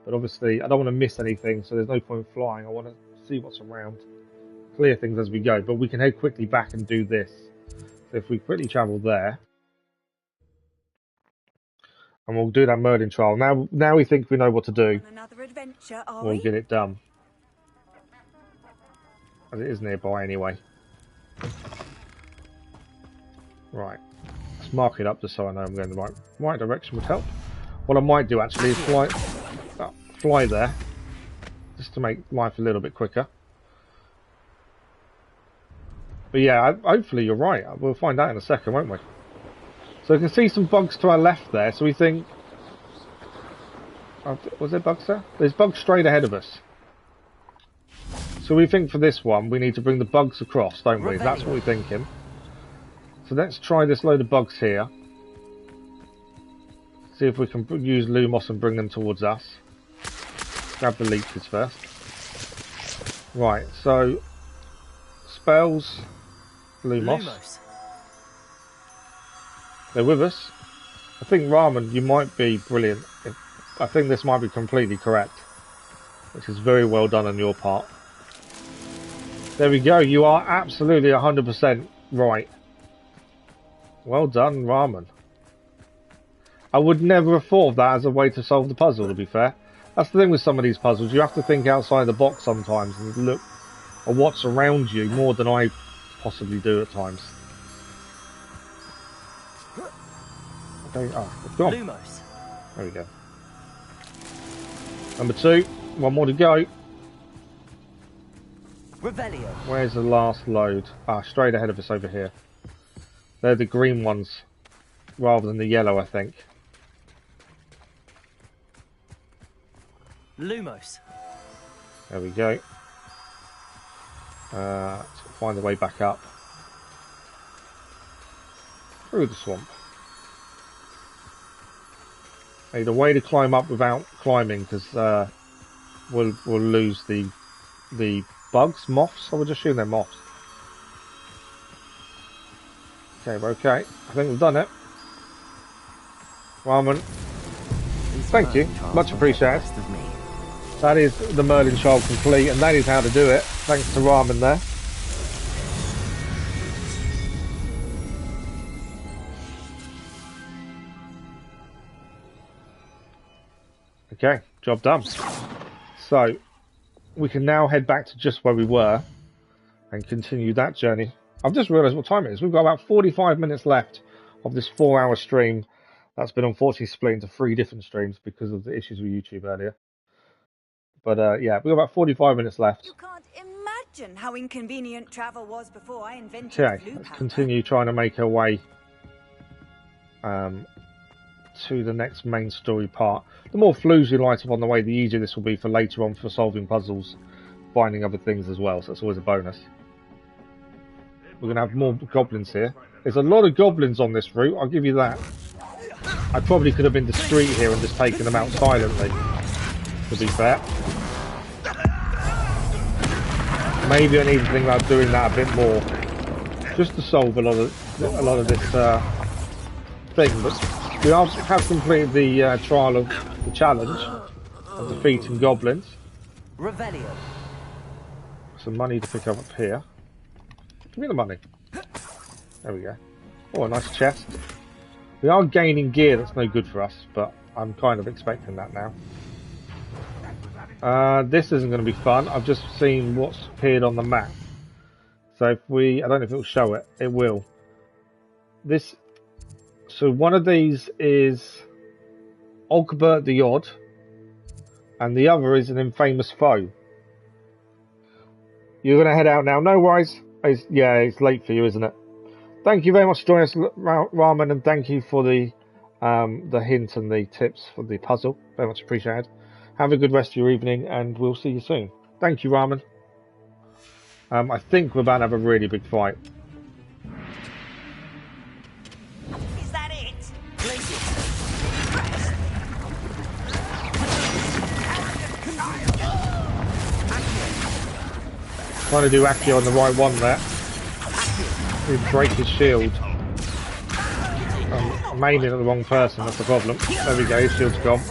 A: But obviously, I don't want to miss anything, so there's no point flying. I want to see what's around. Clear things as we go, but we can head quickly back and do this. So if we quickly travel there. And we'll do that Merlin trial. Now we think we know what to do.
L: Another adventure, are
A: We'll
L: we?
A: get it done. As it is nearby anyway. Right. Let's Just mark it up just so I know I'm going the right direction would help. What I might do actually is fly there, just to make life a little bit quicker. But yeah, hopefully you're right. We'll find out in a second, won't we? So you can see some bugs to our left there, so we think... was there bugs there? There's bugs straight ahead of us. So we think for this one, we need to bring the bugs across, don't we? That's what we're thinking. So let's try this load of bugs here. See if we can use Lumos and bring them towards us. Grab the leeches first. Right, so... spells... Lumos. They're with us. I think Ramen, you might be brilliant. I think this might be completely correct. Which is very well done on your part. There we go, you are absolutely 100% right. Well done, Ramen. I would never have thought of that as a way to solve the puzzle, to be fair. That's the thing with some of these puzzles, you have to think outside the box sometimes and look at what's around you more than I possibly do at times. Okay, it's gone.
C: Lumos.
A: There we go. Number 2, one more to go.
C: Revelio.
A: Where's the last load? Straight ahead of us over here. They're the green ones, rather than the yellow, I think.
C: Lumos.
A: There we go. Let's find the way back up. Through the swamp. Need a way to climb up without climbing, because we'll lose the bugs, moths. I would assume they're moths. Okay, we're okay. I think we've done it. Ramen. Thank you. Much appreciated. That is the Merlin Child complete, and that is how to do it. Thanks to Ramen there. Okay, job done. So, we can now head back to just where we were and continue that journey. I've just realised what time it is. We've got about 45 minutes left of this 4-hour stream. That's been unfortunately split into 3 different streams because of the issues with YouTube earlier. But yeah, we've got about 45 minutes left.
L: You can't imagine how inconvenient travel was before I invented
A: Okay,
L: blue
A: let's
L: powder.
A: continue trying to make our way to the next main story part. The more flues you light up on the way, the easier this will be for later on for solving puzzles, finding other things as well, so that's always a bonus. We're going to have more goblins here. There's a lot of goblins on this route, I'll give you that. I probably could have been discreet here and just taken them out silently, to be fair. Maybe I need to think about doing that a bit more, just to solve a lot of this thing. But we have completed the trial of the challenge of defeating goblins.
C: Revelio.
A: Some money to pick up here. Give me the money. There we go. Oh, a nice chest. We are gaining gear that's no good for us, but I'm kind of expecting that now. This isn't going to be fun. I've just seen what's appeared on the map. So if I don't know if it will show it. It will. So one of these is Ogbert the Odd, and the other is an infamous foe. You're going to head out now. No worries. Yeah, it's late for you, isn't it? Thank you very much for joining us, Ramen, and thank you for the hint and the tips for the puzzle. Very much appreciated. Have a good rest of your evening, and we'll see you soon. Thank you, Ramen. I think we're about to have a really big fight.
L: Is that it?
A: Trying to do Accio on the right one there. He'd break his shield. I'm aiming at the wrong person, that's the problem. There we go, his shield's gone.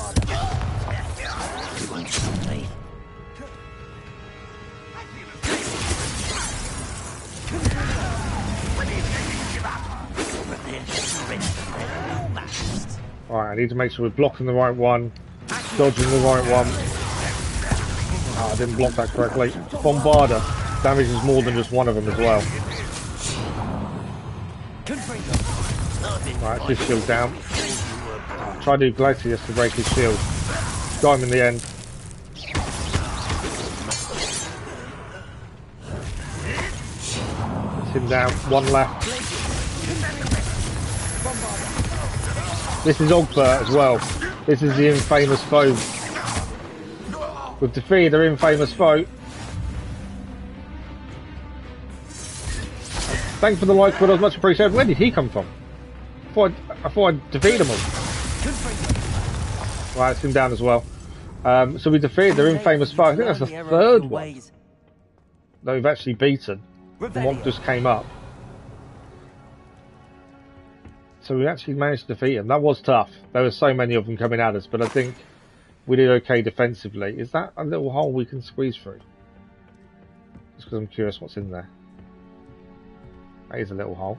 A: Alright, I need to make sure we're blocking the right one, dodging the right one. Oh, I didn't block that correctly. Bombarder damages more than just one of them as well. Right, it's his shield down. Try to do Glacius to break his shield. Got him in the end. It's him down. One left. This is Ogbert as well. This is the infamous foe. We've defeated their infamous foe. Thanks for the like, but I was much appreciated. Where did he come from? I thought I'd defeated him all. Right, it's him down as well. So we defeated their infamous foe. I think that's the third one that we've actually beaten. And one just came up. So we actually managed to defeat him. That was tough. There were so many of them coming at us, but I think we did okay defensively. Is that a little hole we can squeeze through? Just because I'm curious what's in there. That is a little hole.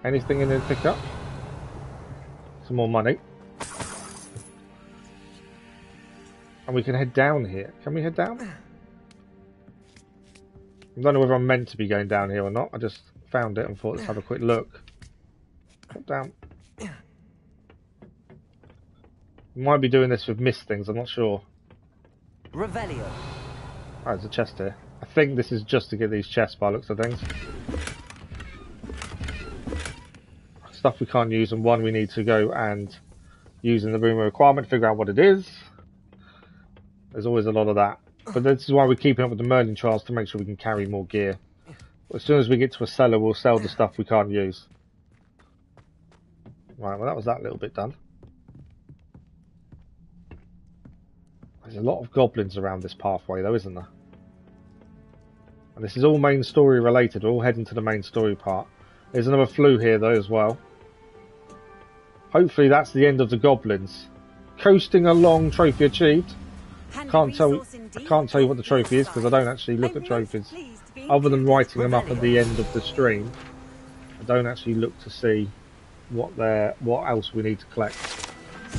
A: Anything in there to pick up? Some more money. And we can head down here. Can we head down? I don't know whether I'm meant to be going down here or not. I just found it and thought, let's have a quick look. Drop down. We might be doing this with missed things, I'm not sure.
C: Revelio.
A: Oh, there's a chest here. I think this is just to get these chests by looks of things. Stuff we can't use, and one we need to go and use in the room of requirement to figure out what it is. There's always a lot of that. But this is why we're keeping up with the Merlin trials, to make sure we can carry more gear. As soon as we get to a cellar, we'll sell the stuff we can't use. Right, well that was that little bit done. There's a lot of goblins around this pathway though, isn't there? And this is all main story related. We're all heading to the main story part. There's another flue here though as well. Hopefully that's the end of the goblins. Coasting along, trophy achieved. I can't tell you what the trophy is because I don't actually look at trophies. Other than writing them up at the end of the stream, I don't actually look to see what else we need to collect.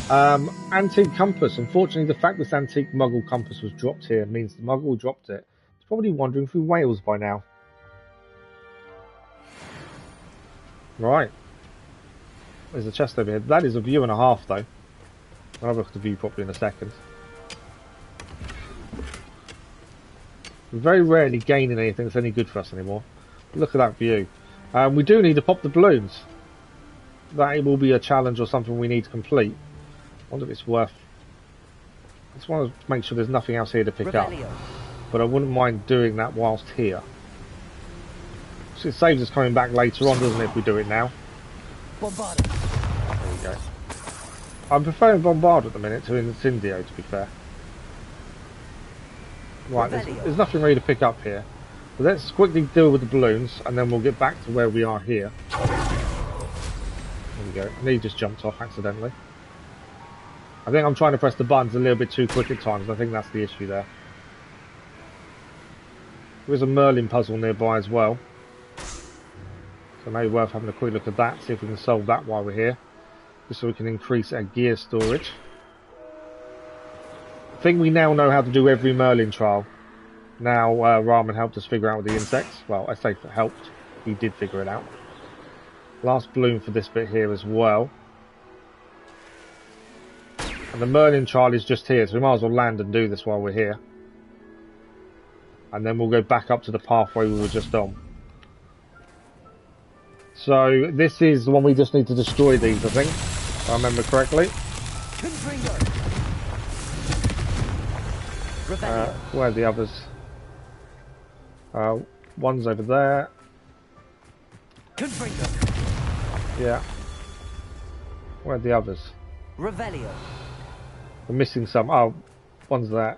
A: Antique compass. Unfortunately, the fact this antique Muggle compass was dropped here means the Muggle who dropped it is probably wandering through Wales by now. Right. There's a chest over here. That is a view and a half, though. I'll have a look at the view properly in a second. We're very rarely gaining anything that's any good for us anymore. But look at that view. We do need to pop the balloons. That will be a challenge or something we need to complete. I wonder if it's worth... I just want to make sure there's nothing else here to pick up. But I wouldn't mind doing that whilst here. So it saves us coming back later on, doesn't it, if we do it now?
C: Bombard.
A: There we go. I'm preferring Bombard at the minute to Incendio, to be fair. Right, there's nothing really to pick up here. But let's quickly deal with the balloons, and then we'll get back to where we are here. There we go. And he just jumped off accidentally. I think I'm trying to press the buttons a little bit too quick at times. I think that's the issue there. There is a Merlin puzzle nearby as well. So maybe worth having a quick look at that, see if we can solve that while we're here. Just so we can increase our gear storage. I think we now know how to do every Merlin trial. Now Rahman helped us figure out with the insects. Well, I say helped. He did figure it out. Last balloon for this bit here as well. And the Merlin trial is just here, so we might as well land and do this while we're here. And then we'll go back up to the pathway we were just on. So this is the one we just need to destroy these, I think, if I remember correctly. Where are the others? One's over there. Yeah. Where are the others?
C: Revelio.
A: We're missing some. Oh, one's there.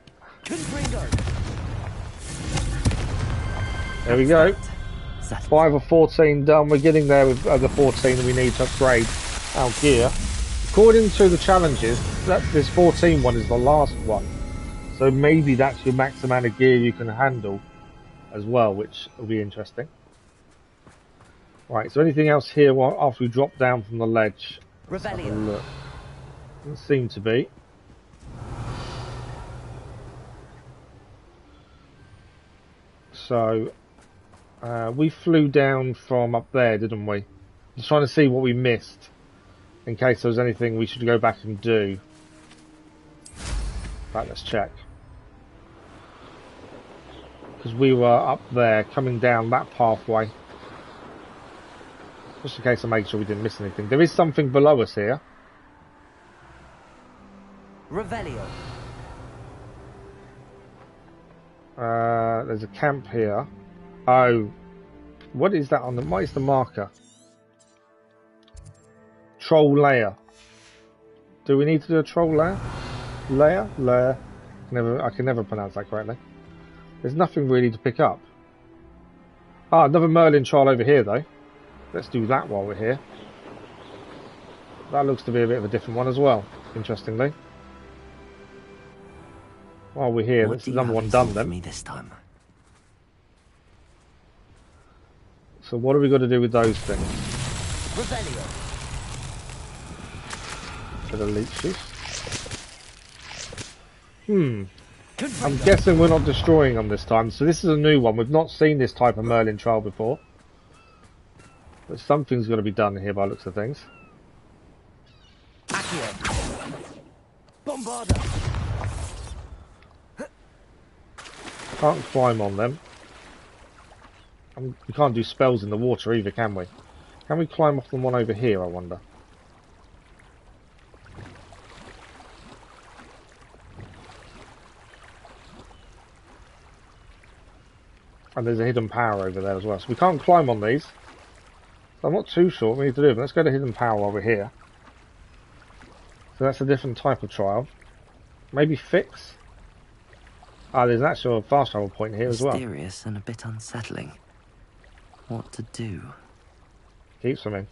A: There we go. 5 of 14 done. We're getting there with the 14 that we need to upgrade our gear. According to the challenges, this 14 one is the last one. So maybe that's your max amount of gear you can handle as well, which will be interesting. Right, so anything else here after we drop down from the ledge? Let's have a look. Doesn't seem to be. So, we flew down from up there, didn't we? Just trying to see what we missed, in case there was anything we should go back and do. Right, let's check. Because we were up there, coming down that pathway. Just in case I make sure we didn't miss anything. There is something below us here.
C: Revelio.
A: There's a camp here. Oh, what is that on the? What is the marker? Troll layer. Do we need to do a troll layer? Layer. I can never pronounce that correctly. There's nothing really to pick up. Ah, another Merlin trial over here though. Let's do that while we're here. That looks to be a bit of a different one as well, interestingly. While we're here, let's another one done then.
C: Me this time.
A: So what are we going to do with those things?
C: Revelio.
A: For the leeches. I'm guessing we're not destroying them this time. So this is a new one. We've not seen this type of Merlin trial before. But something's got to be done here by the looks of things.
C: Accio. Bombarda.
A: Can't climb on them. We can't do spells in the water either, can we? Can we climb off the one over here, I wonder? And there's a hidden power over there as well. So we can't climb on these. So I'm not too sure what we need to do. But let's go to hidden power over here. So that's a different type of trial. Maybe fix? Ah, there's an actual fast travel point here as well.
C: Mysterious and a bit unsettling. What to do?
A: Keep swimming.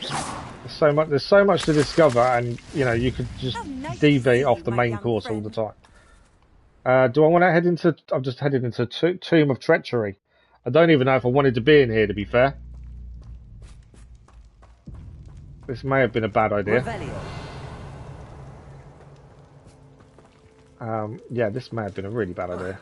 A: There's so much to discover, and you know you could just deviate off the main course all the time. Do I want to head into? I've just headed into Tomb of Treachery. I don't even know if I wanted to be in here, to be fair. This may have been a bad idea. Yeah, this may have been a really bad idea.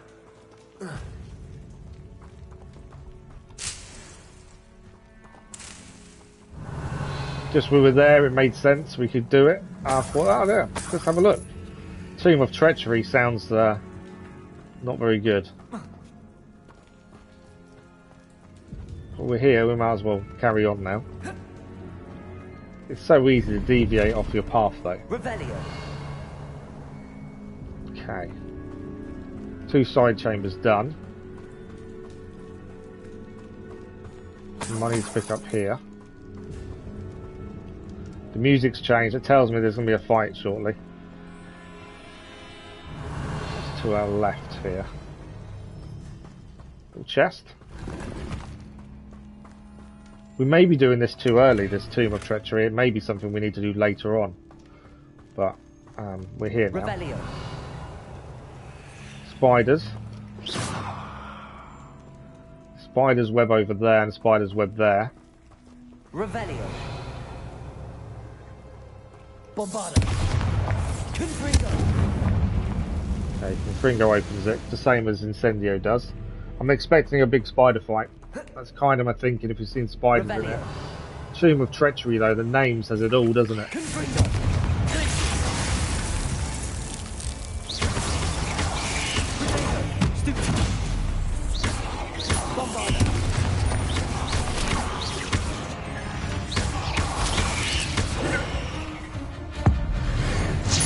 A: Just we were there, it made sense, we could do it. I thought, oh yeah, let's have a look. Tomb of Treachery sounds not very good. But we're here, we might as well carry on now. It's so easy to deviate off your path though.
C: Revelio.
A: Okay. 2 side chambers done. Some money to pick up here. The music's changed, it tells me there's going to be a fight shortly. It's to our left here. Little chest. We may be doing this too early, this Tomb of Treachery. It may be something we need to do later on. But we're here now.
C: Revelio.
A: Spiders. Spider's web over there and spider's web there.
C: Revelio. Bombarda. Confringo.
A: Okay, Confringo opens it, the same as Incendio does. I'm expecting a big spider fight. That's kind of my thinking if you've seen spiders in it. Tomb of Treachery though, the name says it all, doesn't it?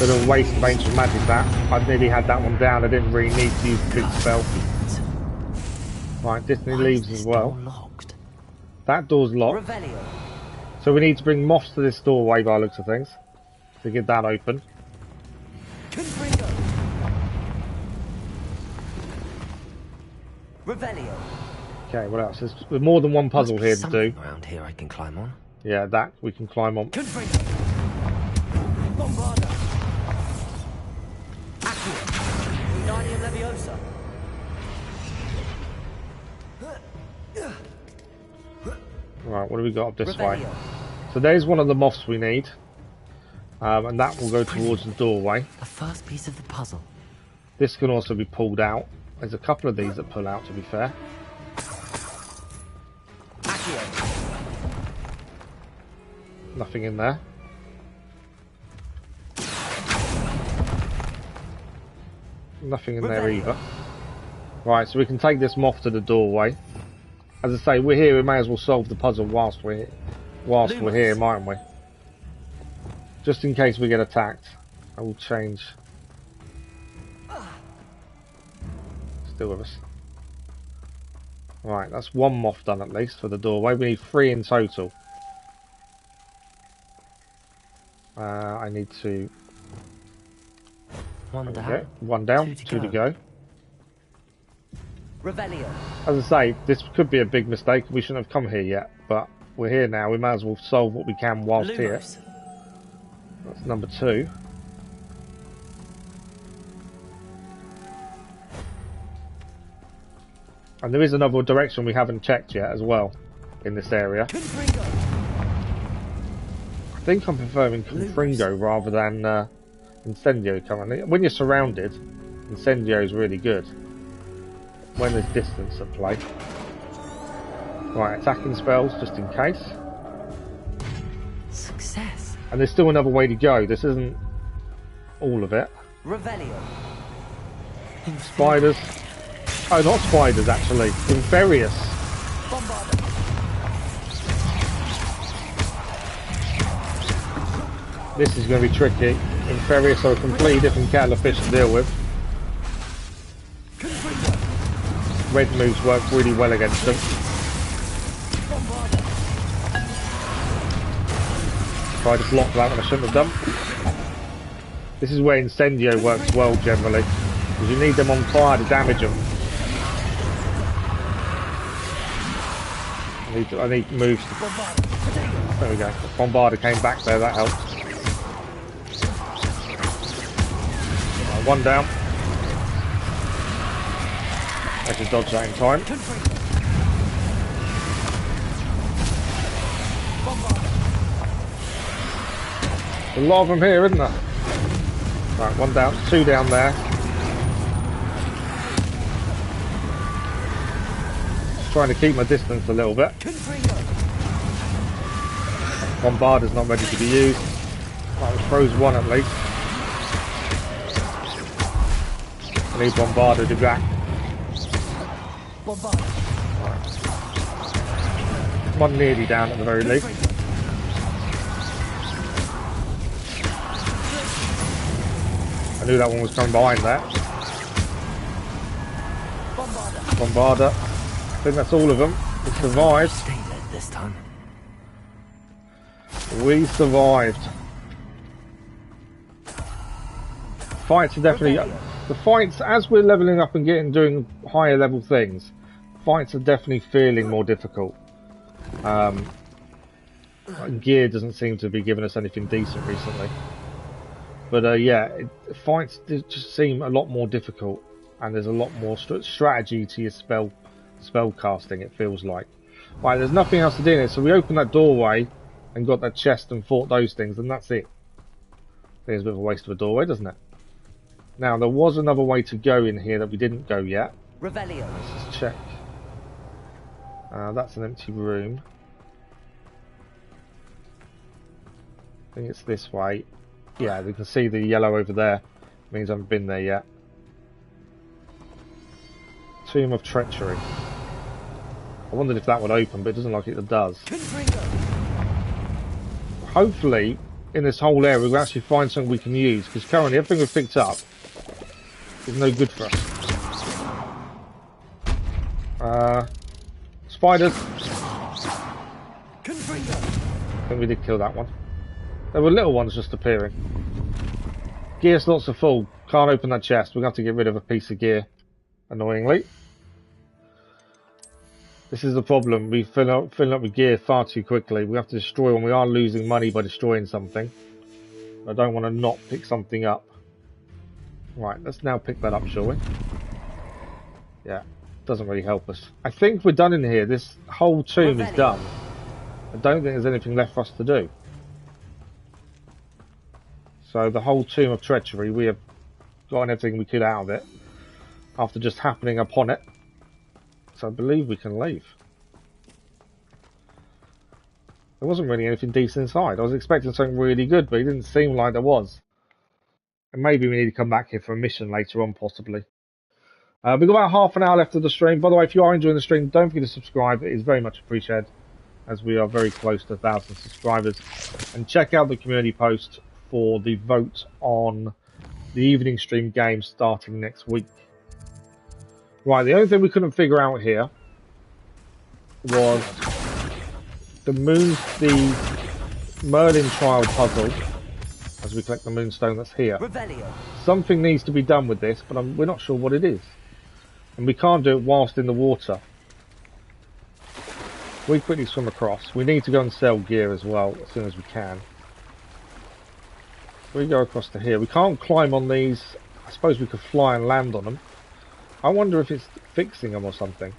A: Bit of a waste of ancient magic that. I've nearly had that one down, I didn't really need to use the big spell. Right, Disney leaves as well. That door's locked.
C: Revelio.
A: So we need to bring moths to this doorway by the looks of things. To get that open.
C: Confringo. Revelio.
A: Okay, what else? There's more than one puzzle here to do.
C: Around here I can climb on.
A: Yeah, that we can climb on.
C: Confringo. Bombarda. Accio. Wingardium Leviosa.
A: Right, what do we got up this way? So there's one of the moths we need. And that will go towards the doorway.
C: The first piece of the puzzle.
A: This can also be pulled out. There's a couple of these that pull out, to be fair.
C: Accio.
A: Nothing in there. Nothing in there either. Right, so we can take this moth to the doorway. As I say, we're here, we may as well solve the puzzle whilst we're here, mightn't we? Just in case we get attacked. I will change. Still with us. Right, that's one moth done at least for the doorway. We need 3 in total. I need to...
C: One down.
A: One down, 2 to go.
C: Revelio.
A: As I say, this could be a big mistake. We shouldn't have come here yet, but we're here now. We may as well solve what we can whilst here. That's number 2. And there is another direction we haven't checked yet as well in this area. I think I'm preferring Confringo rather than Incendio currently. When you're surrounded, Incendio is really good. When there's distance at play. Right, attacking spells just in case.
C: Success.
A: And there's still another way to go. This isn't all of it.
C: Revelio.
A: Spiders. Oh, not spiders actually. Inferious. This is going to be tricky. Inferious are a completely different kettle of fish to deal with. Red moves work really well against them. Tried to block that when I shouldn't have done. This is where Incendio works well generally, because you need them on fire to damage them. I need moves to... There we go. The Bombarder came back there, that helped. Right, one down. I can dodge that in time. There's a lot of them here, isn't there? Right, one down, 2 down there. Trying to keep my distance a little bit. Bombarder's not ready to be used. That was froze 1 at least. I need Bombarder to back. One nearly down at the very least. I knew that one was coming behind there. Bombarder. I think that's all of them. We survived.
C: This time.
A: We survived. Fights are definitely... The fights, as we're leveling up and doing higher level things, fights are definitely feeling more difficult. Gear doesn't seem to be giving us anything decent recently. But yeah, fights just seem a lot more difficult, and there's a lot more strategy to your spell casting, it feels like. Right, there's nothing else to do in it, so we opened that doorway and got that chest and fought those things, and that's it. I think it's a bit of a waste of a doorway, doesn't it? Now, there was another way to go in here that we didn't go yet.
C: Revelio.
A: Let's just check. That's an empty room. I think it's this way. Yeah, we can see the yellow over there. Means I haven't been there yet. Tomb of Treachery. I wondered if that would open, but it doesn't look like it does. Hopefully, in this whole area, we'll actually find something we can use, because currently everything we've picked up is no good for us. Spiders. I think we did kill that one. There were little ones just appearing. Gear slots are full. Can't open that chest. We're going to have to get rid of a piece of gear, annoyingly. This is the problem. We fill up with gear far too quickly. We have to destroy when we are losing money by destroying something. I don't want to not pick something up. Right, let's now pick that up, shall we? Yeah, doesn't really help us. I think we're done in here. This whole tomb is done. I don't think there's anything left for us to do. So the whole Tomb of Treachery, we have gotten everything we could out of it after just happening upon it. So I believe we can leave. There wasn't really anything decent inside. I was expecting something really good, but it didn't seem like there was. And maybe we need to come back here for a mission later on, possibly. We've got about half an hour left of the stream. By the way, if you are enjoying the stream, don't forget to subscribe. It is very much appreciated, as we are very close to 1,000 subscribers. And check out the community post for the vote on the evening stream game starting next week. Right, the only thing we couldn't figure out here was the Merlin trial puzzle. As we collect the moonstone that's here. Something needs to be done with this, but we're not sure what it is. And we can't do it whilst in the water. We quickly swim across. We need to go and sell gear as well, as soon as we can. We go across to here. We can't climb on these. I suppose we could fly and land on them. I wonder if it's fixing them or something.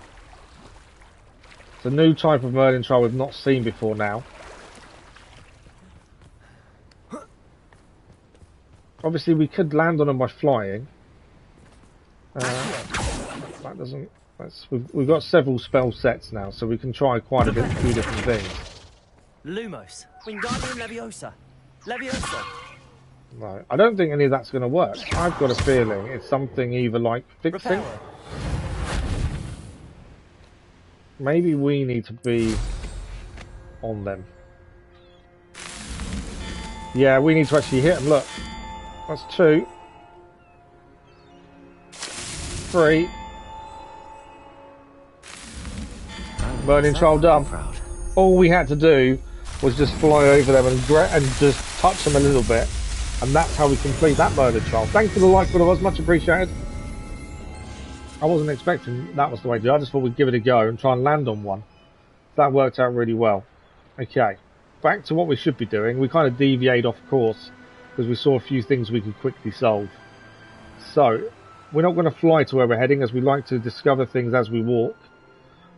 A: It's a new type of Merlin trial we've not seen before now. Obviously, we could land on them by flying. That doesn't. We've got several spell sets now, so we can try quite a few different things.
C: Lumos, Wingardium Leviosa, Leviosa.
A: No, I don't think any of that's going to work. I've got a feeling it's something either like fixing. Maybe we need to be on them. Yeah, we need to actually hit them. Look. That's 2. 3. Burning trial done. All we had to do was just fly over them and just touch them a little bit, and that's how we complete that murder trial. Thanks for the like, followers, much appreciated. I wasn't expecting that was the way to do it. I just thought we'd give it a go and try and land on one. That worked out really well. Okay, back to what we should be doing. We kind of deviate off course, because we saw a few things we could quickly solve. So, we're not going to fly to where we're heading, as we like to discover things as we walk.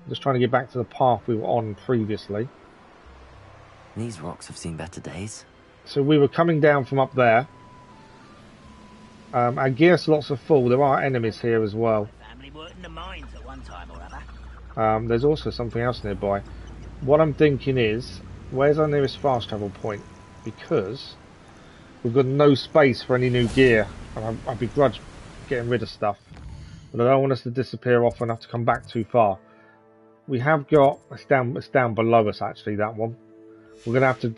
A: I'm just trying to get back to the path we were on previously.
C: These rocks have seen better days.
A: So we were coming down from up there. Our gear slots are full. There are enemies here as well.
Q: Family worked in the mines at one time or other.
A: There's also something else nearby. What I'm thinking is, where's our nearest fast travel point? Because we've got no space for any new gear, and I begrudge getting rid of stuff. But I don't want us to disappear off and have to come back too far. We have got it's down below us actually. That one. We're gonna have to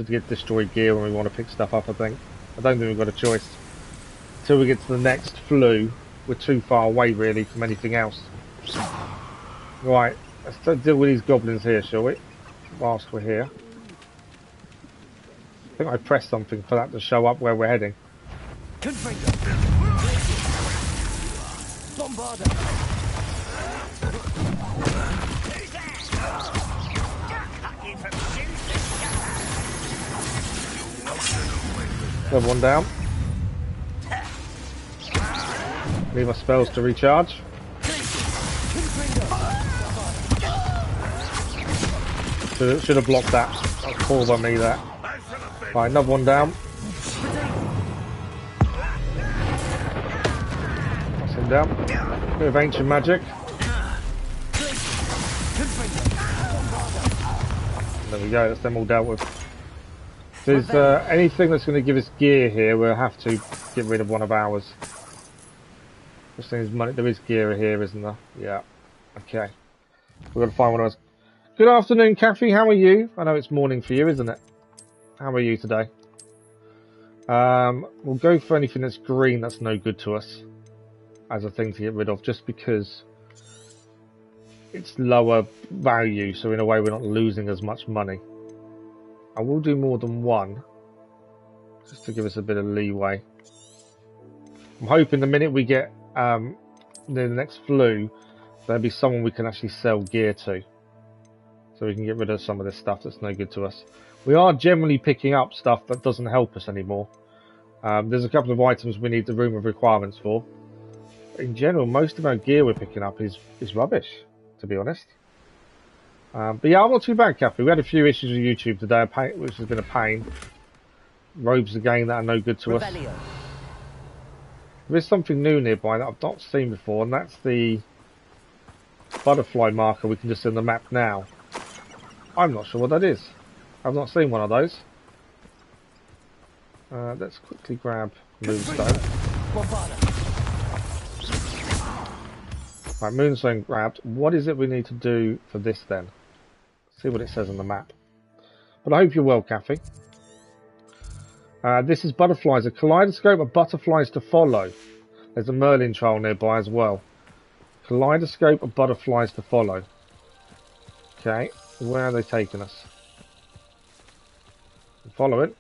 A: get destroyed gear when we want to pick stuff up. I think. I don't think we've got a choice. Until we get to the next flue, we're too far away really from anything else. Right, let's deal with these goblins here, shall we? Whilst we're here. I think I pressed something for that to show up where we're heading. Another one down. Leave our spells to recharge. Should have blocked that. That was poor by me, that. Right, another one down. That's him down. Bit of ancient magic. There we go, that's them all dealt with. If there's anything that's going to give us gear here, we'll have to get rid of one of ours. This thing is money. There is gear here, isn't there? Yeah. Okay. We've got to find one of us. Good afternoon, Kathy. How are you? I know it's morning for you, isn't it? How are you today? We'll go for anything that's green that's no good to us as a thing to get rid of, just because it's lower value, so in a way we're not losing as much money. I will do more than one, just to give us a bit of leeway. I'm hoping the minute we get the next flue, there'll be someone we can actually sell gear to, so we can get rid of some of this stuff that's no good to us. We are generally picking up stuff that doesn't help us anymore. There's a couple of items we need the room of requirements for. In general, most of our gear we're picking up is rubbish, to be honest. But yeah, I'm not too bad, Kathy. We had a few issues with YouTube today, which has been a pain. Robes again that are no good to us. There is something new nearby that I've not seen before, and that's the butterfly marker we can just see on the map now. I'm not sure what that is. I've not seen one of those. Let's quickly grab Moonstone. Right, Moonstone grabbed. What is it we need to do for this then? See what it says on the map. But I hope you're well, Kathy. This is butterflies. A kaleidoscope of butterflies to follow. There's a Merlin trial nearby as well. Kaleidoscope of butterflies to follow. Okay, where are they taking us? Follow it.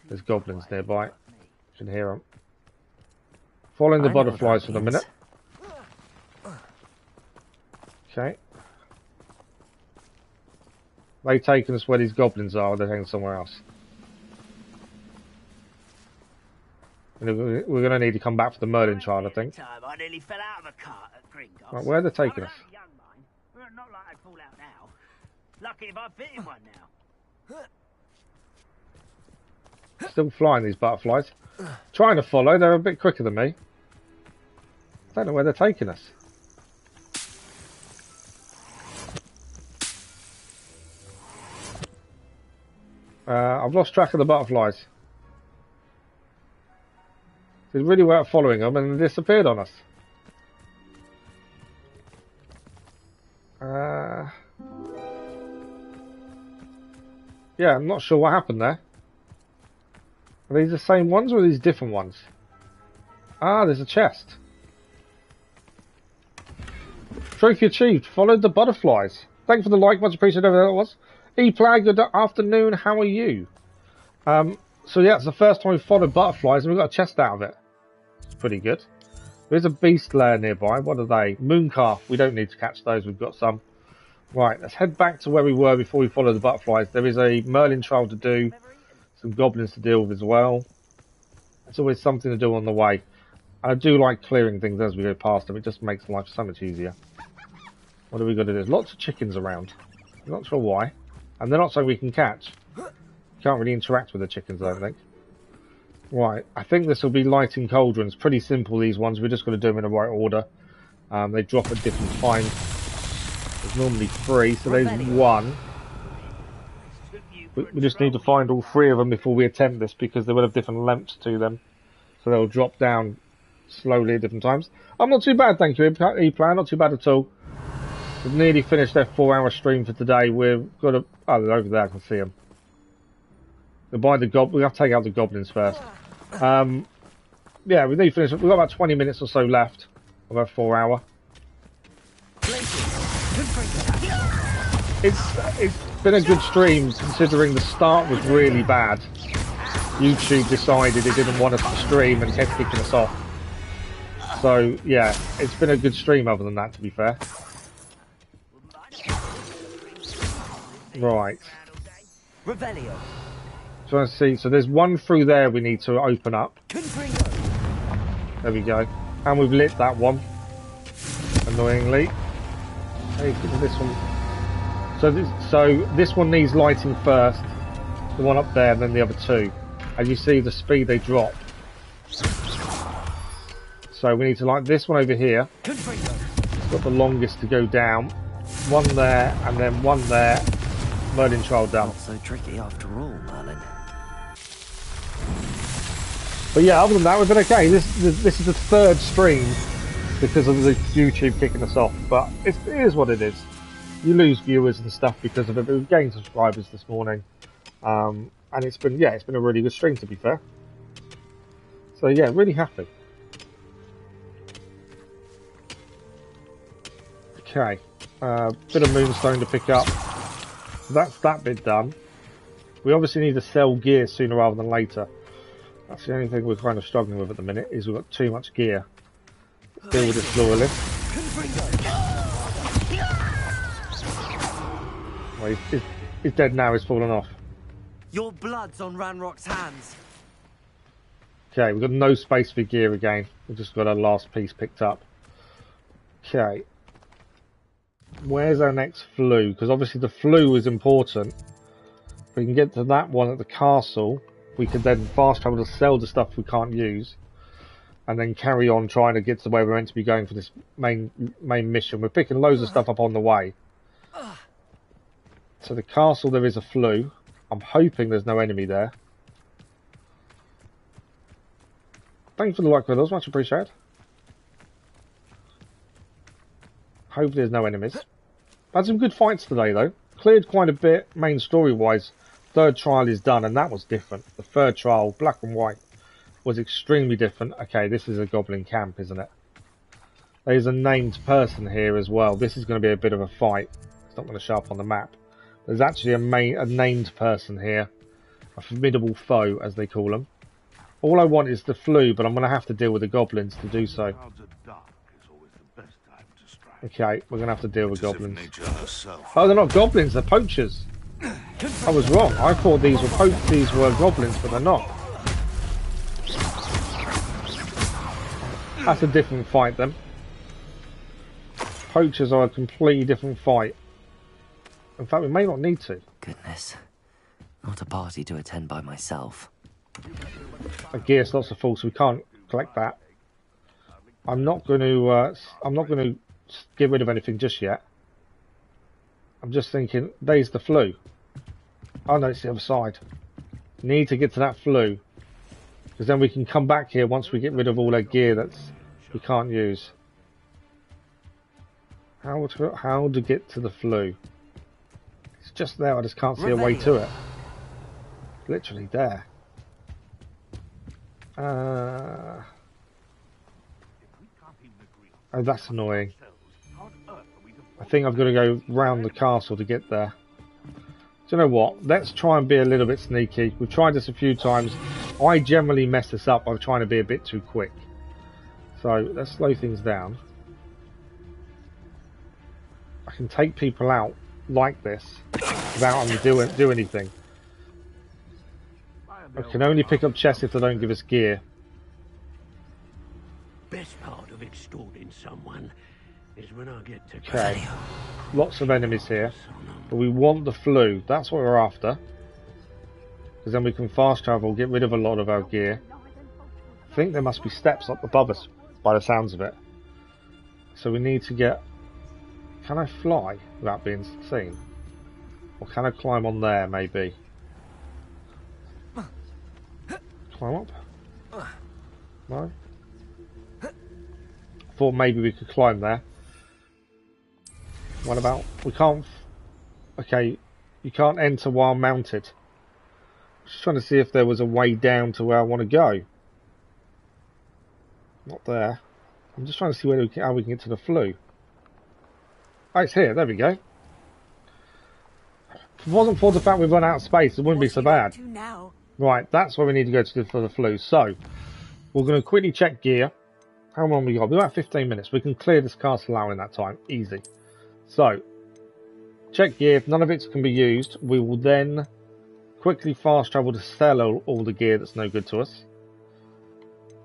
A: There's goblins nearby. You can hear them. Following the butterflies for the minute. Okay. They've taken us where these goblins are, or they're heading somewhere else. We're going to need to come back for the Merlin child, I think.
Q: I nearly fell out of a cart at Gringotts.
A: Right, where are they taking us?
Q: Not like I'd fall out now. Lucky if I fit in one now.
A: Still flying, these butterflies. Trying to follow, they're a bit quicker than me. I don't know where they're taking us. I've lost track of the butterflies. They really weren't following them and they disappeared on us. Yeah, I'm not sure what happened there. Are these the same ones or are these different ones? Ah, there's a chest. Trophy achieved. Followed the butterflies. Thank you for the like. Much appreciated. Whoever that was. E-Plag, good afternoon. How are you? So yeah, it's the first time we've followed butterflies and we've got a chest out of it. It's pretty good. There's a beast lair nearby. What are they? Mooncalf. We don't need to catch those. We've got some. Right, let's head back to where we were before we follow the butterflies. There is a Merlin trial to do. Some goblins to deal with as well. It's always something to do on the way. And I do like clearing things as we go past them. It just makes life so much easier. What are we going to do? There's lots of chickens around. I'm not sure why. And they're not something we can catch. Can't really interact with the chickens, I don't think. Right, I think this will be lighting cauldrons. Pretty simple, these ones. We're just going to do them in the right order. They drop at different times. There's normally 3, so there's 1. We just need to find all 3 of them before we attempt this, because they will have different lengths to them. So they'll drop down slowly at different times. I'm not too bad, thank you, E-Plan. Not too bad at all. We've nearly finished their 4-hour stream for today. We've got a... Oh, they're over there. I can see them. We have to take out the goblins first. Yeah, we need to finish. We've got about 20 minutes or so left of our 4-hour. It's been a good stream, considering the start was really bad. YouTube decided it didn't want us to stream and kept kicking us off. So, yeah, it's been a good stream other than that, to be fair. Right.
C: Revelio.
A: Trying to see, so there's one through there we need to open up. There we go. And we've lit that one. Annoyingly. Hey, this one. So this one needs lighting first. The one up there, and then the other 2. As you see, the speed they drop. So we need to light this one over here. It's got the longest to go down. One there, and then one there. Merlin trial down.
C: Not so tricky after all, Merlin.
A: But yeah, other than that, we've been okay. This is the 3rd stream because of the YouTube kicking us off. But it is what it is. You lose viewers and stuff because of it. But we've gained subscribers this morning, and it's been a really good stream, to be fair. So yeah, really happy. Okay, bit of moonstone to pick up. That's that bit done. We obviously need to sell gear sooner rather than later. That's the only thing we're kind of struggling with at the minute, is we've got too much gear. Let's deal with this loyalist. Well, he's dead now, he's fallen off.
C: Your blood's on Ranrock's hands.
A: Okay, we've got no space for gear again. We've just got our last piece picked up. Okay. Where's our next flue? Because obviously the flue is important. If we can get to that one at the castle, we can then fast travel to sell the stuff we can't use, and then carry on trying to get to where we're meant to be going for this main mission. We're picking loads of stuff up on the way. So the castle, there is a flue. I'm hoping there's no enemy there. Thank you for the like with us, much appreciated. Hopefully there's no enemies. Had some good fights today though. Cleared quite a bit, main story wise. Third trial is done and that was different. The third trial, black and white, was extremely different. Okay, this is a goblin camp, isn't it? There's a named person here as well. This is going to be a bit of a fight. It's not going to show up on the map. There's actually a named person here. A formidable foe, as they call them. All I want is the flue, but I'm going to have to deal with the goblins to do so. Okay, we're going to have to deal with goblins. Oh, they're not goblins, they're poachers. I was wrong. I thought these were goblins, but they're not. That's a different fight then. Poachers are a completely different fight. In fact, we may not need to.
C: Goodness. Not a party to attend by myself.
A: A gear slots are full, so we can't collect that. I'm not going to get rid of anything just yet. I'm just thinking, there's the flue. Oh no, it's the other side. Need to get to that flue. Because then we can come back here once we get rid of all that gear that's we can't use. How to get to the flue? It's just there, I just can't see a way to it. Literally there. Oh, that's annoying. I think I've got to go round the castle to get there. Do you know what? Let's try and be a little bit sneaky. We've tried this a few times. I generally mess this up by trying to be a bit too quick. So let's slow things down. I can take people out like this without having to do anything. I can only pick up chests if they don't give us gear.
B: Best part of extorting someone is when I get to
A: Okay. Lots of enemies here. But we want the flue. That's what we're after. Because then we can fast travel, get rid of a lot of our gear. I think there must be steps up above us by the sounds of it. So we need to get... Can I fly without being seen? Or can I climb on there, maybe? Climb up? No? Thought maybe we could climb there. What about... We can't... Okay, you can't enter while mounted. Just trying to see if there was a way down to where I want to go. Not there. I'm just trying to see how we can get to the flue. Oh, it's here. There we go. If it wasn't for the fact we've run out of space, it wouldn't be so bad. Right, that's where we need to go to for the flue. So, we're going to quickly check gear. How long we got? We've got 15 minutes. We can clear this castle out in that time. Easy. So, check gear. If none of it can be used, we will then quickly fast travel to sell all the gear that's no good to us.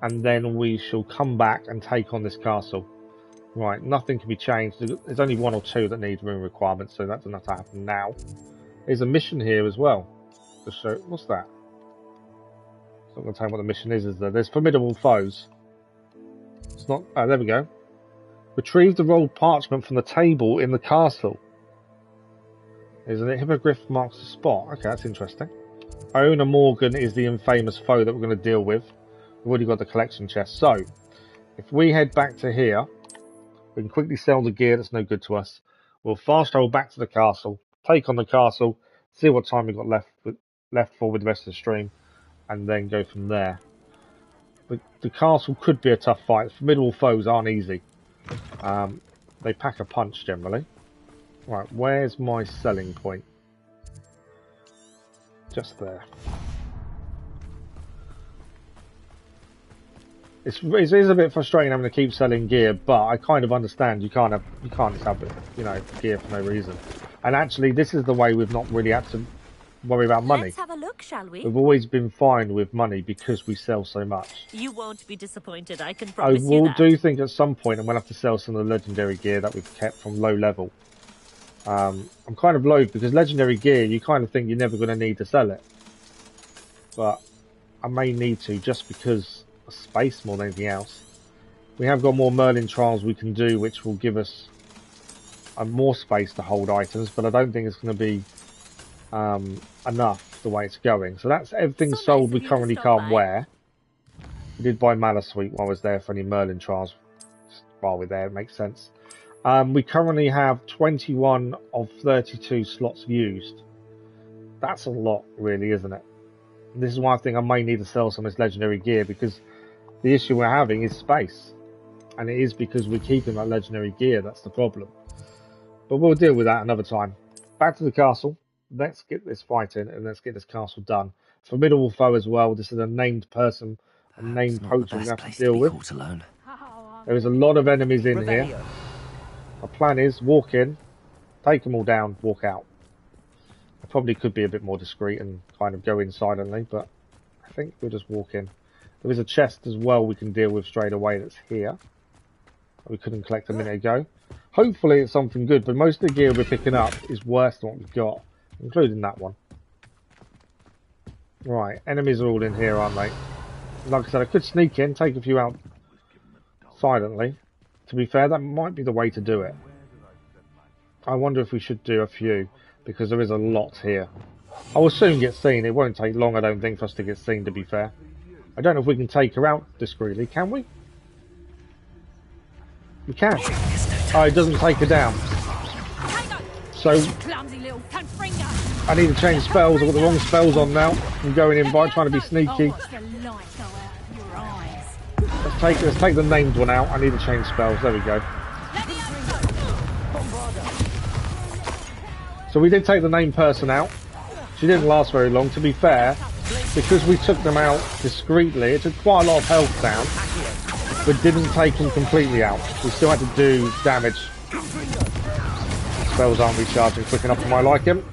A: And then we shall come back and take on this castle. Right, nothing can be changed. There's only one or two that need room requirements, so that doesn't have to happen now. There's a mission here as well. Just show, what's that? It's not going to tell me what the mission is there? There's formidable foes. It's not... Oh, there we go. Retrieve the rolled parchment from the table in the castle. There's a hippogriff marks the spot. Okay, that's interesting. Owner Morgan is the infamous foe that we're going to deal with. We've already got the collection chest. So, if we head back to here, we can quickly sell the gear that's no good to us. We'll fast travel back to the castle, take on the castle, see what time we've got left for with the rest of the stream, and then go from there. The castle could be a tough fight. Formidable foes aren't easy. They pack a punch generally. Right, where's my selling point? Just there. It is a bit frustrating having to keep selling gear, but I kind of understand you can't just have gear for no reason. And actually, this is the way we've not really had to worry about money.
P: Let's have a look, shall we?
A: We've always been fine with money because we sell so much.
P: You won't be disappointed, I can
A: I
P: promise you that.
A: do think at some point I'm going to have to sell some of the legendary gear that we've kept from low level. I'm kind of loath because legendary gear, you kind of think you're never going to need to sell it. But I may need to just because of space more than anything else. We have got more Merlin trials we can do, which will give us more space to hold items, but I don't think it's going to be enough the way it's going. So that's everything sold we currently can't wear. We did buy Mana Suite while I was there for any Merlin trials while we're there, it makes sense. We currently have 21 of 32 slots used. That's a lot, really, isn't it? This is why I think I may need to sell some of this legendary gear, because the issue we're having is space. And it is because we're keeping that legendary gear, that's the problem. But we'll deal with that another time. Back to the castle. Let's get this fight in and let's get this castle done. Formidable foe as well. This is a named person, a named poacher we have to deal with. There is a lot of enemies in here. My plan is walk in, take them all down, walk out. I probably could be a bit more discreet and kind of go in silently, but I think we'll just walk in. There is a chest as well we can deal with straight away that's here. We couldn't collect a minute ago. Hopefully it's something good, but most of the gear we're picking up is worse than what we've got, including that one. Right, enemies are all in here, aren't they? Like I said, I could sneak in, take a few out silently. To be fair, that might be the way to do it. I wonder if we should do a few, because there is a lot here. I will soon get seen. It won't take long, I don't think, for us to get seen, to be fair. I don't know if we can take her out discreetly, can we? We can. Oh, it doesn't take her down. So, I need to change spells. I've got the wrong spells on now. I'm going in by trying to be sneaky. Let's take the named one out. I need to change spells. There we go. So we did take the named person out. She didn't last very long. To be fair, because we took them out discreetly, it took quite a lot of health down, but didn't take them completely out. We still had to do damage. Spells aren't recharging quick enough for my liking.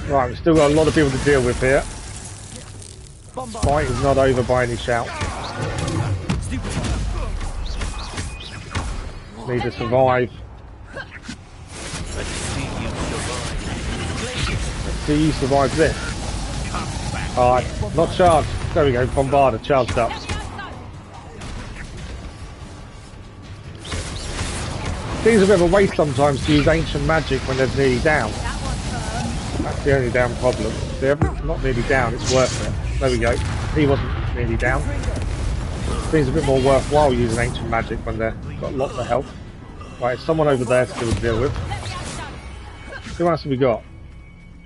A: Right, we've still got a lot of people to deal with here. This fight is not over by any shout. Need to survive. Let's see you survive this. Alright, not charged. There we go, Bombarder, charged up. Seems a bit of a waste sometimes to use ancient magic when they're nearly down. That's the only damn problem. They're not nearly down, it's worth it. There we go. He wasn't nearly down. Seems a bit more worthwhile using ancient magic when they've got lots of health. Right, someone over there still to deal with. Who else have we got?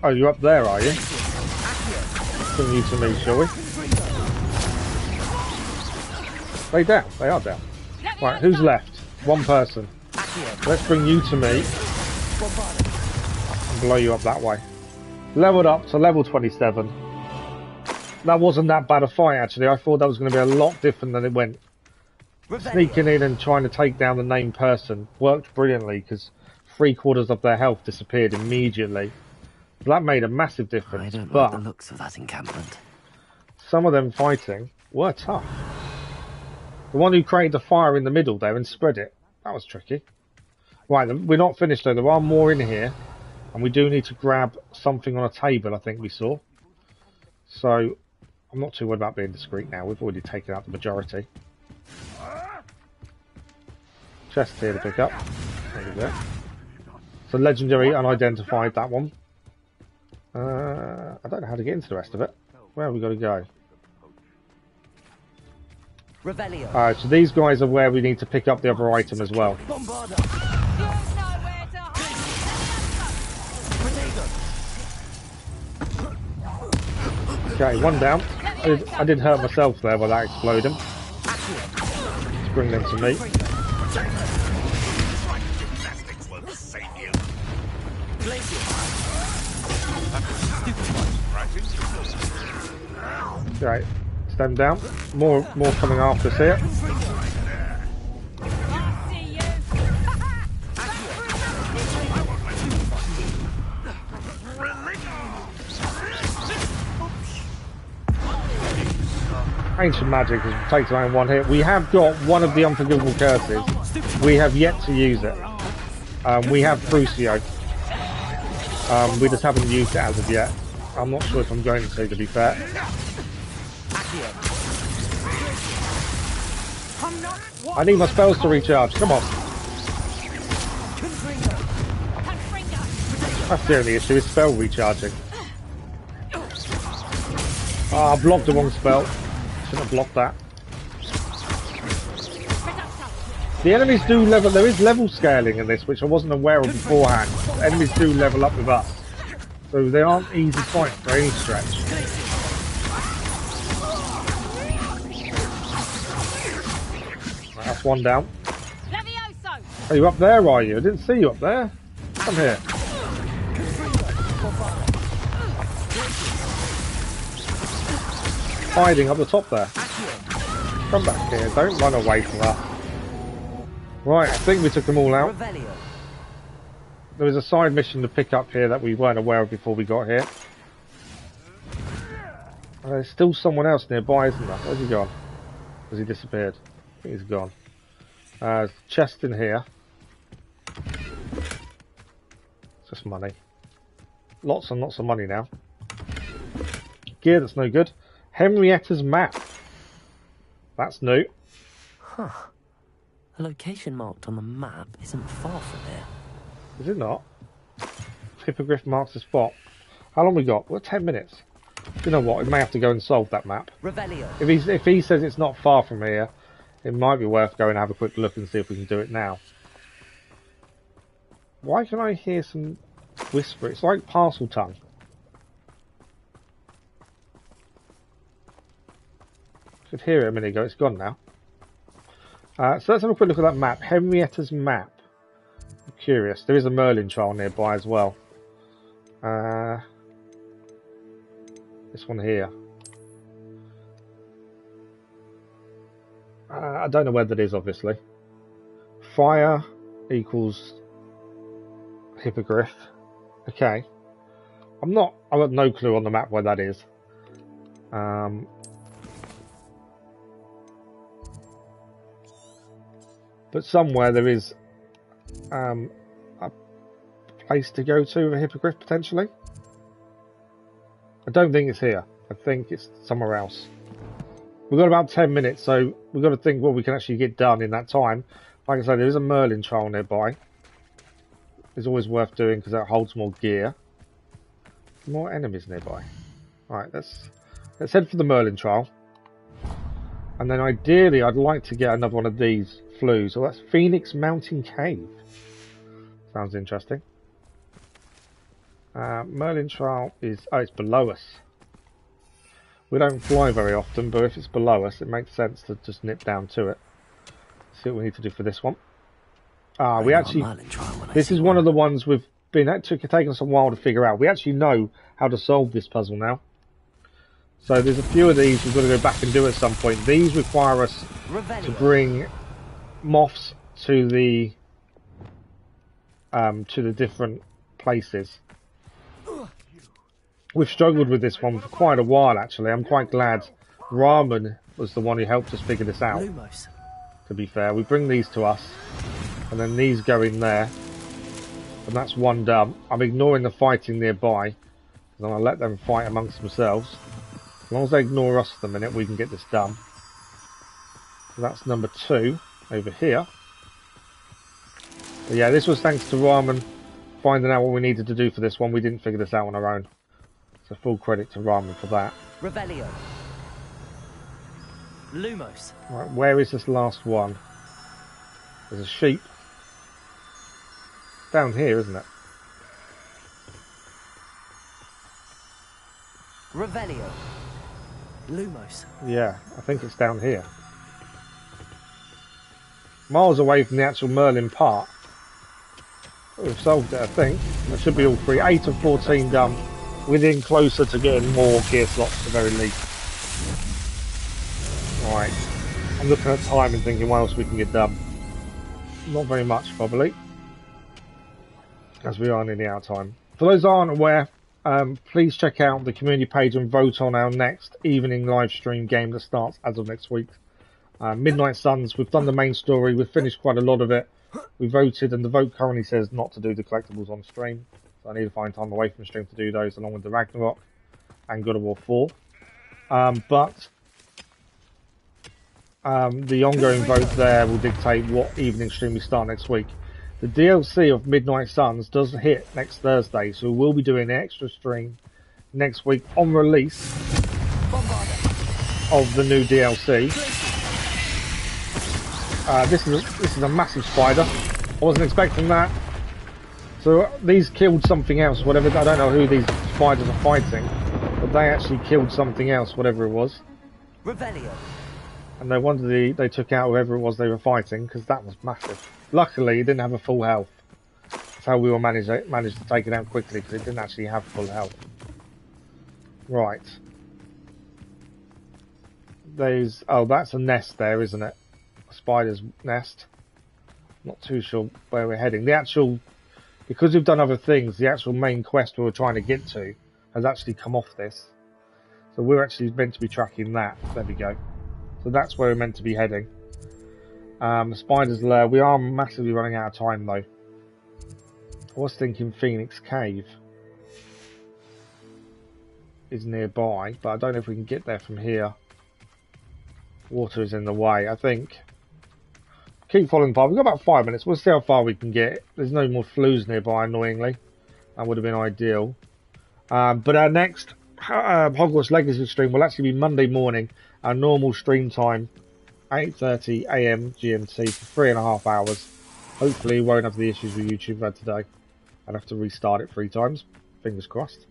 A: Oh, you're up there, are you? Bring you to me, shall we? They down. They are down. Right, who's left? One person. Let's bring you to me. And blow you up that way. Leveled up to level 27. That wasn't that bad a fight, actually. I thought that was going to be a lot different than it went. Sneaking in and trying to take down the named person worked brilliantly, because 3/4 of their health disappeared immediately. That made a massive difference.
C: I don't like the looks of that encampment.
A: Some of them fighting were tough. The one who created the fire in the middle there and spread it, that was tricky. Right, we're not finished though. There are more in here, and we do need to grab something on a table, I think we saw. So, I'm not too worried about being discreet now. We've already taken out the majority. Chest here to pick up. There we go. So legendary, unidentified, that one. I don't know how to get into the rest of it. Where have we got to go? Alright, so these guys are where we need to pick up the other item as well. Okay, one down. I did hurt myself there by that exploding. Let's bring them to me. Right, stand down. More coming after us here. Ancient magic takes around one hit. We have got one of the unforgivable curses. We have yet to use it. We have Crucio. We just haven't used it as of yet. I'm not sure if I'm going to be fair. I need my spells to recharge. Come on. That's the only issue, is spell recharging. Oh, I blocked the wrong spell. Shouldn't have blocked that. The enemies do level, there is level scaling in this, which I wasn't aware of beforehand. Enemies do level up with us. So they aren't easy fights by any stretch. Right, that's one down. Are you up there, are you? I didn't see you up there. Come here. Hiding up the top there. Come back here, don't run away from us. Right, I think we took them all out. There was a side mission to pick up here that we weren't aware of before we got here. There's still someone else nearby, isn't there? Where's he gone? Has he disappeared? I think he's gone. Chest in here. It's just money. Lots and lots of money now. Gear that's no good. Henrietta's map. That's new.
C: Huh. The location marked on the map isn't far from here.
A: Is it not? Hippogriff marks the spot. How long we got? Well, 10 minutes. You know what? We may have to go and solve that map.
C: Revelio.
A: If he says it's not far from here, it might be worth going and have a quick look and see if we can do it now. Why can I hear some whisper? It's like parcel tongue. I could hear it a minute ago. It's gone now. So let's have a quick look at that map. Henrietta's map. I'm curious. There is a Merlin trial nearby as well. This one here. I don't know where that is, obviously. Fire equals Hippogriff. Okay. I've got no clue on the map where that is. But somewhere there is a place to go to with a Hippogriff, potentially. I don't think it's here. I think it's somewhere else. We've got about 10 minutes, so we've got to think what we can actually get done in that time. Like I said, there is a Merlin trial nearby. It's always worth doing because that holds more gear. More enemies nearby. Alright, let's head for the Merlin trial. And then ideally, I'd like to get another one of these flues. So that's Phoenix Mountain Cave. Sounds interesting. Merlin trial is... Oh, it's below us. We don't fly very often, but if it's below us, it makes sense to just nip down to it. See what we need to do for this one. We actually... This is one of the ones we've been... It took taken us a while to figure out. We actually know how to solve this puzzle now. So there's a few of these we've got to go back and do at some point. These require us to bring moths to the different places. We've struggled with this one for quite a while, actually. I'm quite glad Rahman was the one who helped us figure this out.
C: Lumos.
A: To be fair, we bring these to us, and then these go in there, and that's one done. I'm ignoring the fighting nearby, because I'm going to let them fight amongst themselves. As long as they ignore us for the minute, we can get this done. So that's number 2 over here. But yeah, this was thanks to Rahman finding out what we needed to do for this one. We didn't figure this out on our own. So full credit to Rahman for that.
C: Revelio. Lumos.
A: Right, where is this last one? There's a sheep. It's down here, isn't it?
C: Revelio. Lumos.
A: Yeah, I think it's down here. Miles away from the actual Merlin part. We've solved it, I think. That should be all 3. 8 of 14 done. Within closer to getting more gear slots at the very least. Right. I'm looking at time and thinking what else we can get done. Not very much, probably. As we are nearly out of time. For those who aren't aware, please check out the community page and vote on our next evening live stream game that starts as of next week. Midnight Suns, we've done the main story, we've finished quite a lot of it. We voted and the vote currently says not to do the collectibles on stream. So I need to find time away from stream to do those along with the Ragnarok and God of War 4. But the ongoing vote there will dictate what evening stream we start next week. The DLC of Midnight Suns does hit next Thursday, so we'll be doing an extra stream next week on release of the new DLC. This is a massive spider. I wasn't expecting that. So these killed something else, whatever. I don't know who these spiders are fighting, but they actually killed something else, whatever it was.
C: Revelio.
A: And no wonder they took out whoever it was they were fighting, because that was massive. Luckily, it didn't have a full health. That's how we were managed to take it out quickly, because it didn't actually have full health. Right. That's a nest there, isn't it? A spider's nest. Not too sure where we're heading. Because we've done other things, the actual main quest we were trying to get to has actually come off this. So we're actually meant to be tracking that. There we go. So that's where we're meant to be heading. The spider's lair. We are massively running out of time though. I was thinking Phoenix Cave is nearby, but I don't know if we can get there from here. Water is in the way, I think. Keep following the path. We've got about 5 minutes. We'll see how far we can get. There's no more flues nearby, annoyingly. That would have been ideal. But our next Hogwarts Legacy stream will actually be Monday morning. Our normal stream time, 8:30 AM GMT for 3.5 hours. Hopefully we won't have the issues with YouTube had today. I'd have to restart it 3 times. Fingers crossed.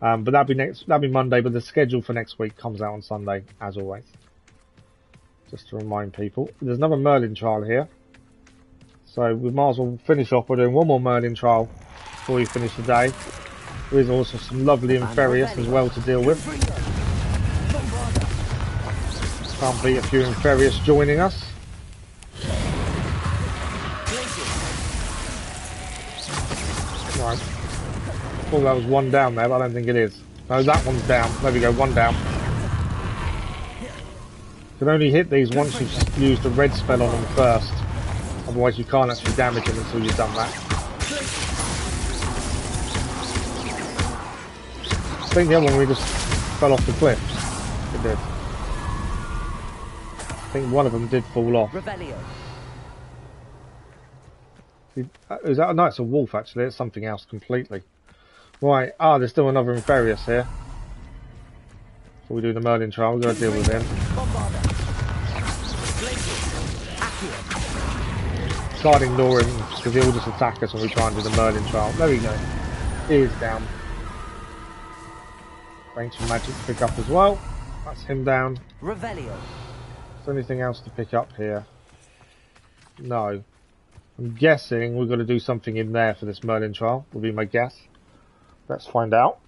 A: But that'll be Monday, but the schedule for next week comes out on Sunday, as always. Just to remind people. There's another Merlin trial here. So we might as well finish off. We're doing one more Merlin trial before we finish the day. There is also some lovely Inferius as well to deal with. Can't beat a few Inferius joining us. Right. Oh, that was one down there, but I don't think it is. No, that one's down. There we go, one down. You can only hit these once you've used a red spell on them first. Otherwise you can't actually damage them until you've done that. I think the other one we just fell off the cliffs. It did. I think one of them did fall off. Is that? No, it's a wolf actually. It's something else completely. Right. There's still another Inferius here. Before we do the Merlin trial, we've got to deal with him. Can't ignore him because he'll just attack us when we try and do the Merlin trial. There we go. He is down. Ancient magic to pick up as well. That's him down.
C: Revelio.
A: Is there anything else to pick up here? No. I'm guessing we've got to do something in there for this Merlin trial, will be my guess. Let's find out.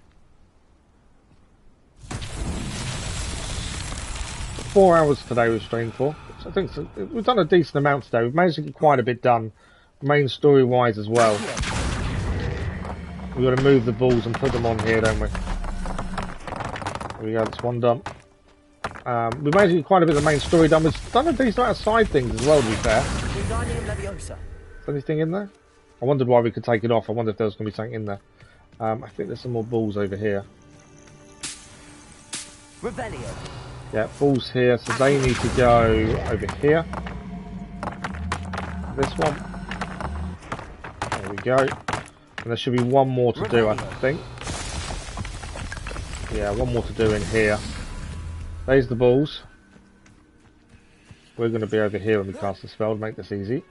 A: 4 hours today we've streamed for. So I think we've done a decent amount today. We've managed to get quite a bit done, main story wise as well. We've got to move the balls and put them on here, don't we? There we go, that's one done. We managed to get quite a bit of the main story done. We've done a decent amount of side things as well, to be fair. Is there anything in there? I wondered why we could take it off. I wondered if there was going to be something in there. I think there's some more balls over here.
C: Revelio.
A: Yeah, balls here, so they need to go over here. This one. There we go. And there should be one more to do, I think. Yeah, one more to do in here. There's the balls. We're going to be over here when we cast the spell to make this easy.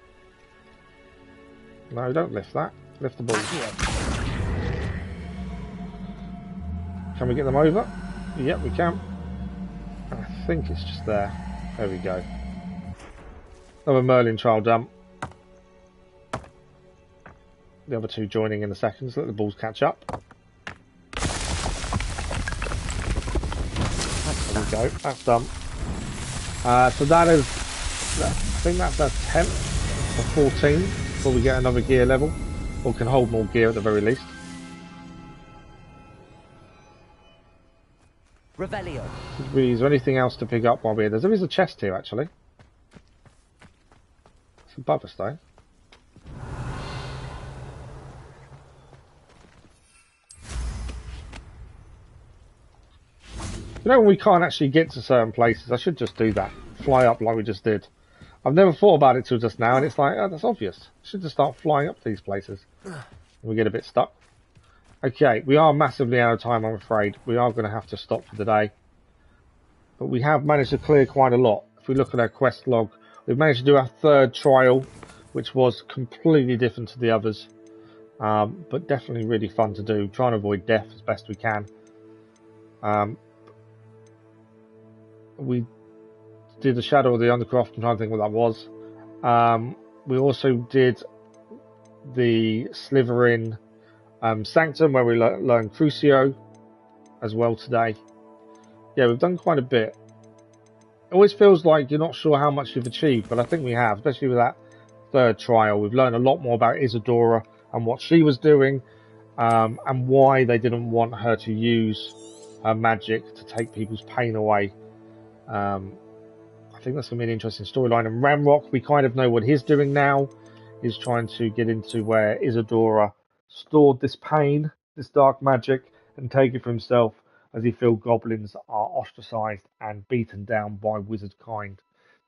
A: No, don't lift that. Lift the balls. Can we get them over? Yep, we can. I think it's just there. There we go. Another Merlin trial dump. The other two joining in a second, so let the balls catch up. There we go, that's done. So that is, I think that's our 10th or 14 before we get another gear level. Or can hold more gear at the very least.
C: Revelio.
A: Is there anything else to pick up while we're here? There is a chest here actually. It's above us though. You know when we can't actually get to certain places, I should just do that. Fly up like we just did. I've never thought about it till just now, and it's like, oh, that's obvious. Should just start flying up to these places. We get a bit stuck. Okay, we are massively out of time, I'm afraid. We are going to have to stop for the day. But we have managed to clear quite a lot. If we look at our quest log, we've managed to do our third trial, which was completely different to the others. But definitely really fun to do. Trying to avoid death as best we can. We did the Shadow of the Undercroft. I'm trying to think what that was. We also did the Slytherin Sanctum, where we learned Crucio as well today. Yeah, we've done quite a bit. It always feels like you're not sure how much you've achieved, but I think we have, especially with that third trial. We've learned a lot more about Isadora and what she was doing, and why they didn't want her to use her magic to take people's pain away. I think that's going to be an interesting storyline. And Ramrock, we kind of know what he's doing now. He's trying to get into where Isadora stored this pain, this dark magic, and take it for himself, as he feels goblins are ostracized and beaten down by wizard kind.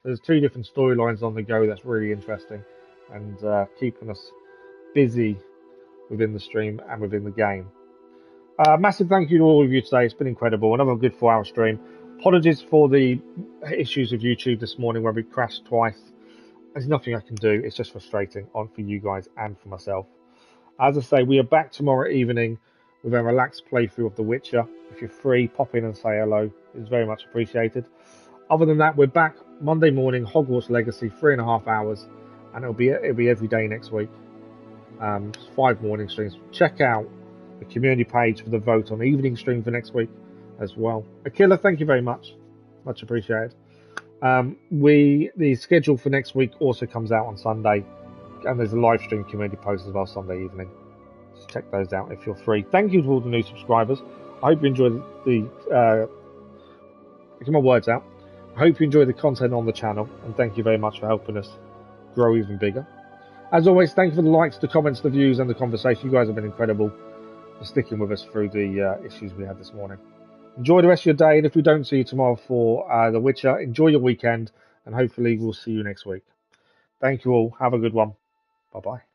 A: So there's two different storylines on the go that's really interesting, and keeping us busy within the stream and within the game. Massive thank you to all of you today. It's been incredible. Another good 4-hour stream. Apologies for the issues with YouTube this morning where we crashed twice. There's nothing I can do. It's just frustrating for you guys and for myself. As I say, we are back tomorrow evening with a relaxed playthrough of The Witcher. If you're free, pop in and say hello. It's very much appreciated. Other than that, we're back Monday morning, Hogwarts Legacy, 3.5 hours, and it'll be every day next week. 5 morning streams. Check out the community page for the vote on the evening stream for next week as well. Akila, thank you very much. Much appreciated. The schedule for next week also comes out on Sunday, and there's a live stream community post as well Sunday evening. Just check those out if you're free. Thank you to all the new subscribers. I hope you enjoy get my words out. I hope you enjoy the content on the channel, and thank you very much for helping us grow even bigger. As always, thank you for the likes, the comments, the views, and the conversation. You guys have been incredible for sticking with us through the issues we had this morning. Enjoy the rest of your day, and if we don't see you tomorrow for The Witcher, enjoy your weekend, and hopefully we'll see you next week. Thank you all. Have a good one. Bye-bye.